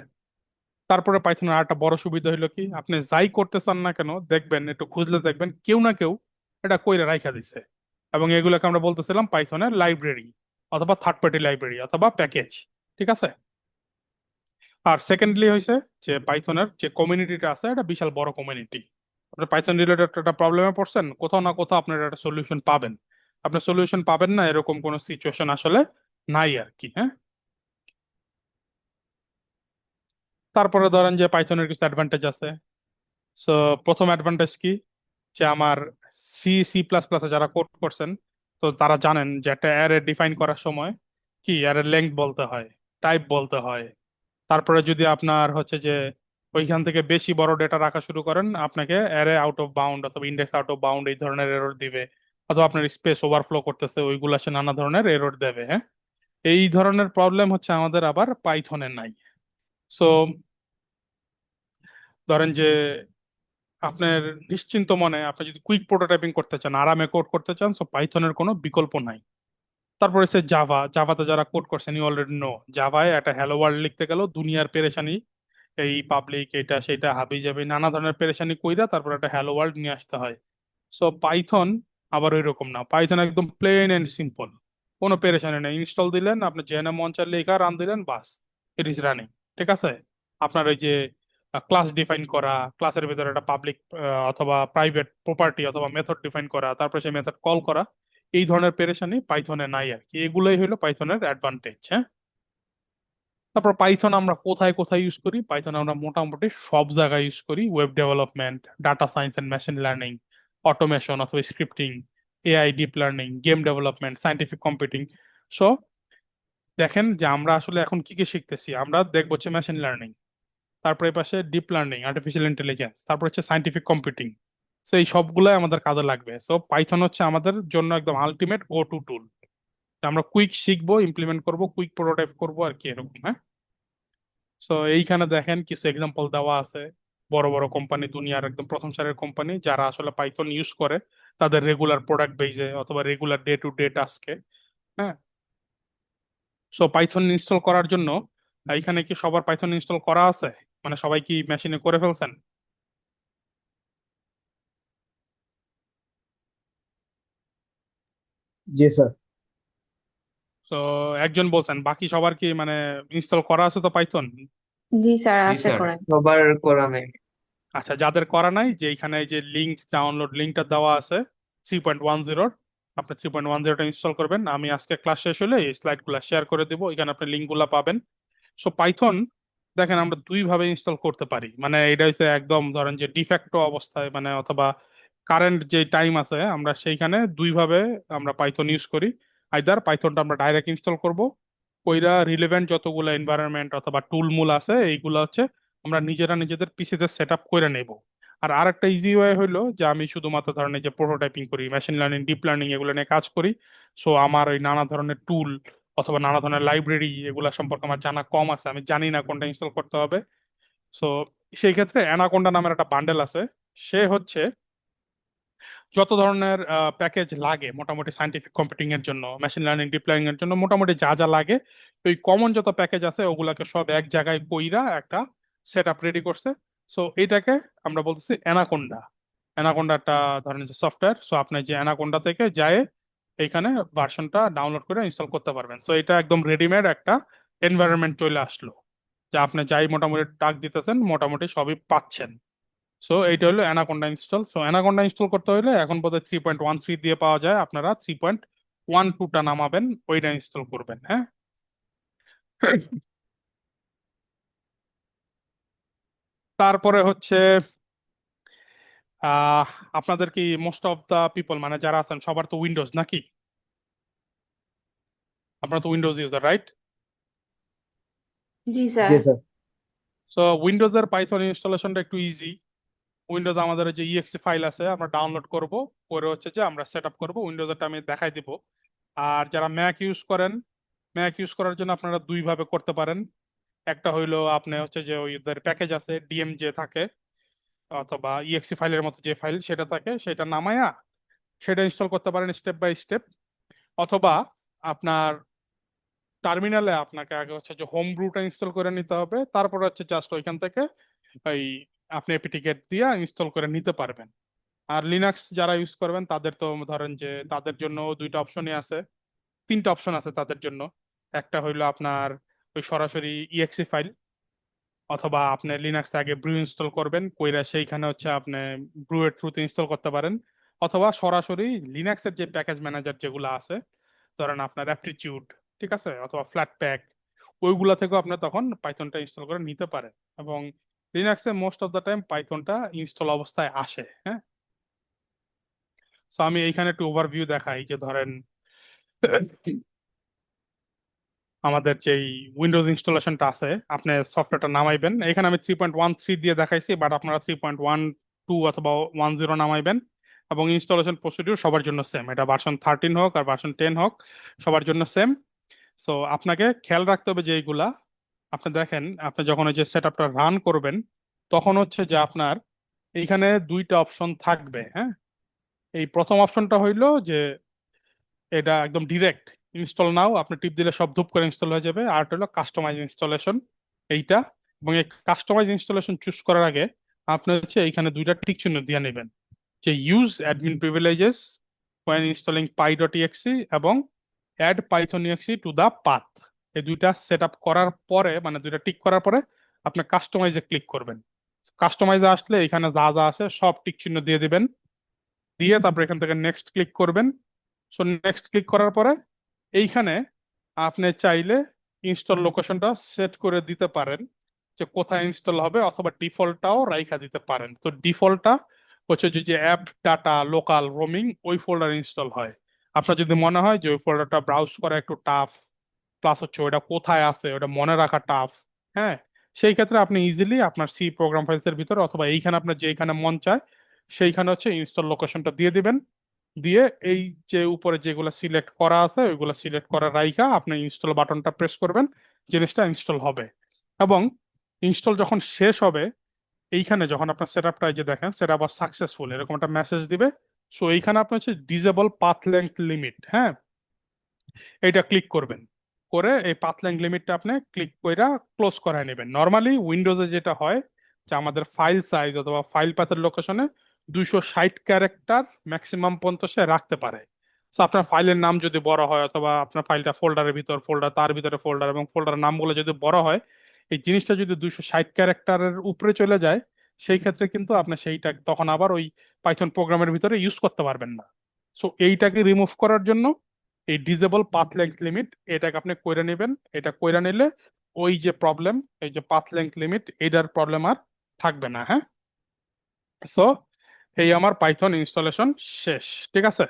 তারপরে পাইথনের আরেকটা বড় সুবিধা হলো কি, আপনি যাই করতে চান না কেন, দেখবেন একটু খুঁজলে দেখবেন কেউ না কেউ এটা কইরা রাইখা দিছে, এবং এগুলোকে আমরা বলতেছিলাম পাইথনের লাইব্রেরি, অথবা থার্ড পার্টি লাইব্রেরি, অথবা প্যাকেজ, ঠিক আছে। আর সেকেন্ডলি হয়েছে যে পাইথনের যে কমিউনিটিটা আছে, এটা বিশাল বড় কমিউনিটি। আপনি পাইথন রিলেটেড একটা প্রবলেমে পড়ছেন, কোথাও না কোথাও আপনার একটা সলিউশন পাবেন। আপনি সলিউশন পাবেন না এরকম কোনো সিচুয়েশন আসলে নাই আর কি। হ্যাঁ, তারপরে ধরেন যে পাইথনের কিছু অ্যাডভান্টেজ আছে। সো প্রথম অ্যাডভান্টেজ কি, যে আমার সি প্লাস প্লাসে যারা কোড করছেন, তো তারা জানেন যে একটা অ্যারে ডিফাইন করার সময় কি অ্যারে লেংথ বলতে হয়, টাইপ বলতে হয়। তারপরে যদি আপনার হচ্ছে যে ওইখান থেকে বেশি বড় ডেটা রাখা শুরু করেন, আপনাকে অ্যারে আউট অফ বাউন্ড অথবা ইন্ডেক্স আউট অফ বাউন্ড এই ধরনের এরর দিবে, অথবা আপনার স্পেস ওভারফ্লো করতেছে, ওইগুলো সে নানা ধরনের এরর দেবে। হ্যাঁ, এই ধরনের প্রবলেম হচ্ছে আমাদের আবার পাইথনে নাই। সো ধরেন যে আপনার নিশ্চিন্ত মনে আপনি যদি কুইক প্রোটোটাইপিং করতে চান, আরামে কোড করতে চান, সো পাইথনের কোনো বিকল্প নাই। তারপরে হচ্ছে জাভাতে যারা কোড করছেন, ইউ অলরেডি নো, জাভায় একটা হ্যালো ওয়ার্ল্ড লিখতে গেলেও দুনিয়ার পেরেশানি, এই পাবলিক এটা সেটা হাবি জাবি নানা ধরনের পেরেশানি কইরা তারপর একটা হ্যালো ওয়ার্ল্ড নিয়ে আসতে হয়। সো পাইথন আবার ওই রকম না, পাইথন একদম প্লেন এন্ড সিম্পল, কোনো পেরেশানি নেই, ইনস্টল দিলেন, আপনি জেনে মন চাইলে লেখা রান দিলেন, বাস, ইট ইজ রানিং, ঠিক আছে। আপনার ওই যে ক্লাস ডিফাইন করা, ক্লাসের ভিতরে একটা পাবলিক অথবা প্রাইভেট প্রপার্টি অথবা মেথড ডিফাইন করা, তারপরে সেই মেথড কল করা, এই ধরনের পেরেশানি পাইথনে নাই আর কি। এগুলোই হলো পাইথনের অ্যাডভান্টেজ। হ্যাঁ, তারপর পাইথন আমরা কোথায় কোথায় ইউজ করি, পাইথন আমরা মোটামুটি সব জায়গায় ইউজ করি, web development, data science and machine learning, automation অথবা scripting, AI, deep learning, game development, scientific computing. So দেখেন যে আমরা আসলে এখন কি কি শিখতেছি, আমরা দেখবো হচ্ছে মেশিন লার্নিং, তারপরে এই পাশে ডিপ লার্নিং, আর্টিফিশিয়াল ইন্টেলিজেন্স, তারপর হচ্ছে সাইন্টিফিক কম্পিউটিং। সো এই সবগুলাই আমাদের কাজে লাগবে। সো পাইথন হচ্ছে আমাদের জন্য একদম আলটিমেট গো টু টুল, আমরা কুইক শিখবো, ইমপ্লিমেন্ট করব, কুইক প্রোটোটাইপ করবো আর কি এরকম। হ্যাঁ, সো এইখানে দেখেন কিছু এক্সাম্পল দেওয়া আছে। বড় বড় কোম্পানি, দুনিয়ার একদম প্রথম সারির কোম্পানি যারা আসলে পাইথন ইউজ করে তাদের রেগুলার প্রোডাক্ট বেজে অথবা রেগুলার ডে টু ডে টাস্কে। হ্যাঁ, সো পাইথন ইনস্টল করার জন্য এইখানে কি সবার পাইথন ইনস্টল করা আছে? মানে সবাই কি মেশিনে করে ফেলছেন? জি স্যার। তো একজন বলছেন, বাকি সবার কি মানে ইনস্টল করা আছে তো পাইথন? জি স্যার, জি আছে স্যার, করেন। সবার করা নেই। আচ্ছা, যাদের করা নাই, যে এখানে এই যে লিঙ্ক, ডাউনলোড লিঙ্কটা দেওয়া আছে 3.10, আপনি 3.10টা ইনস্টল করবেন। আমি আজকে ক্লাস শেষ হলে এই স্লাইডগুলো শেয়ার করে দিব, এখানে আপনি লিঙ্কগুলো পাবেন। সো পাইথন দেখেন আমরা দুই ভাবে ইনস্টল করতে পারি। মানে এটা হচ্ছে একদম ধরেন যে ডিফ্যাক্টো অবস্থায়, মানে অথবা কারেন্ট যে টাইম আছে আমরা সেইখানে দুই ভাবে আমরা পাইথন ইউজ করি। আইদার পাইথনটা আমরা ডাইরেক্ট ইনস্টল করব, কইরা রিলেভেন্ট যতগুলো এনভায়রনমেন্ট অথবা টুল মূল আছে এইগুলো হচ্ছে আমরা নিজেরা নিজেদের পিসিতে সেট আপ করে নেব। আর আরেকটা ইজি ওয়ে হইলো যে আমি শুধুমাত্র ধরেন এই যে প্রোটোটাইপিং করি, মেশিন লার্নিং, ডিপ লার্নিং এগুলো নিয়ে কাজ করি। সো আমার ওই নানা ধরনের টুল অথবা নানা ধরনের লাইব্রেরি এগুলা সম্পর্কে আমার জানা কম আছে, আমি জানি না কোনটা ইনস্টল করতে হবে। সো সেই ক্ষেত্রে অ্যানাকোন্ডা নামের একটা বান্ডেল আছে। সে হচ্ছে যত ধরনের প্যাকেজ লাগে মোটামুটি সাইন্টিফিক কম্পিউটিং এর জন্য, মেশিন লার্নিং, ডিপ লার্নিং এর জন্য মোটামুটি যা যা লাগে, ওই কমন যত প্যাকেজ আছে ওগুলাকে সব এক জায়গায় কইরা একটা সেট আপ রেডি করছে। সো এইটাকে আমরা বলতেছি অ্যানাকোন্ডা। অ্যানাকোন্ডা একটা ধরেন যে সফটওয়্যার। সো আপনি যে অ্যানাকোন্ডা থেকে যায় এইখানে ভার্সনটা ডাউনলোড করে ইনস্টল করতে পারবেন। সো এটা একদম রেডিমেড একটা এনভায়রনমেন্ট চলে আসলো, যে আপনি যাই মোটামুটি টাক দিতেছেন মোটামুটি সবই পাচ্ছেন। সো এইটা হলো anaconda install. So anaconda install করতে হলে এখন বোধহয় 3.13 দিয়ে পাওয়া যায়, আপনারা 3.12টা নামাবেন, ওইটা ইনস্টল করবেন। হ্যাঁ, তারপরে হচ্ছে আহ আপনাদের কি মোস্ট অফ দা পিপল মানে যারা আছেন সবার তো উইন্ডোজ নাকি? আপনারা তো উইন্ডোজ ইউজার, রাইট? জি স্যার। জি স্যার। সো উইন্ডোজের পাইথন ইনস্টলেশনটা একটু ইজি। উইন্ডোজ আমাদের যে ইএক্সি ফাইল আছে আমরা ডাউনলোড করব, করে হচ্ছে যে আমরা সেট আপ করবো। উইন্ডোজেরটা আমি দেখাই দিব। আর যারা ম্যাক ইউজ করেন, ম্যাক ইউজ করার জন্য আপনারা দুই ভাবে করতে পারেন। একটা হইলো আপনি হচ্ছে যে ওইদের প্যাকেজ আছে ডিএমজে থাকে, অথবা ইএক্সি ফাইলের মতো যে ফাইল সেটা থাকে, সেটা নামায়া সেটা ইনস্টল করতে পারেন স্টেপ বাই স্টেপ। অথবা আপনার টার্মিনালে আপনাকে আগে হচ্ছে যে হোম ব্রুটা ইনস্টল করে নিতে হবে, তারপর হচ্ছে জাস্ট ওইখান থেকে ওই আপনি এপিটিকেট দিয়ে ইনস্টল করে নিতে পারবেন। আর লিনাক্স যারা ইউজ করবেন তাদের তো ধরেন যে তাদের জন্য দুইটা অপশনই আছে, তিনটা অপশন আছে তাদের জন্য। একটা হইলো আপনার ওই সরাসরি ইএক্সি ফাইল, অথবা আপনি লিনাক্স আগে ব্রু ইনস্টল করবেন, কইরা সেইখানে হচ্ছে আপনি ব্রু এর থ্রুতে ইনস্টল করতে পারেন। অথবা সরাসরি লিনাক্সের যে প্যাকেজ ম্যানেজার যেগুলো আছে, ধরেন আপনার অ্যাপ্টিটিউড, ঠিক আছে, অথবা ফ্ল্যাট প্যাক, ওইগুলা থেকেও আপনি তখন পাইথনটা ইনস্টল করে নিতে পারেন। এবং লিনাক্সে মোস্ট অফ দ্য টাইম পাইথনটা ইনস্টল অবস্থায় আসে। হ্যাঁ, তো আমি এইখানে একটু ওভারভিউ দেখাই যে ধরেন আমাদের যেই উইন্ডোজ ইনস্টলেশনটা আছে, আপনি সফটওয়্যারটা নামাইবেন। এখানে আমি 3.13 দিয়ে দেখাইছি, বাট আপনারা 3.12 অথবা 10 নামাইবেন। এবং ইনস্টলেশন প্রসিডিউর সবার জন্য সেম, এটা ভার্সন 13 হোক আর ভার্সন 10 হোক, সবার জন্য সেম। সো আপনাকে খেয়াল রাখতে হবে যে এইগুলা আপনি দেখেন, আপনি যখন ওই যে সেট আপটা রান করবেন তখন হচ্ছে যে আপনার এইখানে দুইটা অপশন থাকবে। হ্যাঁ, এই প্রথম অপশনটা হইলো যে এটা একদম ডিরেক্ট ইনস্টল নাও, আপনি টিপ দিলে সব ধুপ করে ইনস্টল হয়ে যাবে। আর হলো কাস্টমাইজ ইনস্টলেশন, এইটা। এবং এই কাস্টমাইজ ইনস্টলেশন চুজ করার আগে আপনি হচ্ছে এইখানে দুইটা টিক চিহ্ন দিয়ে নেবেন, যে use admin privileges when installing py.exe এবং add python.exe to the path. এই দুইটা সেট আপ করার পরে, মানে দুইটা টিক করার পরে আপনি কাস্টমাইজে ক্লিক করবেন। কাস্টমাইজে আসলে এখানে যা যা আছে সব টিক চিহ্ন দিয়ে দিবেন, দিয়ে তারপর এখান থেকে নেক্সট ক্লিক করবেন। সো নেক্সট ক্লিক করার পরে এইখানে আপনি চাইলে ইনস্টল লোকেশনটা সেট করে দিতে পারেন, যে কোথায় ইনস্টল হবে, অথবা ডিফল্টটাও রাইখা দিতে পারেন। তো ডিফল্টটা হচ্ছে যে যে অ্যাপ ডাটা লোকাল রোমিং ওই ফোল্ডার ইনস্টল হয়। আপনার যদি মনে হয় যে ওই ফোল্ডারটা ব্রাউজ করা একটু টাফ, প্লাস হচ্ছে ওটা কোথায় আছে ওটা মনে রাখা টাফ, হ্যাঁ, সেই ক্ষেত্রে আপনি ইজিলি আপনার সি প্রোগ্রাম ফাইলস এর ভিতরে অথবা এইখানে আপনার যেইখানে মন চায় সেইখানে হচ্ছে ইনস্টল লোকেশনটা দিয়ে দিবেন। দিয়ে এই যে উপরে যেগুলো সিলেক্ট করা আছে ওইগুলো সিলেক্ট করা রাইখা আপনি ইনস্টল বাটনটা প্রেস করবেন, জিনিসটা ইনস্টল হবে। এবং ইনস্টল যখন শেষ হবে, এইখানে যখন আপনার সেটআপটা এই যে দেখেন সেটআপ ওয়াজ সাকসেসফুল এরকম একটা মেসেজ দিবে। সো এইখানে আপনি হচ্ছে ডিসেবল পাথ লেংথ লিমিট, হ্যাঁ, এইটা ক্লিক করবেন। করে এই পাথ লেংথ লিমিটটা আপনি ক্লিক কইরা ক্লোজ করায় নেবেন। নর্মালি উইন্ডোজে যেটা হয় যে আমাদের ফাইল সাইজ অথবা ফাইল পাথের লোকেশনে 260 ক্যারেক্টার ম্যাক্সিমাম পর্যন্ত সে রাখতে পারে। তো আপনার ফাইলের নাম যদি বড় হয় অথবা আপনার ফাইলটা ফোল্ডারের ভিতর ফোল্ডার, তার ভিতরে ফোল্ডার, এবং ফোল্ডারের নামগুলো যদি বড় হয়, এই জিনিসটা যদি 260 ক্যারেক্টারের উপরে চলে যায়, সেই ক্ষেত্রে কিন্তু আপনি সেইটা তখন আবার ওই পাইথন প্রোগ্রামের ভিতরে ইউজ করতে পারবেন না। সো এইটাকে রিমুভ করার জন্য এই ডিজেবল পাথ লেংথ লিমিট এটাকে আপনি কইরা নেবেন। এটা কইরা নিলে ওই যে প্রবলেম, এই যে পাথ লেংথ লিমিট, এটার প্রবলেম আর থাকবে না। হ্যাঁ, সো এই আমার পাইথন ইনস্টলেশন শেষ, ঠিক আছে।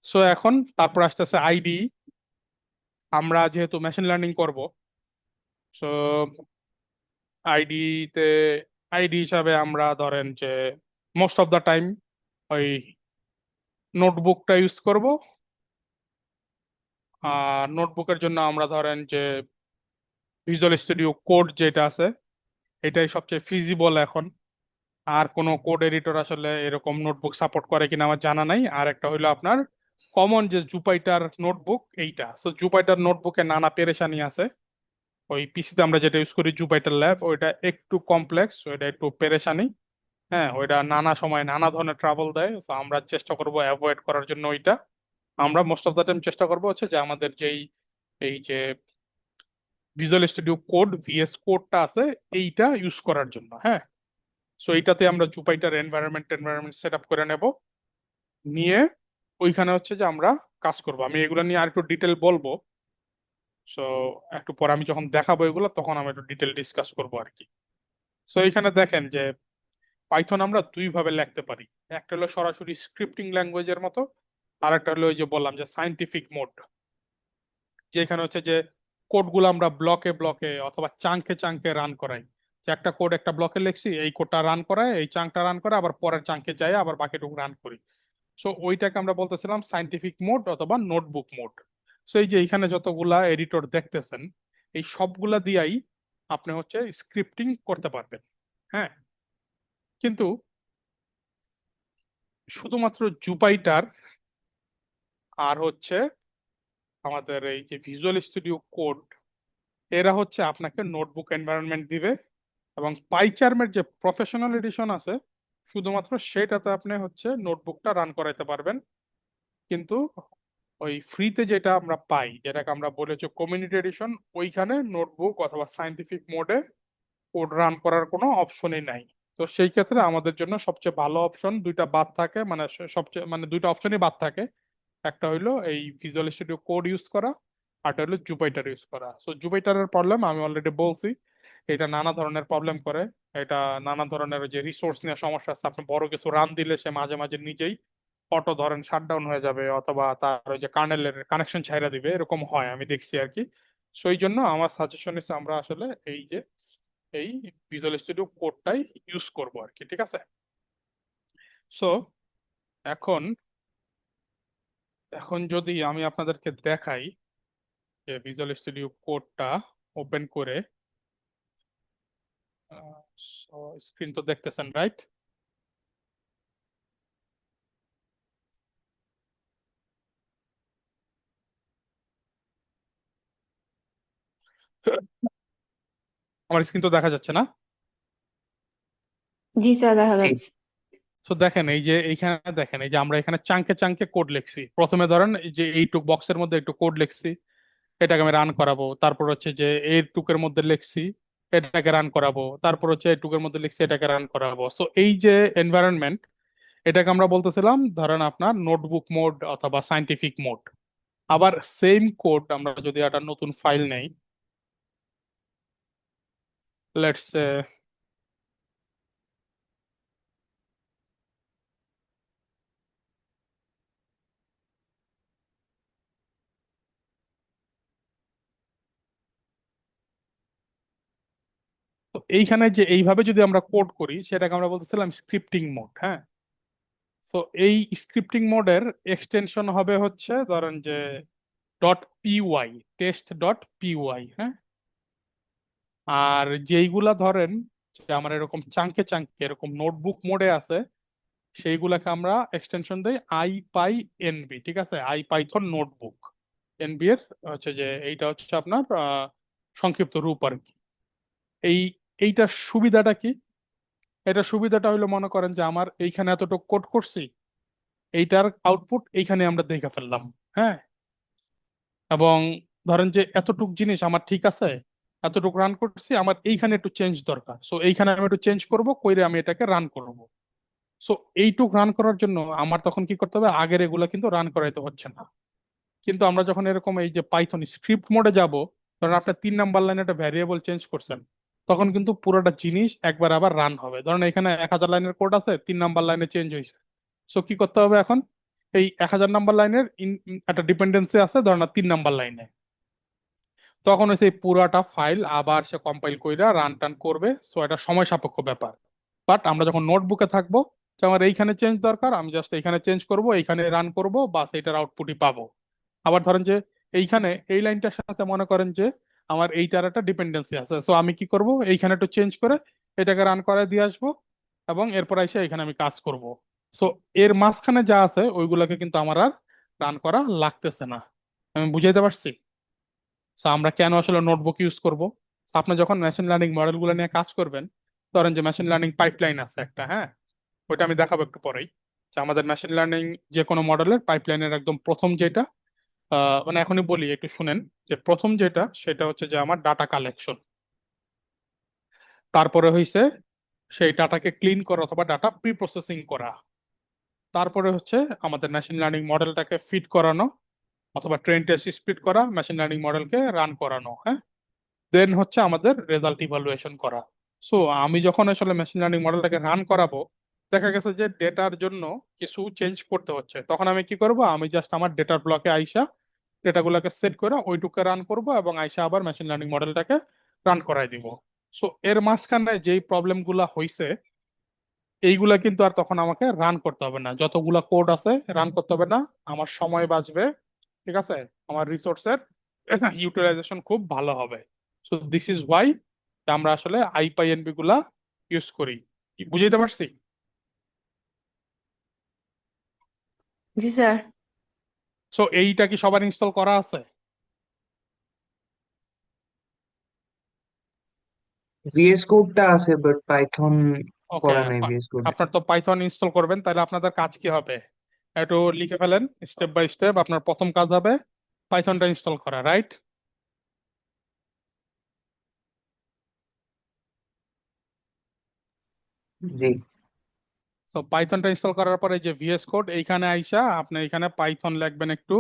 সো এখন তারপর আসতেছে আইডি। আমরা যেহেতু মেশিন লার্নিং করব, সো আইডিতে আইডি হিসাবে আমরা ধরেন যে মোস্ট অফ দা টাইম ওই নোটবুকটা ইউজ করব। আর নোটবুকের জন্য আমরা ধরেন যে ভিজুয়াল স্টুডিও কোড যেটা আছে এটাই সবচেয়ে ফিজিবল এখন। আর কোনো কোড এডিটর আসলে এরকম নোটবুক সাপোর্ট করে কিনা আমার জানা নাই। আর একটা হইলো আপনার কমন যে জুপাইটার নোটবুক, এইটা। সো জুপাইটার নোটবুকে নানা পেরেশানি আছে। ওই পিসিতে আমরা যেটা ইউজ করি জুপাইটার ল্যাব, ওইটা একটু কমপ্লেক্স, ওইটা একটু পেরেশানি। হ্যাঁ, ওইটা নানা সময় নানা ধরনের ট্রাবল দেয়। তো আমরা চেষ্টা করব অ্যাভয়েড করার জন্য ওইটা। আমরা মোস্ট অফ দ্য টাইম চেষ্টা করবো হচ্ছে যে আমাদের যেই এই যে ভিজুয়াল স্টুডিও কোড ভিএস কোডটা আছে এইটা ইউজ করার জন্য। হ্যাঁ, সো এইটাতে আমরা জুপাইটার এনভায়রনমেন্ট এনভায়রনমেন্ট সেট আপ করে নেব। নিয়ে ওইখানে হচ্ছে যে আমরা কাজ করব। আমি এগুলো নিয়ে আর একটু ডিটেল বলবো। সো একটু পরে আমি যখন দেখাবো এগুলো তখন আমি একটু ডিটেল ডিসকাস করবো আর কি। সো এখানে দেখেন যে পাইথন আমরা দুই ভাবে লিখতে পারি। একটা হলো সরাসরি স্ক্রিপ্টিং ল্যাঙ্গুয়েজের মতো, আর একটা হলো ওই যে বললাম যে সাইন্টিফিক মোড, যেখানে হচ্ছে যে কোডগুলো আমরা ব্লকে ব্লকে অথবা চাঙ্কে চাঙ্কে রান করাই। যে একটা কোড একটা ব্লকে লিখছি, এই কোডটা রান করায়, এই চাঙ্কটা রান করে, আবার পরের চাঙ্কে যায়, আবার বাকিটুকু রান করি। সো ওইটাকে আমরা বলতেছিলাম সাইন্টিফিক মোড অথবা নোটবুক মোড। সো এই যে এখানে যতগুলা এডিটর দেখতেছেন, এই সবগুলা দিয়াই আপনি হচ্ছে স্ক্রিপ্টিং করতে পারবেন। হ্যাঁ, কিন্তু শুধুমাত্র জুপাইটার আর হচ্ছে আমাদের এই যে ভিজুয়াল স্টুডিও কোড, এরা হচ্ছে আপনাকে নোটবুক এনভায়রনমেন্ট দিবে। এবং পাইচার্মের যে প্রফেশনাল এডিশন আছে শুধুমাত্র সেটাতে আপনি হচ্ছে নোটবুকটা রান করাইতে পারবেন। কিন্তু ওই ফ্রিতে যেটা আমরা পাই, যেটাকে আমরা বলেছি কমিউনিটি এডিশন, ওইখানে নোটবুক অথবা সায়েন্টিফিক মোডে কোড রান করার কোনো অপশনই নাই। তো সেই ক্ষেত্রে আমাদের জন্য সবচেয়ে ভালো অপশন দুইটা বাদ থাকে, মানে সবচেয়ে মানে দুইটা অপশনই বাদ থাকে। একটা হইলো এই ভিজুয়াল স্টুডিও কোড ইউজ করা, আরটা হলো জুপাইটার ইউজ করা। সো জুপাইটারের প্রবলেম আমি অলরেডি বলছি, এটা নানা ধরনের প্রবলেম করে। এটা নানা ধরনের ওই যে রিসোর্স নিয়ে সমস্যা আছে। আপনি বড় কিছু রান দিলে সে মাঝে মাঝে নিজেই অটো ধরেন শাটডাউন হয়ে যাবে, অথবা তার ওই যে কার্নেলের কানেকশন ছাইড়া দিবে, এরকম হয় আমি দেখছি আর কি। সো এই জন্য আমার সাজেশন হচ্ছে আমরা আসলে এই যে এই ভিজুয়াল স্টুডিও কোডটাই ইউজ করব আর কি, ঠিক আছে। সো এখন এখন যদি আমি আপনাদেরকে দেখাই যে ভিজুয়াল স্টুডিও কোডটা ওপেন করে, স্ক্রিন তো দেখতেছেন, রাইট? আমার স্ক্রিন তো দেখা যাচ্ছে না? জি স্যার, দেখা জি। যাচ্ছে। তো দেখেন এই যে এইখানে দেখেন এই যে আমরা এখানে চাঙ্কে চাঙ্কে কোড লিখছি। প্রথমে ধরেন এই যে এইটুক বক্সের মধ্যে একটু কোড লিখছি, এটাকে আমি রান করাবো। তারপর হচ্ছে যে এইটুকের মধ্যে লিখছি, এটাকে রান করাবো। তারপর হচ্ছে এইটুকের মধ্যে লিখছি, এটাকে রান করাবো। সো এই যে এনভায়রনমেন্ট, এটাকে আমরা বলতেছিলাম ধরেন আপনার নোটবুক মোড অথবা সাইন্টিফিক মোড। আবার সেম কোড আমরা যদি একটা নতুন ফাইল নেই, লেটস তো এইখানে যে এইভাবে যদি আমরা কোড করি সেটাকে আমরা বলতেছিলাম স্ক্রিপ্টিং মোড। হ্যাঁ, সো এই স্ক্রিপ্টিং মোডের এক্সটেনশন হবে হচ্ছে ধরেন যে dot PY, test dot PY, হ্যাঁ। আর যেইগুলা ধরেন যে আমার এরকম চাঙ্কে চাঙ্কে এরকম নোটবুক মোডে আছে, সেইগুলাকে আমরা এক্সটেনশন দেই আই পাই এনবি, ঠিক আছে, আই পাইথন নোটবুক। এনবি এর হচ্ছে যে এইটা হচ্ছে আপনার সংক্ষিপ্ত রূপ আর কি। এই এইটার সুবিধাটা কি? এটা সুবিধাটা হইলো মনে করেন যে আমার এইখানে এতটুকু কোড করছি, এইটার আউটপুট এইখানে আমরা দেখে ফেললাম, হ্যাঁ। এবং ধরেন যে এতটুক জিনিস আমার ঠিক আছে, এতটুকু রান করছি, আমার এইখানে একটু চেঞ্জ দরকার, সো এইখানে আমি একটু চেঞ্জ করব, কইরে আমি এটাকে রান করব। সো এইটুক রান করার জন্য আমার তখন কি করতে হবে, আগের এগুলা কিন্তু রান করাইতে হচ্ছে না। কিন্তু আমরা যখন এরকম এই যে পাইথন স্ক্রিপ্ট মোডে যাব, ধরেন আপনি 3 নাম্বার লাইনে একটা ভ্যারিয়েবল চেঞ্জ করছেন, তখন কিন্তু পুরোটা জিনিস একবার আবার রান হবে। ধরেন এখানে 1000 লাইনের কোড আছে, 3 নাম্বার লাইনে চেঞ্জ হয়েছে। সো কি করতে হবে এখন, এই 1000 নাম্বার লাইনের একটা ডিপেন্ডেন্সি আছে ধরেন 3 নাম্বার লাইনে, তখন হচ্ছে এই পুরাটা ফাইল আবার সে কম্পাইল কইরা রান টান করবে। সো এটা সময় সাপেক্ষ ব্যাপার। বাট আমরা যখন নোটবুকে থাকবো, যে আমার এইখানে চেঞ্জ দরকার, আমি জাস্ট এইখানে চেঞ্জ করব, এইখানে রান করব, বাস এটার আউটপুটই পাবো। আবার ধরেন যে এইখানে এই লাইনটার সাথে মনে করেন যে আমার এইটার একটা ডিপেন্ডেন্সি আছে, সো আমি কি করব, এইখানে একটু চেঞ্জ করে এটাকে রান করে দিয়ে আসবো, এবং এরপর এসে এখানে আমি কাজ করব। সো এর মাঝখানে যা আছে ওইগুলোকে কিন্তু আমার আর রান করা লাগতেছে না। আমি বুঝাইতে পারছি? সো আমরা কেন আসলে নোটবুক ইউজ করব? So আপনি যখন মেশিন লার্নিং মডেলগুলো নিয়ে কাজ করবেন, ধরেন যে মেশিন লার্নিং পাইপলাইন আছে একটা, হ্যাঁ, ওইটা আমি দেখাবো একটু পরেই। যে আমাদের মেশিন লার্নিং যে কোনো মডেলের পাইপলাইনের একদম প্রথম যেটা, মানে এখনই বলি একটু শুনেন, যে প্রথম যেটা সেটা হচ্ছে যে আমার ডাটা কালেকশন, তারপরে হইছে সেই ডাটাকে ক্লিন করা অথবা ডাটা প্রি প্রসেসিং করা, তারপরে হচ্ছে আমাদের মেশিন লার্নিং মডেলটাকে ফিট করানো অথবা ট্রেন টেস্ট স্পিড করা, মেশিন লার্নিং মডেলকে রান করানো, হ্যাঁ। দেন হচ্ছে আমাদের রেজাল্ট ইভালুয়েশন করা। সো আমি যখন আসলে মেশিন লার্নিং মডেলটাকে রান করাবো, দেখা গেছে যে ডেটার জন্য কিছু চেঞ্জ করতে হচ্ছে, তখন আমি কি করব, আমি জাস্ট আমার ডেটার ব্লকে আইসা ডেটাগুলোকে সেট করে ওইটুকু রান করব, এবং আইসা আবার মেশিন লার্নিং মডেলটাকে রান করাই দিব। সো এর মাঝখানে যেই প্রবলেমগুলা হইছে, এইগুলা কিন্তু আর তখন আমাকে রান করতে হবে না, যতগুলা কোড আছে রান করতে হবে না, আমার সময় বাঁচবে, ঠিক আছে, আমার রিসোর্সের ইউটিলাইজেশন খুব ভালো হবে। সো দিস ইজ ওয়াই আমরা আসলে আইপাইএনবি গুলা ইউজ করি। কি বুঝাইতে পারছি? জি স্যার। সো এইটা কি সবার ইনস্টল করা আছে? ভিএস কোডটা আছে বাট পাইথন ওকে, করা নাই ভিএস কোড। আপনার তো পাইথন ইনস্টল করবেন, তাহলে আপনাদের কাজ কি হবে, একটু লিখে ফেলেন স্টেপ বাই স্টেপ। আপনার প্রথম কাজ হবে পাইথনটা ইনস্টল করা, রাইট? জি। তো পাইথনটা ইনস্টল করার পরে যে ভিএস কোড, এইখানে আইসা আপনি এখানে পাইথন লিখবেন একটু।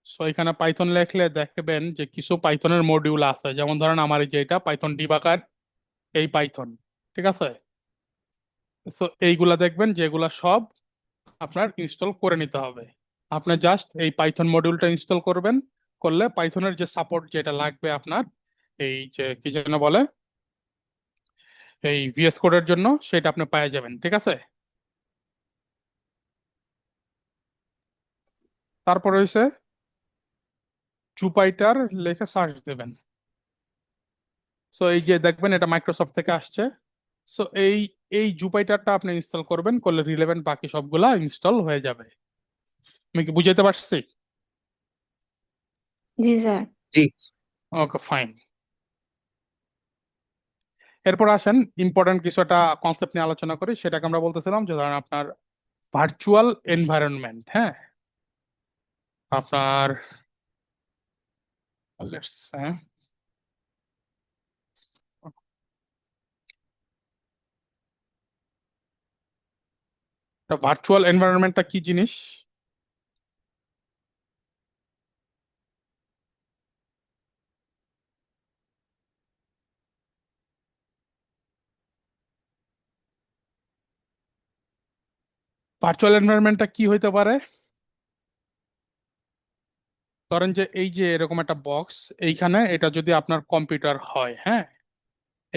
সো এখানে পাইথন লিখলে দেখবেন যে কিছু পাইথনের মডিউল আছে, যেমন ধরেন আমার এই যে এটা পাইথন ডিবাগার, এই পাইথন, ঠিক আছে। সো এইগুলা দেখবেন যেগুলা সব আপনার ইনস্টল করে নিতে হবে। আপনি জাস্ট এই পাইথন মডিউলটা ইনস্টল করবেন, করলে পাইথনের যে সাপোর্ট যেটা লাগবে আপনার, এই যে কি যেন বলে, এই ভিএস কোডের জন্য, সেটা আপনি পেয়ে যাবেন, ঠিক আছে। তারপর হইছে জুপাইটার লিখে সার্চ দেবেন। সো এই যে দেখবেন এটা মাইক্রোসফট থেকে আসছে। সো এই জুপাইটারটা আপনি ইনস্টল করবেন, করলে রিলেভেন্ট বাকি সবগুলা ইনস্টল হয়ে যাবে। আমি কি বুঝাইতে পারছি? জি স্যার। জি। ওকে, ফাইন। এরপর আসেন ইম্পর্টেন্ট কিছু একটা কনসেপ্ট নিয়ে আলোচনা করি, সেটাকে আমরা বলতেছিলাম যে ধরেন আপনার ভার্চুয়াল এনভায়রনমেন্ট, হ্যাঁ। আপনার let's say, ভার্চুয়াল এনভায়রনমেন্টটা কি জিনিস? ভার্চুয়াল এনভায়রনমেন্টটা কি হইতে পারে? ধরেন যে এই যে এরকম একটা বক্স, এইখানে এটা যদি আপনার কম্পিউটার হয়, হ্যাঁ,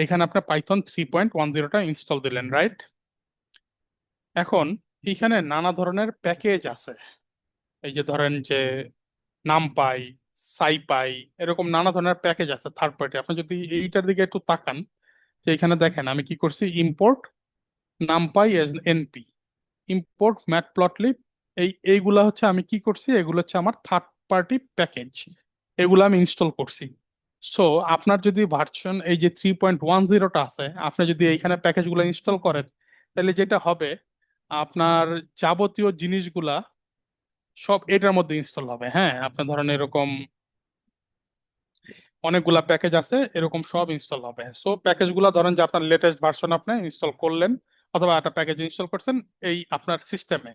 এখানে আপনি পাইথন 3.10টা ইনস্টল দিলেন, রাইট? এখন এখানে নানা ধরনের প্যাকেজ আছে। এই যে ধরেন যে নামপাই, সাইপাই, এরকম নানা ধরনের প্যাকেজ আছে থার্ড পার্টি। আপনি যদি এইটার দিকে একটু তাকান, যে এখানে দেখেন আমি কি করছি, import NumPy as np, import Matplotlib, এইগুলা হচ্ছে আমি কি করছি, এগুলো হচ্ছে আমার থার্ড পার্টি প্যাকেজ, এগুলো আমি ইনস্টল করছি। সো আপনার যদি ভার্সন এই যে 3.10টা আছে, আপনি যদি এইখানে প্যাকেজগুলো ইনস্টল করেন, তাহলে যেটা হবে, আপনার যাবতীয় জিনিসগুলা সব এটার মধ্যে ইনস্টল হবে। হ্যাঁ, আপনি ধরেন এরকম অনেকগুলা প্যাকেজ আছে, এরকম সব ইনস্টল হবে। সো প্যাকেজগুলো ধরেন যে আপনার লেটেস্ট ভার্সন আপনি ইনস্টল করলেন, অথবা একটা প্যাকেজ ইনস্টল করছেন এই আপনার সিস্টেমে।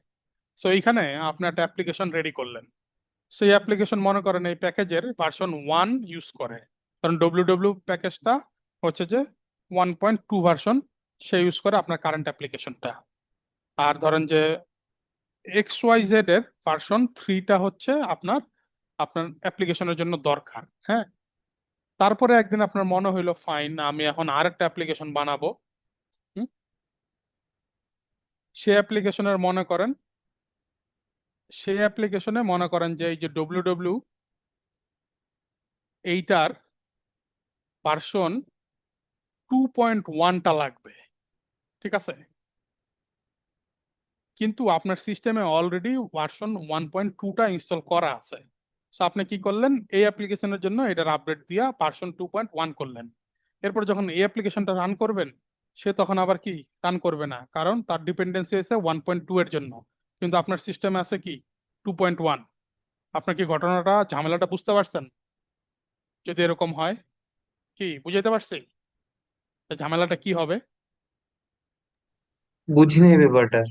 সো এইখানে আপনি একটা অ্যাপ্লিকেশন রেডি করলেন। সেই অ্যাপ্লিকেশন মনে করেন এই প্যাকেজের ভার্সন 1 ইউজ করে, কারণ ডব্লিউ প্যাকেজটা হচ্ছে যে 1.2 ভার্সন, সে ইউজ করে আপনার কারেন্ট অ্যাপ্লিকেশনটা। আর ধরেন যে XYZ এর ভার্সন 3টা হচ্ছে আপনার আপনার অ্যাপ্লিকেশনের জন্য দরকার। হ্যাঁ, তারপরে একদিন আপনার মনে হইলো ফাইন, আমি এখন আরেকটা অ্যাপ্লিকেশন বানাবো। হুম, সে অ্যাপ্লিকেশনের মনে করেন, সেই অ্যাপ্লিকেশনে মনে করেন যে এই যে ডব্লিউ এইটার ভার্সন 2.1টা লাগবে, ঠিক আছে? কিন্তু আপনার সিস্টেমে অলরেডি ভার্সন 1.2টা ইনস্টল করা আছে। সো আপনি কি করলেন, এই অ্যাপ্লিকেশনের জন্য এটার আপডেট দিয়া ভার্সন 2.1 করলেন। এরপর যখন এই অ্যাপ্লিকেশনটা রান করবেন, সে তখন আবার কি রান করবে না, কারণ তার ডিপেন্ডেন্সি আছে 1.2 এর জন্য, কিন্তু আপনার সিস্টেমে আছে কি 2.1। আপনার কি ঘটনাটা, ঝামেলাটা বুঝতে পারছেন? যদি এরকম হয়, কি বুঝাইতে পারছি ঝামেলাটা কি হবে? বুঝি নাই ব্যাপারটা।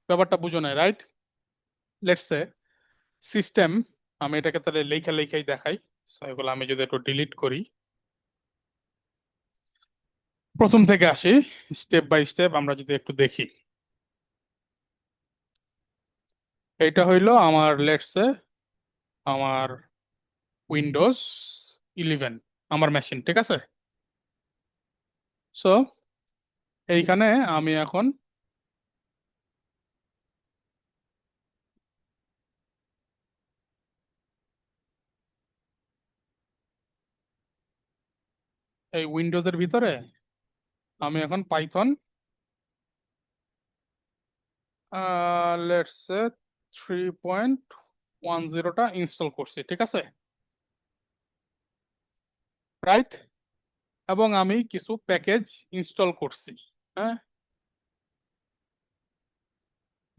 ব্যাপারটা বুঝো নাই, রাইট? লেটস সে সিস্টেম, আমি এটাকে তাহলে লেখা লেখাই দেখাই। So, এগুলো আমি যদি একটু ডিলিট করি, প্রথম থেকে আসি, স্টেপ বাই স্টেপ আমরা যদি একটু দেখি। এইটা হইলো আমার লেটস সে আমার উইন্ডোজ 11 আমার মেশিন, ঠিক আছে? সো এইখানে আমি এখন এই উইন্ডোজের ভিতরে আমি এখন পাইথন লেটস সে 3.10টা ইনস্টল করছি, ঠিক আছে, রাইট? এবং আমি কিছু প্যাকেজ ইনস্টল করছি। হ্যাঁ,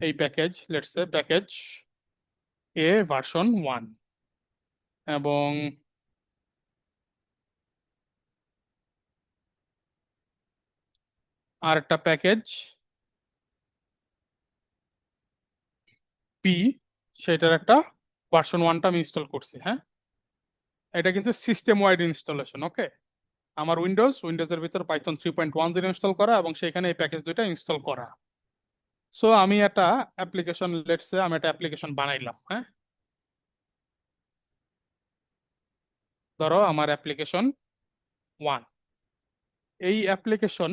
এই package let's say package version 1, এবং আরেকটা প্যাকেজ পি, সেটার একটা ভার্সন 1টা আমি ইনস্টল করছি। হ্যাঁ, এটা কিন্তু সিস্টেম ওয়াইড ইনস্টলেশন। ওকে, আমার উইন্ডোজের ভিতর পাইথন 3.10 ইনস্টল করা, এবং সেখানে এই প্যাকেজ দুইটা ইনস্টল করা। সো আমি একটা অ্যাপ্লিকেশন, লেটস সে আমি একটা অ্যাপ্লিকেশন বানাইলাম। হ্যাঁ, ধরো আমার অ্যাপ্লিকেশন 1, এই অ্যাপ্লিকেশন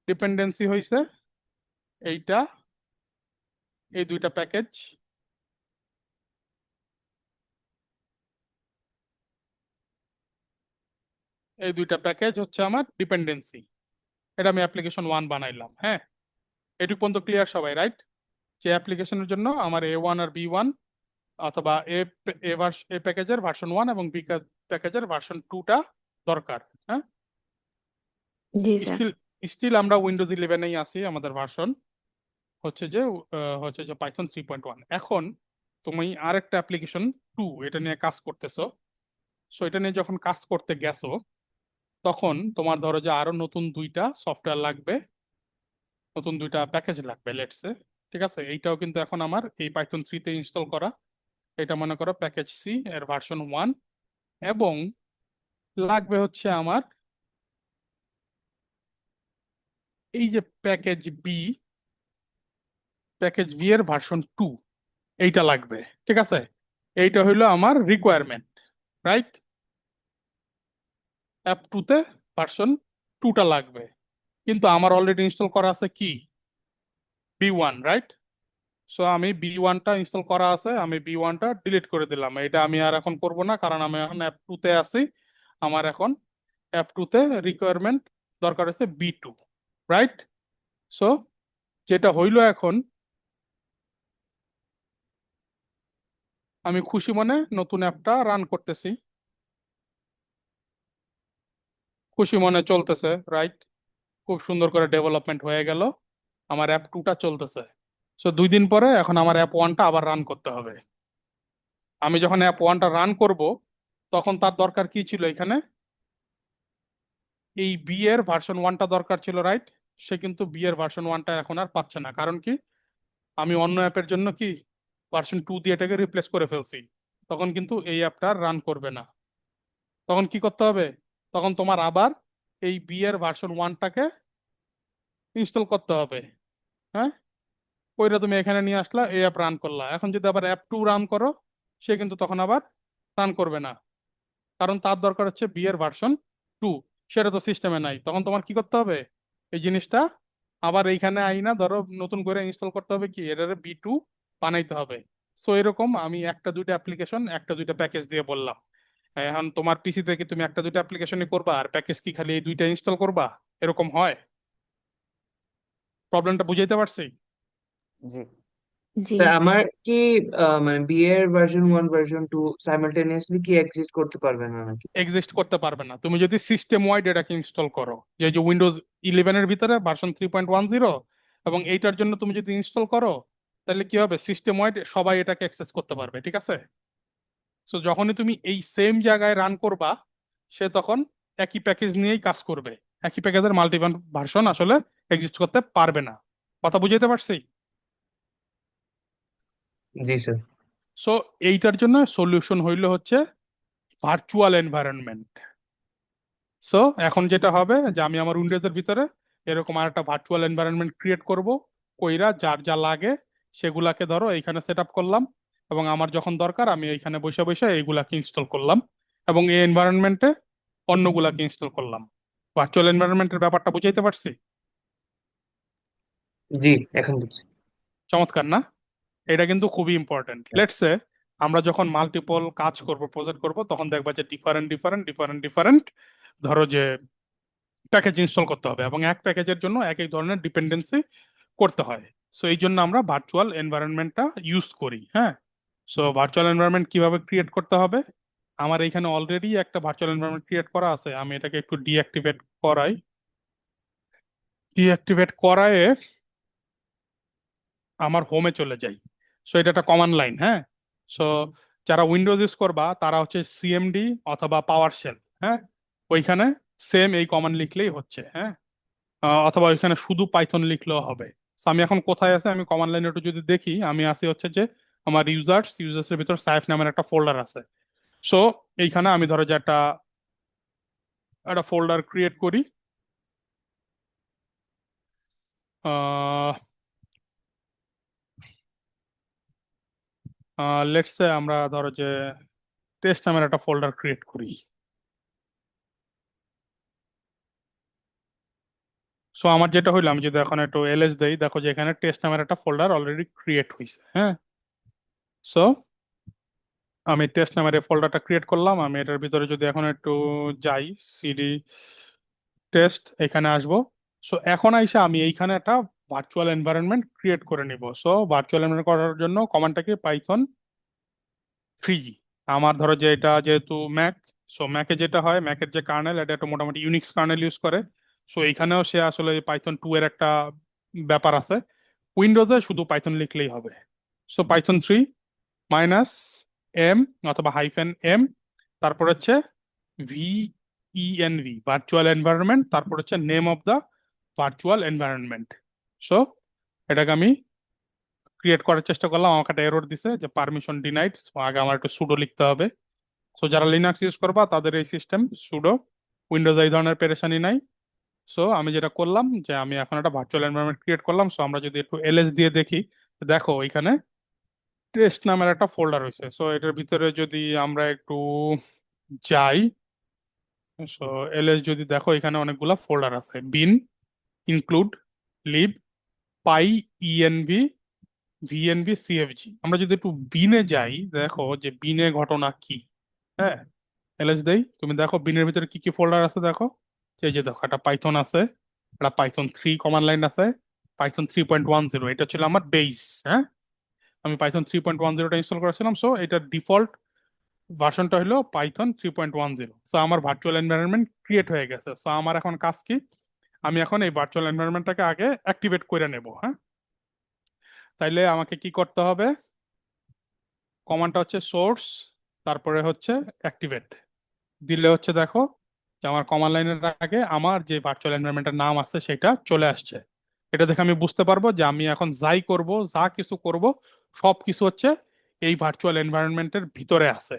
ডিপেন্ডেন্সি হয়েছে এইটা, এই দুইটা প্যাকেজ, এই দুইটা প্যাকেজ হচ্ছে আমার ডিপেন্ডেন্সি। এটা আমি অ্যাপ্লিকেশন 1 বানাইলাম। হ্যাঁ, এটুকু পর্যন্ত ক্লিয়ার সবাই, রাইট? যে অ্যাপ্লিকেশনের জন্য আমার A1 আর B1, অথবা এ প্যাকেজের ভার্সন 1 এবং বি প্যাকেজের ভার্সন 2টা দরকার। হ্যাঁ, জি স্যার। স্টিল স্টিল আমরা উইন্ডোজ 11-এই আছি, আমাদের ভার্সন হচ্ছে যে পাইথন 3.1। এখন তুমি আরেকটা অ্যাপ্লিকেশন 2 এটা নিয়ে কাজ করতেছো। সো এটা নিয়ে যখন কাজ করতে গেছো, তখন তোমার ধরো যে আরো নতুন 2টা সফটওয়্যার লাগবে, নতুন 2টা প্যাকেজ লাগবে লেটসে, ঠিক আছে? এইটাও কিন্তু এখন আমার এই পাইথন 3-তে ইনস্টল করা। এটা মনে করো প্যাকেজ C এর ভার্সন 1, এবং লাগবে হচ্ছে আমার এই যে প্যাকেজ বি এর ভার্সন 2, এইটা লাগবে, ঠিক আছে? এইটা হইলো আমার রিকোয়ারমেন্ট, রাইট? অ্যাপ 2-তে ভার্সন 2টা লাগবে, কিন্তু আমার অলরেডি ইনস্টল করা আছে কি B1, রাইট? সো আমি B1টা ইনস্টল করা আছে, আমি B1টা ডিলিট করে দিলাম। এটা আমি আর এখন করব না, কারণ আমি এখন অ্যাপ 2-তে আছি। আমার এখন অ্যাপ 2-তে রিকোয়ারমেন্ট দরকার আছে B2, রাইট? সো যেটা হইলো এখন, আমি খুশি মনে নতুন অ্যাপটা রান করতেছি, খুশি মনে চলতেছে, রাইট? খুব সুন্দর করে ডেভেলপমেন্ট হয়ে গেল, আমার অ্যাপ 2টা চলতেছে। সো 2 দিন পরে এখন আমার অ্যাপ 1টা আবার রান করতে হবে। আমি যখন অ্যাপ 1টা রান করব, তখন তার দরকার কি ছিল এখানে? এই বি এর ভার্সন 1টা দরকার ছিল, রাইট? সে কিন্তু বি এর ভার্সন 1টা এখন আর পাচ্ছে না, কারণ কি? আমি অন্য অ্যাপের জন্য কি ভার্সন 2 দিয়ে এটাকে রিপ্লেস করে ফেলছি। তখন কিন্তু এই অ্যাপটা রান করবে না। তখন কি করতে হবে? তখন তোমার আবার এই বি এর ভার্সন 1টাকে ইনস্টল করতে হবে। হ্যাঁ, ওইটা তুমি এখানে নিয়ে আসলা, এই অ্যাপ রান করলা। এখন যদি আবার অ্যাপ 2 রান করো, সে কিন্তু তখন আবার রান করবে না, কারণ তার দরকার হচ্ছে বি এর ভার্সন 2। সেটা তো সিস্টেমে নাই। তখন তোমার কি করতে হবে? এই জিনিসটা আবার এইখানে আইনা ধরো নতুন করে ইনস্টল করতে হবে, কি এটারে B2 বানাইতে হবে। সো এরকম আমি একটা দুইটা অ্যাপ্লিকেশন একটা দুইটা প্যাকেজ দিয়ে বললাম। এখন তোমার পিসিতে কি তুমি একটা দুইটা অ্যাপ্লিকেশনই করবা আর প্যাকেজ কি খালি এই দুইটা ইনস্টল করবা? এরকম হয়? প্রবলেমটা বুঝাইতে পারছি? জি। জি। তা আমার কি মানে বি এর ভার্সন 1 ভার্সন 2 সাইমালটেনিয়াসলি কি এক্সিস্ট করতে পারবে না নাকি? এক্সিস্ট করতে পারবে না তুমি যদি সিস্টেম ওয়াইড এটাকে ইনস্টল করো। যে উইন্ডোজ 11-এর ভিতরে ভার্সন 3.10 এবং এইটার জন্য তুমি যদি ইনস্টল করো, তাহলে কি হবে? সিস্টেম ওয়াইড সবাই এটাকে অ্যাক্সেস করতে পারবে, ঠিক আছে? সো যখনই তুমি এই সেম জায়গায় রান করবা, সে তখন একই প্যাকেজ নিয়েই কাজ করবে। একই প্যাকেজের মাল্টি ভার্সন আসলে এক্সিস্ট করতে পারবে না। কথা বুঝাইতে পারছি? জি স্যার। সো এইটার জন্য সলিউশন হইল হচ্ছে ভার্চুয়াল এনভায়রনমেন্ট। সো এখন যেটা হবে যে আমি আমার উইন্ডোজের ভিতরে এরকম আর একটা ভার্চুয়াল এনভায়রনমেন্ট ক্রিয়েট করব, কইরা যার যা লাগে সেগুলাকে ধরো এইখানে সেট আপ করলাম, এবং আমার যখন দরকার আমি এইখানে বসে বসে এইগুলাকে ইনস্টল করলাম, এবং এই এনভায়রনমেন্টে অন্যগুলাকে ইনস্টল করলাম। ভার্চুয়াল এনভায়রনমেন্টের ব্যাপারটা বুঝাইতে পারছি? জি, এখন বুঝছি। চমৎকার না? এটা কিন্তু খুবই ইম্পর্টেন্ট। লেটস সে আমরা যখন মাল্টিপল কাজ করব, প্রজেক্ট করব, তখন দেখবা যে ডিফারেন্ট ডিফারেন্ট ডিফারেন্ট ডিফারেন্ট ধরো যে প্যাকেজ ইনস্টল করতে হবে, এবং এক প্যাকেজের জন্য এক এক ধরনের ডিপেন্ডেন্সি করতে হয়। সো এই জন্য আমরা ভার্চুয়াল এনভায়রনমেন্টটা ইউজ করি। হ্যাঁ, সো ভার্চুয়াল এনভায়রনমেন্ট কিভাবে ক্রিয়েট করতে হবে? আমার এইখানে অলরেডি একটা ভার্চুয়াল এনভায়রনমেন্ট ক্রিয়েট করা আছে, আমি এটাকে একটু ডিঅ্যাক্টিভেট করাই। ডিঅ্যাক্টিভেট করায় আমার হোমে চলে যাই। সো এটা একটা কমান্ড লাইন। হ্যাঁ, সো যারা উইন্ডোজ ইউজ করবা তারা হচ্ছে সিএমডি অথবা পাওয়ার শেল। হ্যাঁ, ওইখানে সেম এই কমান্ড লিখলেই হচ্ছে। হ্যাঁ, অথবা ওইখানে শুধু পাইথন লিখলেও হবে। So আমি এখন কোথায় আছে, আমি কমান্ড লাইনে একটু যদি দেখি, আমি আছি হচ্ছে যে আমার ইউজার্স এর ভিতর সাইফ নামের একটা ফোল্ডার আছে। সো এইখানে আমি ধরো যে একটা একটা ফোল্ডার ক্রিয়েট করি। লেটস সে আমরা ধরো যে টেস্ট নামের একটা ফোল্ডার ক্রিয়েট করি। সো আমার যেটা হইলো, আমি যদি এখন একটু এলএস দেই, দেখো যে এখানে টেস্ট নামের একটা ফোল্ডার অলরেডি ক্রিয়েট হয়েছে। হ্যাঁ, সো আমি টেস্ট নামের এই ফোল্ডারটা ক্রিয়েট করলাম। আমি এটার ভিতরে যদি এখন একটু যাই, সিডি টেস্ট এখানে আসবো। সো এখন আইসা আমি এইখানে একটা ভার্চুয়াল এনভায়রনমেন্ট ক্রিয়েট করে নিব। সো ভার্চুয়াল এনভায়রনমেন্ট করার জন্য কমান্ডটাকে পাইথন 3। আমার ধরো যে এটা যেহেতু ম্যাক, সো ম্যাকে যেটা হয়, ম্যাকের যে কার্নেল এটা একটা মোটামুটি ইউনিক্স কার্নেল ইউজ করে। সো এইখানেও সে আসলে পাইথন 2 এর একটা ব্যাপার আছে। উইন্ডোজে শুধু পাইথন লিখলেই হবে। সো পাইথন 3 - অথবা -m, তারপর হচ্ছে ভার্চুয়াল এনভায়রনমেন্ট, তারপর হচ্ছে name of the virtual environment. So এটাকে আমি ক্রিয়েট করার চেষ্টা করলাম, আমাকে একটা এরর দিছে যে পারমিশন ডিনাইড। আগে আমার একটু সুডো লিখতে হবে। সো যারা লিনাক্স ইউজ করবা তাদের এই সিস্টেম সুডো, উইন্ডোজ এই ধরনের পেরেশানি নাই। সো আমি যেটা করলাম যে আমি এখন একটা ভার্চুয়াল এনভায়রনমেন্ট ক্রিয়েট করলাম। সো আমরা যদি একটু এলএস দিয়ে দেখি, দেখো এখানে টেস্ট নামের একটা ফোল্ডার হয়েছে। সো এটার ভিতরে যদি আমরা একটু যাই, সো এলএস যদি দেখো এখানে অনেকগুলা ফোল্ডার আছে, বিন, ইনক্লুড, লিব, পাই, ইএনভি, ভিএনভি, সিএফজি। আমরা যদি একটু বিনে যাই, দেখো যে বিনে ঘটনা কি। হ্যাঁ, এলএস দেই, তুমি দেখো বিনের ভিতরে কি কি ফোল্ডার আছে দেখো। এই যে দেখো, একটা পাইথন আছে, একটা পাইথন 3 কমান্ড লাইন আছে, পাইথন 3.10, এটা ছিল আমার বেস। হ্যাঁ, আমি পাইথন 3.10টা ইনস্টল করেছিলাম, সো এটার ডিফল্ট ভার্সনটা হলো পাইথন 3.10। সো আমার ভার্চুয়াল এনভায়রনমেন্ট ক্রিয়েট হয়ে গেছে। সো আমার এখন কাজ কি, আমি এখন এই ভার্চুয়াল এনভায়রনমেন্টটাকে আগে অ্যাক্টিভেট করে নেব। হ্যাঁ, তাইলে আমাকে কি করতে হবে, কমান্ডটা হচ্ছে সোর্স, তারপরে হচ্ছে অ্যাক্টিভেট দিলে হচ্ছে দেখো যে আমার কমান্ড লাইনের আগে আমার যে ভার্চুয়াল এনভায়রনমেন্টের নাম আছে সেটা চলে আসছে। এটা দেখে আমি বুঝতে পারবো যে আমি এখন যাই করব, যা কিছু করব, সব কিছু হচ্ছে এই ভার্চুয়াল এনভায়রনমেন্টের ভিতরে আছে।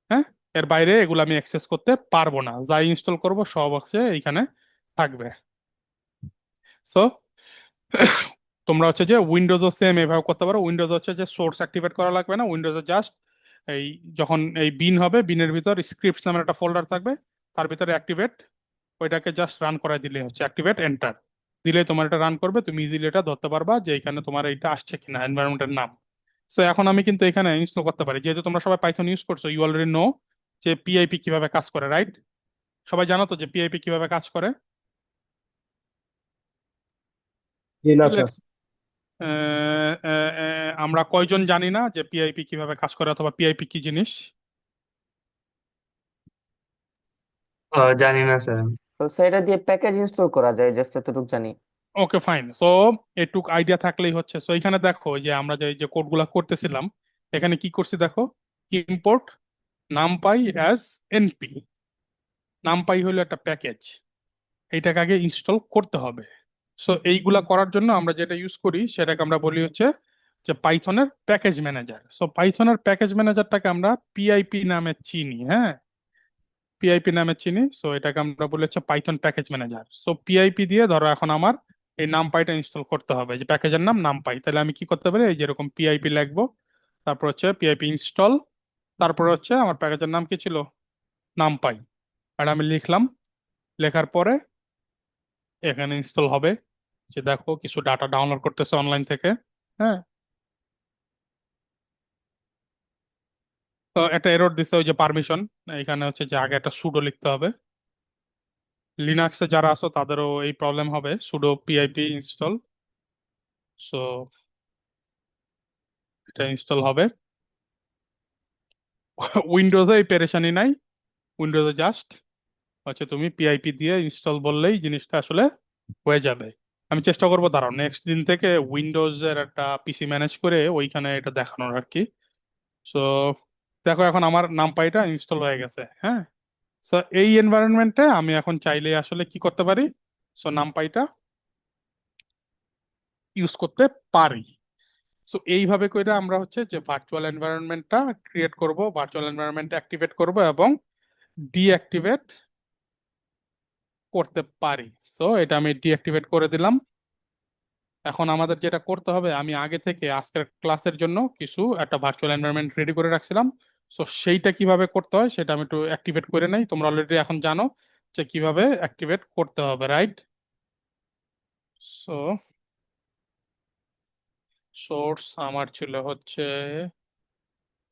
হ্যাঁ, এর বাইরে এগুলো আমি অ্যাক্সেস করতে পারবো না, যাই ইনস্টল করব সব হচ্ছে এইখানে থাকবে। সো তোমরা হচ্ছে যে উইন্ডোজও সেম এভাবে করতে পারো। উইন্ডোজ হচ্ছে যে সোর্স অ্যাক্টিভেট করা লাগবে না, উইন্ডোজে জাস্ট এই যখন এই বিন হবে, বিনের ভিতর স্ক্রিপ্টস নামের একটা ফোল্ডার থাকবে, তার ভিতরে অ্যাক্টিভেট, ওইটাকে জাস্ট রান করাই দিলে হচ্ছে, অ্যাক্টিভেট এন্টার দিলে তোমার এটা রান করবে, তুমি ইজিলি এটা ধরতে পারবা যে এখানে তোমার এইটা আসছে কিনা এনভায়রনমেন্টের নাম। সো এখন আমি কিন্তু এখানে ইনস্টল করতে পারি, যেহেতু তোমরা সবাই পাইথন ইউজ করছো, ইউ অলরেডি নো যে পিআইপি কিভাবে কাজ করে, রাইট? সবাই জানো তো যে পিআইপি কিভাবে কাজ করে? জি না স্যার। লেটস আমরা কয়জন জানি না যে পিআইপি কিভাবে কাজ করে অথবা পিআইপি কি জিনিস? জানি না স্যার। তো সেটা দিয়ে প্যাকেজ ইনস্টল করা যায়, জাস্ট এতটুকু জানি। Okay fine. সো এটুক আইডিয়া থাকলেই হচ্ছে। সো এখানে দেখো যে আমরা যে যে কোডগুলা করতেছিলাম, এখানে কি করছি দেখো, import NumPy as np. NumPy হলো একটা প্যাকেজ, এইটাকে আগে ইনস্টল করতে হবে। সো এইগুলা করার জন্য আমরা যেটা ইউজ করি সেটাকে আমরা বলি হচ্ছে যে পাইথনের প্যাকেজ ম্যানেজার। সো পাইথনের প্যাকেজ ম্যানেজারটাকে আমরা পিআইপি নামে চিনি। হ্যাঁ, পিআইপি নামে চিনি। সো এটাকে আমরা বলি হচ্ছে Python package manager. So PIP দিয়ে ধরো এখন আমার এই নামপাইটা ইনস্টল করতে হবে, যে প্যাকেজের নাম নামপাই। তাহলে আমি কি করতে পারি, এই যেরকম পিআইপি লিখবো, তারপর হচ্ছে পিআইপি ইনস্টল, তারপর হচ্ছে আমার প্যাকেজের নাম কি ছিল, নামপাই। আর আমি লিখলাম, লেখার পরে এখানে ইনস্টল হবে। যে দেখো কিছু ডাটা ডাউনলোড করতেছে অনলাইন থেকে। হ্যাঁ, তো একটা এরর দিচ্ছে ওই যে পারমিশন, এখানে হচ্ছে যে আগে একটা সুডো লিখতে হবে। লিনাক্সে যারা আছো তাদেরও এই প্রবলেম হবে, সুডো পিআইপি ইনস্টল। সো এটা ইনস্টল হবে। উইন্ডোজে এই পেরেশানি নাই, উইন্ডোজে জাস্ট হচ্ছে তুমি পিআইপি দিয়ে ইনস্টল বললেই জিনিসটা আসলে হয়ে যাবে। আমি চেষ্টা করবো, দাঁড়াও নেক্সট দিন থেকে উইন্ডোজের একটা পিসি ম্যানেজ করে ওইখানে এটা দেখানোর আর কি। সো দেখো এখন আমার নামপাইটা ইনস্টল হয়ে গেছে। হ্যাঁ, সো এই এনভায়রনমেন্টে আমি এখন চাইলে আসলে কি করতে পারি, সো নামপাইটা ইউজ করতে পারি। সো এইভাবে করে আমরা হচ্ছে যে ভার্চুয়াল এনভায়রনমেন্টটা ক্রিয়েট করব, ভার্চুয়াল এনভায়রনমেন্ট অ্যাক্টিভেট করব এবং ডিঅ্যাক্টিভেট করতে পারি। সো এটা আমি ডিঅ্যাক্টিভেট করে দিলাম। এখন আমাদের যেটা করতে হবে, আমি আগে থেকে আজকের ক্লাসের জন্য কিছু একটা ভার্চুয়াল এনভায়রনমেন্ট রেডি করে রাখছিলাম। সো সেইটা কিভাবে করতে হয় সেটা আমি একটু অ্যাক্টিভেট করে নেই। তোমরা অলরেডি এখন জানো যে কিভাবে অ্যাক্টিভেট করতে হবে, রাইট? সো সোর্স আমার ছিল হচ্ছে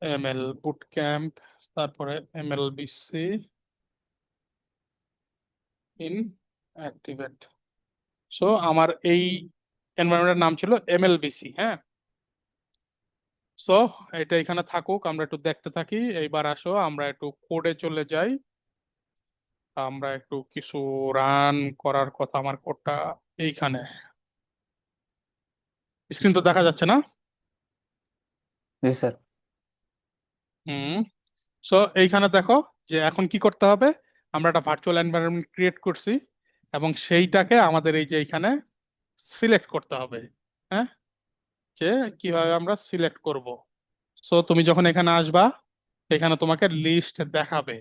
এমএল বুট ক্যাম্প, তারপরে এমএলবিসি ইন অ্যাক্টিভেট। সো আমার এই এনভায়রনমেন্টের নাম ছিল এমএলবিসি। হ্যাঁ, সো এটা এখানে থাকুক, আমরা একটু দেখতে থাকি। এইবার আসো আমরা একটু কোডে চলে যাই। আমরা একটু কিছু রান করার কথা, আমার কোডটা এইখানে, স্ক্রিন তো দেখা যাচ্ছে না? জি স্যার। হুম। সো এইখানে দেখো যে এখন কি করতে হবে, আমরা একটা ভার্চুয়াল এনভায়রনমেন্ট ক্রিয়েট করছি এবং সেইটাকে আমাদের এই যে এইখানে সিলেক্ট করতে হবে। হ্যাঁ, যে কিভাবে আমরা সিলেক্ট করব। সো তুমি যখন এখানে আসবা, এখানে তোমাকে লিস্ট দেখাবে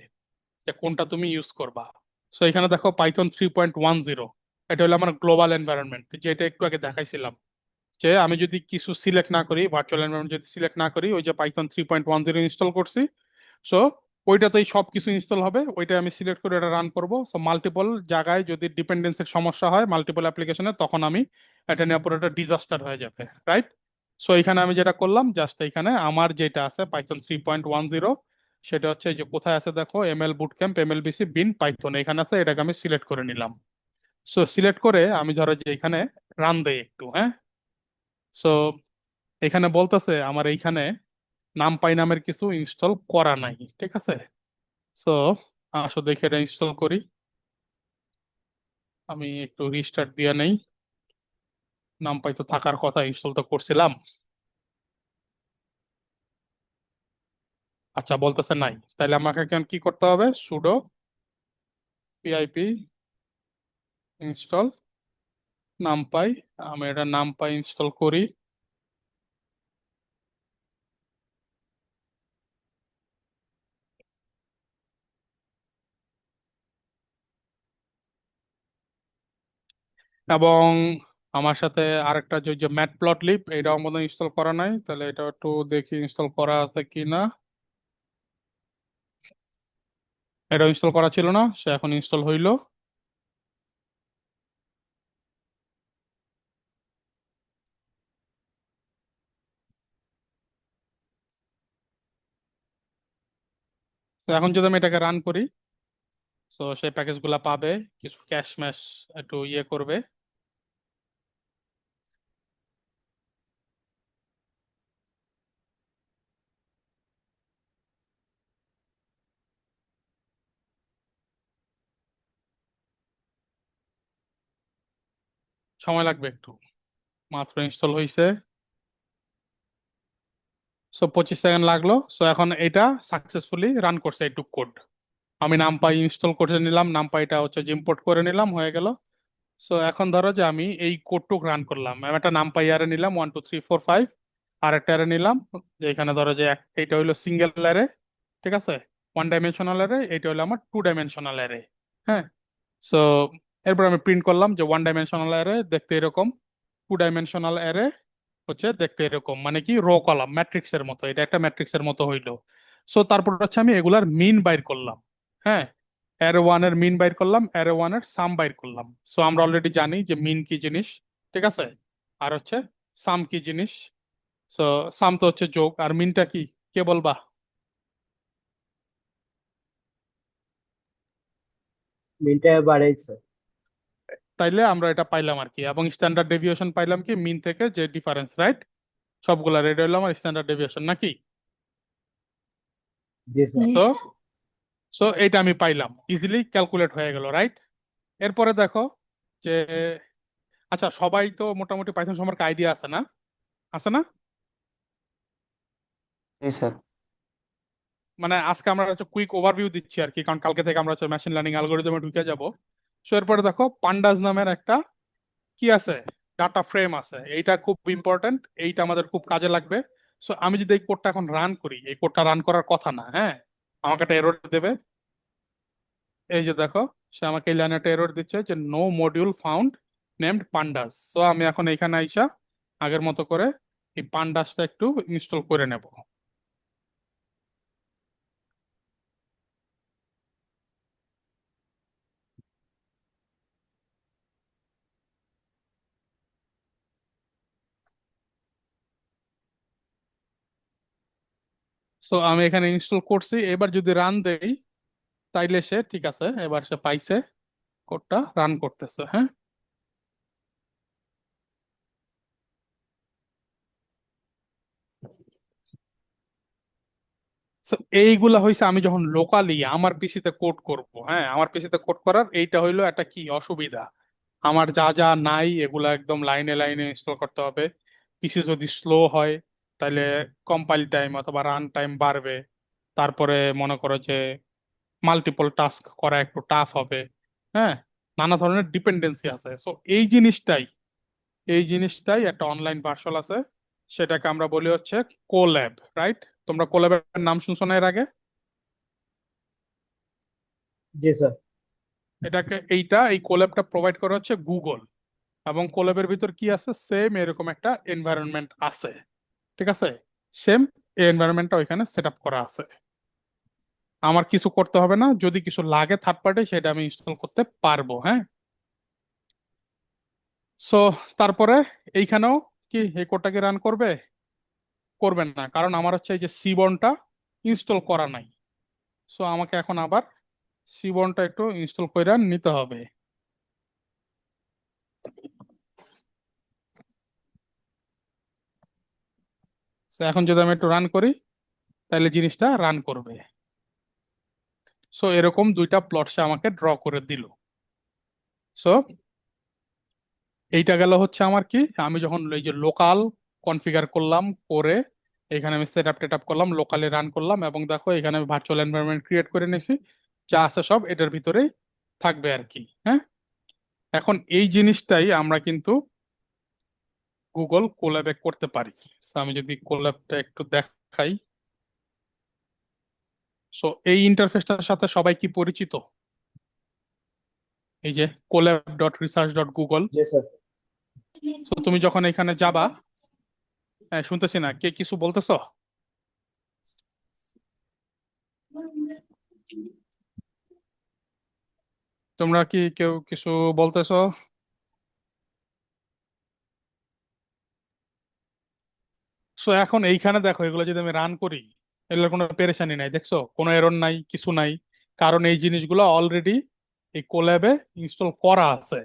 যে কোনটা তুমি ইউজ করবা। সো এখানে দেখো পাইথন 3.10, এটা হলো আমার গ্লোবাল এনভায়রনমেন্ট, যেটা একটু আগে দেখাইছিলাম। যে আমি যদি কিছু সিলেক্ট না করি, ভার্চুয়াল এনভায়রনমেন্ট যদি সিলেক্ট না করি, ওই যে পাইথন 3.10 ইনস্টল করছি, সো ওইটাতেই সব কিছু ইনস্টল হবে, ওইটা আমি সিলেক্ট করে এটা রান করব। সো মাল্টিপল জায়গায় যদি ডিপেন্ডেন্সির সমস্যা হয় মাল্টিপল অ্যাপ্লিকেশনে, তখন আমি এটা নিয়ে পুরো একটা ডিজাস্টার হয়ে যাবে, রাইট? সো এখানে আমি যেটা করলাম, জাস্ট এখানে আমার যেটা আছে পাইথন 3.10, সেটা হচ্ছে এই যে কোথায় আছে দেখো, এমএল বুটক্যাম্প এমএলবিসি বিন পাইথন, এখানে আছে, এটাকে আমি সিলেক্ট করে নিলাম। সো সিলেক্ট করে আমি ধরো যে এখানে রান দেই একটু, হ্যাঁ। সো এখানে বলতেছে আমার এইখানে নামপাই নামের কিছু ইনস্টল করা নাই, ঠিক আছে। সো আসো দেখে এটা ইনস্টল করি। আমি একটু রিস্টার্ট দিয়ে নেই, নামপাই তো থাকার কথা, ইনস্টল তো করছিলাম। আচ্ছা, বলতেছে নাই, তাহলে আমাকে এখন কি করতে হবে, সুডো পিআইপি ইনস্টল নামপাই। আমি এটা নামপাই ইনস্টল করি। এবং আমার সাথে আরেকটা যে ম্যাটপ্লটলিব, এটাও মনে ইনস্টল করা নাই, তাহলে এটা একটু দেখি ইনস্টল করা আছে কিনা। এটা ইনস্টল করা ছিল না, সে এখন ইনস্টল হইলো। তো এখন যদি আমি এটাকে রান করি, তো সেই প্যাকেজগুলা পাবে, কিছু ক্যাশ ম্যাশ একটু ইয়ে করবে। সময় লাগবে একটু, মাত্র ইনস্টল হয়েছে। সো 25 সেকেন্ড লাগলো। সো এখন এটা সাকসেসফুলি রান করছে এইটুক কোড। আমি নামপাই ইনস্টল করে নিলাম, নামপাইটা হচ্ছে যে ইম্পোর্ট করে নিলাম, হয়ে গেল। সো এখন ধরো যে আমি এই কোডটুক রান করলাম, আমি একটা নামপাই অ্যারে নিলাম 1 2 3 4 5, আর একটা অ্যারে নিলাম, যে এখানে ধরো যে এইটা হইলো সিঙ্গেল অ্যারে, ঠিক আছে, 1 ডাইমেনশনাল অ্যারে, এইটা হলো আমার 2 ডাইমেনশনাল অ্যারে, হ্যাঁ। সো এরপর আমি প্রিন্ট করলাম যে 1 ডাইমেনশনাল অ্যারে দেখতে এরকম, 2 ডাইমেনশনাল অ্যারে হচ্ছে দেখতে এরকম, মানে কি রো কলাম ম্যাট্রিক্সের মতো, এটা একটা ম্যাট্রিক্সের মতো হইলো। সো তারপর হচ্ছে আমি এগুলার মিন বাইর করলাম, হ্যাঁ। অ্যারে ওয়ান এর মিন বাইর করলাম, অ্যারে ওয়ান এর সাম বাইর করলাম। সো আমরা অলরেডি জানি যে মিন কি জিনিস, ঠিক আছে, আর হচ্ছে সাম কি জিনিস। সো সাম তো হচ্ছে যোগ, আর মিনটা কি, কে বলবা? মিনটা বাড়াইছে। তাইলে আমরা এটা পাইলাম আর কি, এবং স্ট্যান্ডার্ড ডেভিয়েশন পাইলাম কি মিন থেকে, যে ডিফারেন্স, রাইট? সবগুলা রেড হইলো আমার স্ট্যান্ডার্ড ডেভিয়েশন নাকি? জি স্যার। জি সো সো এইটা আমি পাইলাম, ইজিলি ক্যালকুলেট হয়ে গেল, রাইট? এরপরে দেখো যে, আচ্ছা সবাই তো মোটামুটি পাইথন সম্পর্কে আইডিয়া আছে না, আছে না? জি স্যার। মানে আজকে আমরা হচ্ছে কুইক ওভারভিউ দিচ্ছি আর কি, কারণ কালকে থেকে আমরা হচ্ছে মেশিন লার্নিং অ্যালগোরিদমে ঢুকে যাব। সো এরপরে দেখো পান্ডাস নামের একটা কি আছে, ডাটা ফ্রেম আছে, এইটা খুব ইম্পর্ট্যান্ট, এইটা আমাদের খুব কাজে লাগবে। সো আমি যদি এই কোডটা এখন রান করি, এই কোডটা রান করার কথা না, হ্যাঁ, আমাকে একটা এরর দেবে। এই যে দেখো, সে আমাকে এই লাইনে একটা এরর দিচ্ছে যে no module found named pandas. So আমি এখন এইখানে আইসা আগের মতো করে এই পান্ডাসটা একটু ইনস্টল করে নেব। সো আমি এখানে ইনস্টল করছি, এবার যদি রান দেই, তাইলে সে ঠিক আছে, এবার সে পাইছে, কোডটা রান করতেছে, হ্যাঁ। So, এইগুলা হয়েছে আমি যখন লোকালি আমার পিসিতে কোড করব, হ্যাঁ, আমার পিসিতে কোড করার এইটা হইলো একটা কি অসুবিধা, আমার যা যা নাই এগুলা একদম লাইনে লাইনে ইনস্টল করতে হবে। পিসি যদি স্লো হয়, তাহলে কম্পাইল টাইম অথবা রান টাইম বাড়বে। তারপরে মনে করো যে মাল্টিপল টাস্ক করা একটু টাফ হবে, হ্যাঁ, নানা ধরনের ডিপেন্ডেন্সি আছে। সো এই জিনিসটাই একটা অনলাইন ভার্সন আছে, সেটাকে আমরা বলি হচ্ছে কোল্যাব, রাইট? তোমরা কোল্যাবের নাম শুনছো না এর আগে? জি স্যার। এই কোল্যাবটা প্রোভাইড করা হচ্ছে গুগল, এবং কোল্যাবের ভিতর কি আছে, সেম এরকম একটা এনভায়রনমেন্ট আছে, ঠিক আছে, সেম এই এনভায়রনমেন্টটা ওইখানে সেট আপ করা আছে। আমার কিছু করতে হবে না, যদি কিছু লাগে থার্ড পার্টি সেটা আমি ইনস্টল করতে পারবো। হ্যাঁ, সো তারপরে এইখানেও কি এই কোডটাকে রান করবে? করবেন না, কারণ আমার হচ্ছে এই যে সিবনটা ইনস্টল করা নাই। সো আমাকে এখন আবার সিবনটা একটু ইনস্টল করে নিতে হবে। সো এখন যদি আমি একটু রান করি, তাহলে জিনিসটা রান করবে। সো এরকম দুইটা প্লট সে আমাকে ড্র করে দিল। সো এইটা গেল হচ্ছে আমার কি, আমি যখন এই যে লোকাল কনফিগার করলাম, করে এখানে আমি সেট আপ টেট আপ করলাম, লোকালি রান করলাম, এবং দেখো এখানে আমি ভার্চুয়াল এনভায়রনমেন্ট ক্রিয়েট করে নিয়েছি, যা আছে সব এটার ভিতরেই থাকবে আর কি। হ্যাঁ, এখন এই জিনিসটাই আমরা কিন্তু গুগল কোল্যাবে করতে পারি। So, আমি যদি কোল্যাবটা একটু দেখাই, সো এই ইন্টারফেসটার সাথে সবাই কি পরিচিত? এই যে colab.research.google। জি স্যার। সো তুমি যখন এখানে যাবা, হ্যাঁ, শুনতেছি না, কে কিছু বলতেছো? তোমরা কি কেউ কিছু বলতেছো? সো এখন এইখানে দেখো, এগুলো যদি আমি রান করি, এগুলোর কোনো পেরেশানি নাই, দেখছো কোনো এরর নাই, কিছু নাই, কারণ এই জিনিসগুলো অলরেডি এই কোল্যাবে ইনস্টল করা আছে।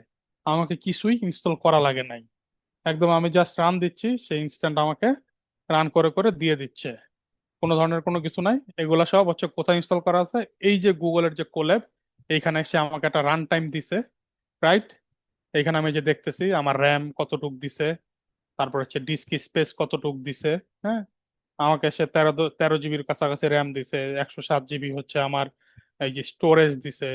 আমাকে কিছুই ইনস্টল করা লাগে নাই, একদম আমি জাস্ট রান দিচ্ছি, সেই ইনস্ট্যান্ট আমাকে রান করে করে দিয়ে দিচ্ছে। কোনো ধরনের কোনো কিছু নাই, এগুলা সব হচ্ছে কোথায় ইনস্টল করা আছে, এই যে গুগলের যে কোল্যাব, এইখানে এসে আমাকে একটা রান টাইম দিছে, রাইট? এইখানে আমি যে দেখতেছি আমার র্যাম কতটুক দিছে, তারপর হচ্ছে ডিস্ক স্পেস কতটুক দিছে। হ্যাঁ, আমাকে সে 13 জিবির কাছাকাছি র্যাম দিছে, 107 জিবি হচ্ছে আমার এই যে স্টোরেজ দিছে।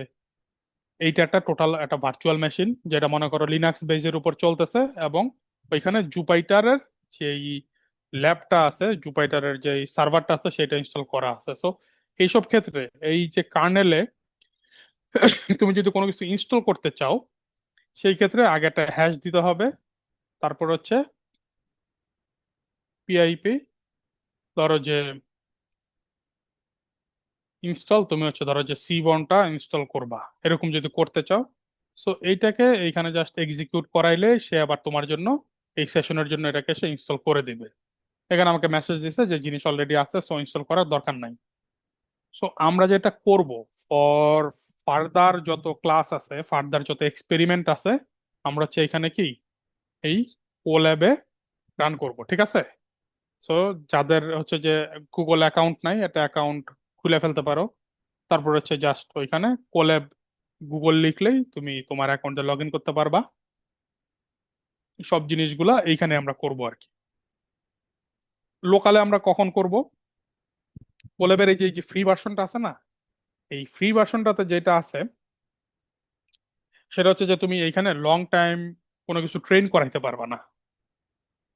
এইটা একটা টোটাল একটা ভার্চুয়াল মেশিন, যেটা মনে করো লিনাক্স বেজের উপর চলতেছে, এবং ওইখানে জুপাইটারের যে ল্যাবটা আছে, জুপাইটারের যে সার্ভারটা আছে সেটা ইনস্টল করা আছে। সো এইসব ক্ষেত্রে এই যে কার্নেলে তুমি যদি কোনো কিছু ইনস্টল করতে চাও, সেই ক্ষেত্রে আগে একটা হ্যাশ দিতে হবে, তারপর হচ্ছে পিআইপি, ধরো যে ইনস্টল, তুমি হচ্ছে ধরো যে সিবনটা ইনস্টল করবা, এরকম যদি করতে চাও, সো এইটাকে এইখানে জাস্ট এক্সিকিউট করাইলে সে আবার তোমার জন্য এই সেশনের জন্য এটাকে সে ইনস্টল করে দিবে। এখানে আমাকে মেসেজ দিছে যে জিনিস অলরেডি আছে, সো ইনস্টল করার দরকার নাই। সো আমরা যেটা করব, ফর ফার্দার যত ক্লাস আছে, ফার্দার যত এক্সপেরিমেন্ট আছে, আমরা হচ্ছে এখানে কি এই কোল্যাবে রান করব, ঠিক আছে? সো যাদের হচ্ছে যে গুগল অ্যাকাউন্ট নাই, একটা অ্যাকাউন্ট খুলে ফেলতে পারো, তারপর হচ্ছে জাস্ট ওইখানে কোল্যাব গুগল লিখলেই তুমি তোমার অ্যাকাউন্টে লগ ইন করতে পারবা। সব জিনিসগুলা এইখানে আমরা করব আর কি। লোকালে আমরা কখন করব? কোল্যাবের এই যে ফ্রি ভার্সনটা আছে না, এই ফ্রি ভার্সনটাতে যেটা আছে সেটা হচ্ছে যে তুমি এইখানে লং টাইম কোনো কিছু ট্রেন করাইতে পারবা না,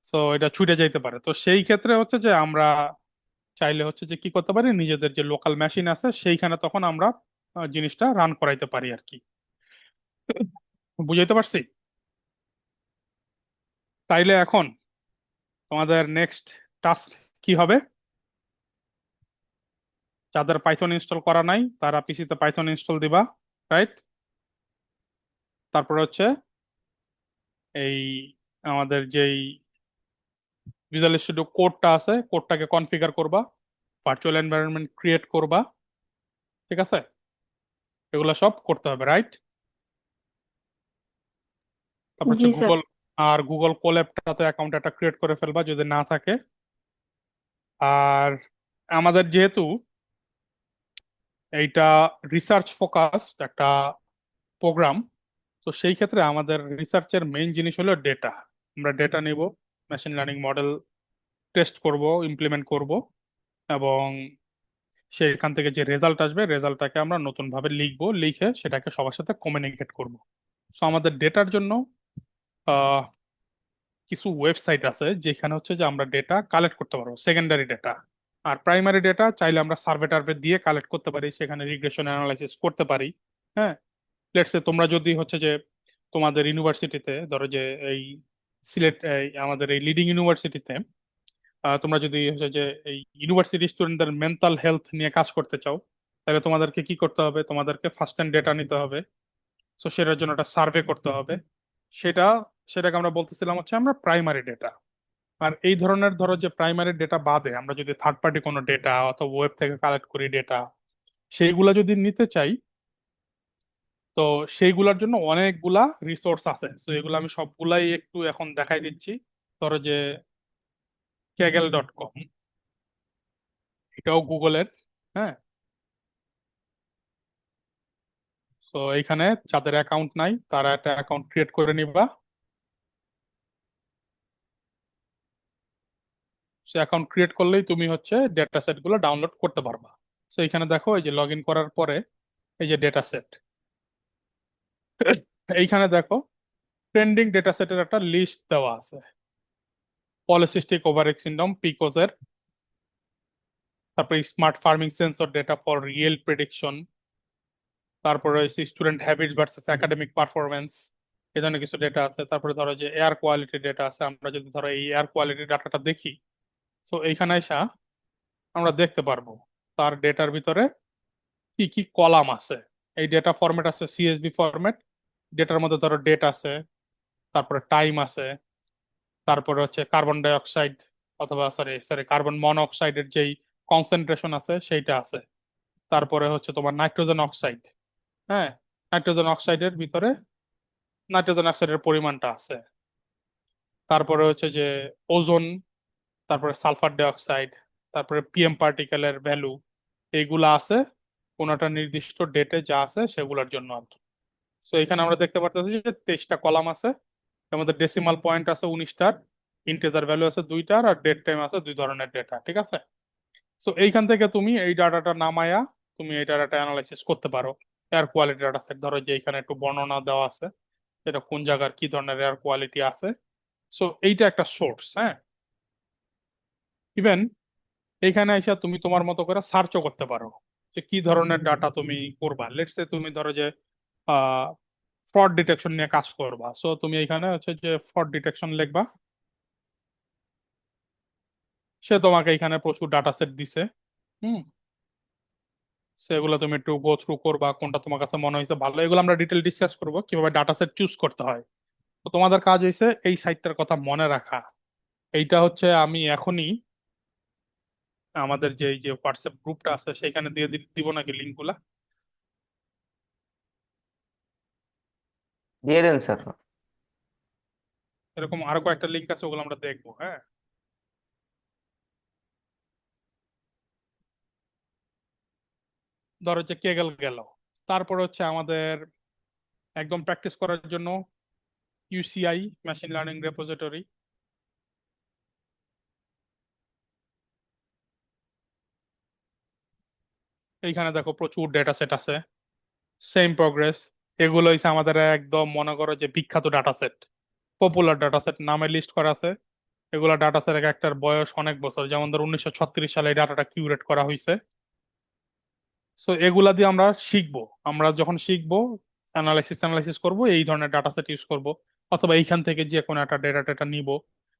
সো এটা ছুটে যাইতে পারে। তো সেই ক্ষেত্রে হচ্ছে যে আমরা চাইলে হচ্ছে যে কি করতে পারি, নিজেদের যে লোকাল মেশিন আছে সেইখানে তখন আমরা জিনিসটা রান করাইতে পারি আর কি। বুঝাইতে পারছি? তাইলে এখন তোমাদের নেক্সট টাস্ক কি হবে? যাদের পাইথন ইনস্টল করা নাই তারা পিসিতে পাইথন ইনস্টল দিবা, রাইট? তারপর হচ্ছে এই আমাদের যেই ভিজুয়াল স্টুডিও কোডটা আছে, কোডটাকে কনফিগার করবা, ভার্চুয়াল এনভায়রনমেন্ট ক্রিয়েট করবা, ঠিক আছে? এগুলো সব করতে হবে, রাইট? তারপর জি হচ্ছে স্যার। গুগল, আর গুগল কোল্যাবটাতে অ্যাকাউন্ট একটা ক্রিয়েট করে ফেলবা যদি না থাকে। আর আমাদের যেহেতু এইটা রিসার্চ ফোকাসড একটা প্রোগ্রাম, তো সেই ক্ষেত্রে আমাদের রিসার্চের মেইন জিনিস হলো ডেটা। আমরা ডেটা নিব, মেশিন লার্নিং মডেল টেস্ট করব, ইমপ্লিমেন্ট করব, এবং সেখান থেকে যে রেজাল্ট আসবে রেজাল্টটাকে আমরা নতুন ভাবে লিখবো, লিখে সেটাকে সবার সাথে কমিউনিকেট করব। সো আমাদের ডেটার জন্য আহ, কিছু ওয়েবসাইট আছে যেখানে হচ্ছে যে আমরা ডেটা কালেক্ট করতে পারবো, সেকেন্ডারি ডেটা। আর প্রাইমারি ডেটা চাইলে আমরা সার্ভে টার্ভে দিয়ে কালেক্ট করতে পারি, সেখানে রিগ্রেশন অ্যানালাইসিস করতে পারি। হ্যাঁ, লেটস সে তোমরা যদি হচ্ছে যে তোমাদের ইউনিভার্সিটিতে ধরো যে এই সিলেট, আমাদের এই লিডিং ইউনিভার্সিটিতে তোমরা যদি হচ্ছে যে এই ইউনিভার্সিটি স্টুডেন্টদের মেন্টাল হেলথ নিয়ে কাজ করতে চাও, তাহলে তোমাদেরকে কি করতে হবে? তোমাদেরকে ফার্স্ট হ্যান্ড ডেটা নিতে হবে। তো সেটার জন্য একটা সার্ভে করতে হবে। সেটা সেটাকে আমরা বলতেছিলাম হচ্ছে আমরা প্রাইমারি ডেটা। আর এই ধরনের ধরো যে প্রাইমারি ডেটা বাদে আমরা যদি থার্ড পার্টি কোনো ডেটা অথবা ওয়েব থেকে কালেক্ট করি ডেটা, সেইগুলা যদি নিতে চাই, তো সেইগুলোর জন্য অনেকগুলা রিসোর্স আছে। তো এগুলো আমি সবগুলাই একটু এখন দেখাই দিচ্ছি। ধরো যে kaggle.com, এটাও গুগলের। হ্যাঁ, তো এইখানে যাদের অ্যাকাউন্ট নাই তারা একটা অ্যাকাউন্ট ক্রিয়েট করে নিবা। সে অ্যাকাউন্ট ক্রিয়েট করলেই তুমি হচ্ছে ডেটা সেট গুলো ডাউনলোড করতে পারবা। তো এখানে দেখো, এই যে লগ ইন করার পরে এই যে ডেটা সেট, এইখানে দেখো ট্রেন্ডিং ডেটা সেটের একটা লিস্ট দেওয়া আছে। পলিসিস্টিক ওভারএক সিন্ড্রোম পিকোজের, তারপরে smart farming sensor data for real prediction, তারপরে রয়েছে student habits versus academic performance, এই ধরনের কিছু ডেটা আছে। তারপরে ধরো যে এয়ার কোয়ালিটি ডেটা আছে। আমরা যদি ধরো এই এয়ার কোয়ালিটি ডাটাটা দেখি, তো এইখানে এসে আমরা দেখতে পারবো তার ডেটার ভিতরে কি কি কলাম আছে। এই ডেটা ফরম্যাট আছে সিএসভি ফরম্যাট। ডেটার মধ্যে ধরো ডেট আছে, তারপরে টাইম আছে, তারপরে হচ্ছে কার্বন ডাই অক্সাইড অথবা সরি সরি কার্বন মনোক্সাইডের যেই কনসেন্ট্রেশন আছে সেইটা আছে। তারপরে হচ্ছে তোমার নাইট্রোজেন অক্সাইড। হ্যাঁ, নাইট্রোজেন অক্সাইডের ভিতরে নাইট্রোজেন অক্সাইডের পরিমাণটা আছে। তারপরে হচ্ছে যে ওজোন, তারপরে সালফার ডাই অক্সাইড, তারপরে পিএম পার্টিকেলের ভ্যালু, এইগুলা আছে কোনোটা নির্দিষ্ট ডেটে যা আছে সেগুলোর জন্য আর কি। তো এখানে আমরা দেখতে পারতেছি যে 23টা কলাম আছে। এর মধ্যে ডেসিমাল পয়েন্ট আছে 19টার, ইন্টিজার ভ্যালু আছে 2টার, আর ডেট টাইম আছে 2 ধরনের ডেটা। ঠিক আছে? তো এইখান থেকে তুমি এই ডাটাটা নামায়া তুমি এই ডাটাটা অ্যানালাইসিস করতে পারো। এয়ার কোয়ালিটি ডাটা সেট, ধরো যে এখানে একটু বর্ণনা দেওয়া আছে এটা কোন জায়গার কি ধরনের এয়ার কোয়ালিটি আছে। সো এইটা একটা সোর্স। হ্যাঁ, ইভেন এইখানে এসে তুমি তোমার মতো করে সার্চও করতে পারো যে কি ধরনের ডাটা তুমি করবা। লেটস সে তুমি ধরো যে ফ্রড ডিটেকশন নিয়ে কাজ করবা, সো তুমি এখানে হচ্ছে যে ফ্রড ডিটেকশন লিখবা। সে তোমাকে এখানে প্রচুর ডাটা সেট দিছে। হুম, সেগুলো তুমি একটু গো থ্রু করবা, কোনটা তোমার কাছে মনে হয়েছে ভালো। এগুলো আমরা ডিটেল ডিসকাস করবো কিভাবে ডাটা সেট চুজ করতে হয়। তো তোমাদের কাজ হয়েছে এই সাইটটার কথা মনে রাখা। এইটা হচ্ছে আমি এখনই আমাদের যে এই যে হোয়াটসঅ্যাপ গ্রুপটা আছে সেখানে দিয়ে দিব নাকি লিঙ্ক গুলা? দিয়ে দেন স্যার। এরকম আরো কয়েকটা লিঙ্ক আছে, ওগুলো আমরা দেখবো। হ্যাঁ, ধরো হচ্ছে কেগেল গেল। তারপর হচ্ছে আমাদের একদম প্র্যাকটিস করার জন্য ইউসিআই মেশিন লার্নিং রেপোজিটরি। এইখানে দেখো প্রচুর ডেটা সেট আছে। সেম প্রগ্রেস, এগুলো হইছে আমাদের একদম মনে করো যে বিখ্যাত data set, popular data set নামে লিস্ট করা আছে। এগুলা ডাটা সেট এক একটার বয়স অনেক বছর, যেমন ধর 1936 সালে এই ডাটাটা কিউরেট করা হয়েছে। সো এগুলা দিয়ে আমরা শিখবো। আমরা যখন শিখবো অ্যানালাইসিস করবো, এই ধরনের ডাটা সেট ইউজ করবো, অথবা এইখান থেকে যে কোনো একটা ডেটা টেটা নিবো,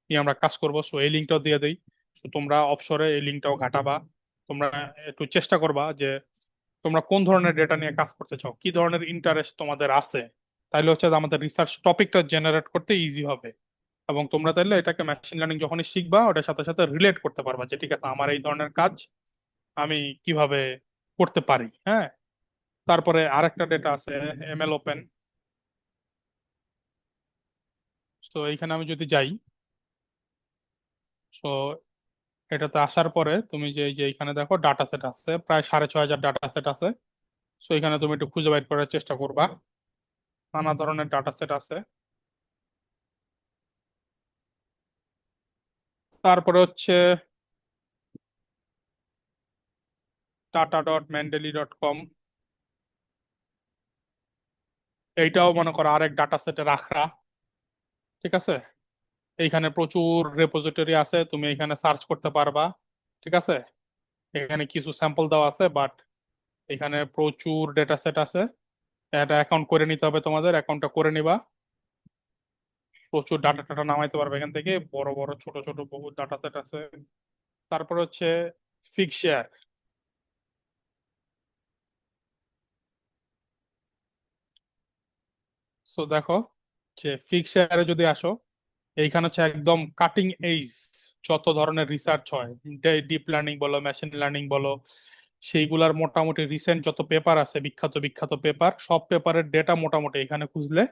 নিয়ে আমরা কাজ করবো। সো এই লিঙ্কটাও দিয়ে দিই। সো তোমরা অবসরে এই লিঙ্কটাও ঘাটাবা। তোমরা একটু চেষ্টা করবা যে তোমরা কোন ধরনের ডেটা নিয়ে কাজ করতে চাও, কি ধরনের ইন্টারেস্ট তোমাদের আছে। তাইলে হচ্ছে যে আমাদের রিসার্চ টপিকটা জেনারেট করতে ইজি হবে। এবং তোমরা তাইলে এটাকে মেশিন লার্নিং যখনই শিখবা ওটার সাথে সাথে রিলেট করতে পারবা যে ঠিক আছে আমার এই ধরনের কাজ আমি কিভাবে করতে পারি। হ্যাঁ, তারপরে আরেকটা ডেটা আছে এমএল ওপেন। তো এইখানে আমি যদি যাই, তো এটাতে আসার পরে তুমি যে এই যে এখানে দেখো ডাটা সেট আছে প্রায় 6500 ডাটা সেট আছে। তো এখানে তুমি একটু খুঁজে বাইর করার চেষ্টা করবা, নানা ধরনের ডাটা সেট আছে। তারপরে হচ্ছে data.mendeley.com, এইটাও মনে করো আরেক ডাটা সেটে রাখা। ঠিক আছে? এইখানে প্রচুর রেপোজিটরি আছে, তুমি এখানে সার্চ করতে পারবা। ঠিক আছে? এখানে কিছু স্যাম্পল দেওয়া আছে, বাট এখানে প্রচুর ডেটা সেট আছে। এটা অ্যাকাউন্ট করে নিতে হবে, তোমাদের অ্যাকাউন্টটা করে নিবা। প্রচুর ডাটা টাটা নামাইতে পারবে এখান থেকে, বড় বড় ছোট ছোট বহু ডাটা সেট আছে। তারপর হচ্ছে ফিক্সিয়ার। সো দেখো যে ফিক্সারে যদি আসো, এইখানে হচ্ছে একদম কাটিং এজ যত ধরনের রিসার্চ হয়, ডিপ লার্নিং বলো, মেশিন লার্নিং বলো, সেইগুলার মোটামুটি রিসেন্ট যত পেপার আছে, বিখ্যাত বিখ্যাত পেপার, সব পেপারের ডেটা মোটামুটি এখানে খুঁজলে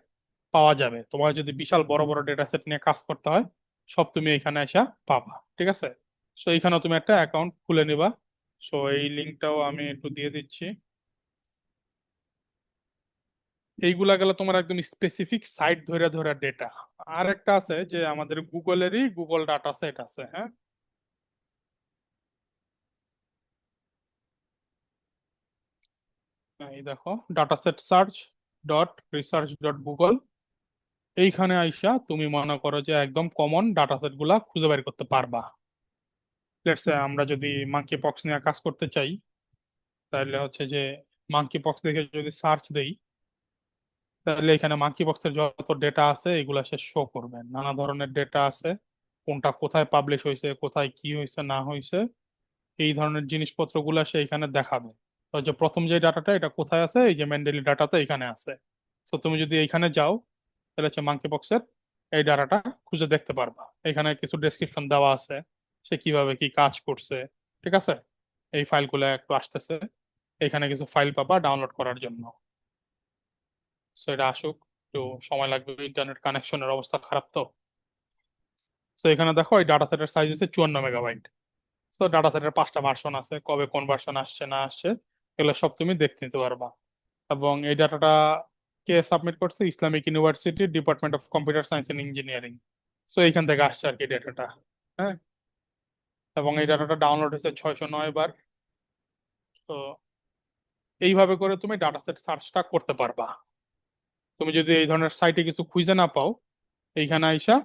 পাওয়া যাবে। তোমার যদি বিশাল বড় বড় ডেটা সেট নিয়ে কাজ করতে হয়, সব তুমি এখানে এসে পাবা। ঠিক আছে? সো এইখানে তুমি একটা অ্যাকাউন্ট খুলে নিবা। সো এই লিঙ্কটাও আমি একটু দিয়ে দিচ্ছি। এইগুলা গেল তোমার একদম স্পেসিফিক সাইট ধরে ধরে ডেটা। আর একটা আছে যে আমাদের গুগলেরই গুগল ডাটা সেট আছে, হ্যাঁ। এই দেখো, data set search dot research dot Google. এইখানে আইসা তুমি মনে করো যে একদম কমন ডাটা সেট গুলা খুঁজে বের করতে পারবা। লেটস সে আমরা যদি মাঙ্কি পক্স নিয়ে কাজ করতে চাই, তাহলে হচ্ছে যে মাঙ্কি পক্স দেখে যদি সার্চ দেই, তাহলে এখানে মাঙ্কি পক্সের যত ডেটা আছে এগুলা সে শো করবে। নানা ধরনের ডেটা আছে, কোনটা কোথায় পাবলিশ হয়েছে, কোথায় কি হয়েছে না হয়েছে, এই ধরনের জিনিসপত্রগুলো সে এখানে দেখাবে। তো যে প্রথম যে ডাটাটা, এটা কোথায় আছে? এই যে মেন্ডেলি ডাটাতে এখানে আছে। তো তুমি যদি এইখানে যাও, তাহলে হচ্ছে মাঙ্কি পক্সের এই ডাটাটা খুঁজে দেখতে পারবা। এখানে কিছু ডেসক্রিপশন দেওয়া আছে, সে কিভাবে কি কাজ করছে। ঠিক আছে? এই ফাইলগুলো একটু আসতেছে, এখানে কিছু ফাইল পাবা ডাউনলোড করার জন্য। সো এটা আসুক, একটু সময় লাগবে, ইন্টারনেট কানেকশনের অবস্থা খারাপ তো। তো এখানে দেখো এই ডাটা সেটের সাইজ হচ্ছে 54 মেগাবাইট। তো ডাটা সেটের 5টা ভার্সন আছে, কবে কোন ভার্সন আসছে না আসছে এগুলো সব তুমি দেখতে নিতে পারবা। এবং এই ডাটাটা কে সাবমিট করছে? Islamic university department of computer science and engineering. So এইখান থেকে আসছে আর কি ডাটাটা। হ্যাঁ। এবং এই ডাটাটা ডাউনলোড হয়েছে 609 বার। তো এইভাবে করে তুমি ডাটা সেট সার্চটা করতে পারবা। তুমি যদি এই ধরনের সাইটে কিছু খুঁজে না পাও, এইখানে আইসা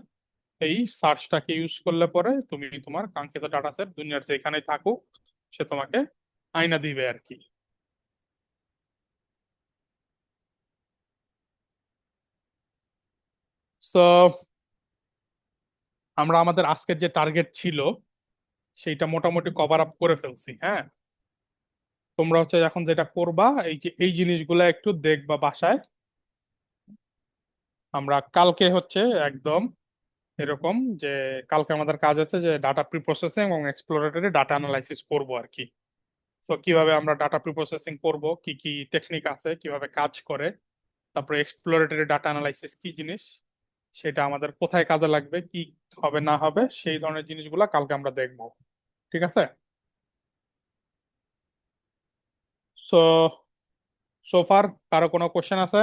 এই সার্চটাকে ইউজ করলে পরে তুমি তোমার কাঙ্ক্ষিত ডাটা সেট দুনিয়ার যেখানে থাকুক সে তোমাকে আইনা দিবে আর কি। সো আমরা আমাদের আজকের যে টার্গেট ছিল সেইটা মোটামুটি কভার আপ করে ফেলছি, হ্যাঁ। তোমরা হচ্ছে এখন যেটা করবা, এই যে এই জিনিসগুলো একটু দেখবা বাসায়। আমরা কালকে হচ্ছে একদম এরকম যে কালকে আমাদের কাজ হচ্ছে যে ডাটা প্রি প্রসেসিং এবং এক্সপ্লোরেটরি ডাটা অ্যানালাইসিস করব আর কি। তো কিভাবে আমরা ডাটা প্রি প্রসেসিং করব, কি কি টেকনিক আছে, কিভাবে কাজ করে, তারপরে এক্সপ্লোরেটরি ডাটা অ্যানালাইসিস কি জিনিস, সেটা আমাদের কোথায় কাজে লাগবে, কি হবে না হবে, সেই ধরনের জিনিসগুলা কালকে আমরা দেখবো। ঠিক আছে? সো সো ফার কারো কোনো কোশ্চেন আছে?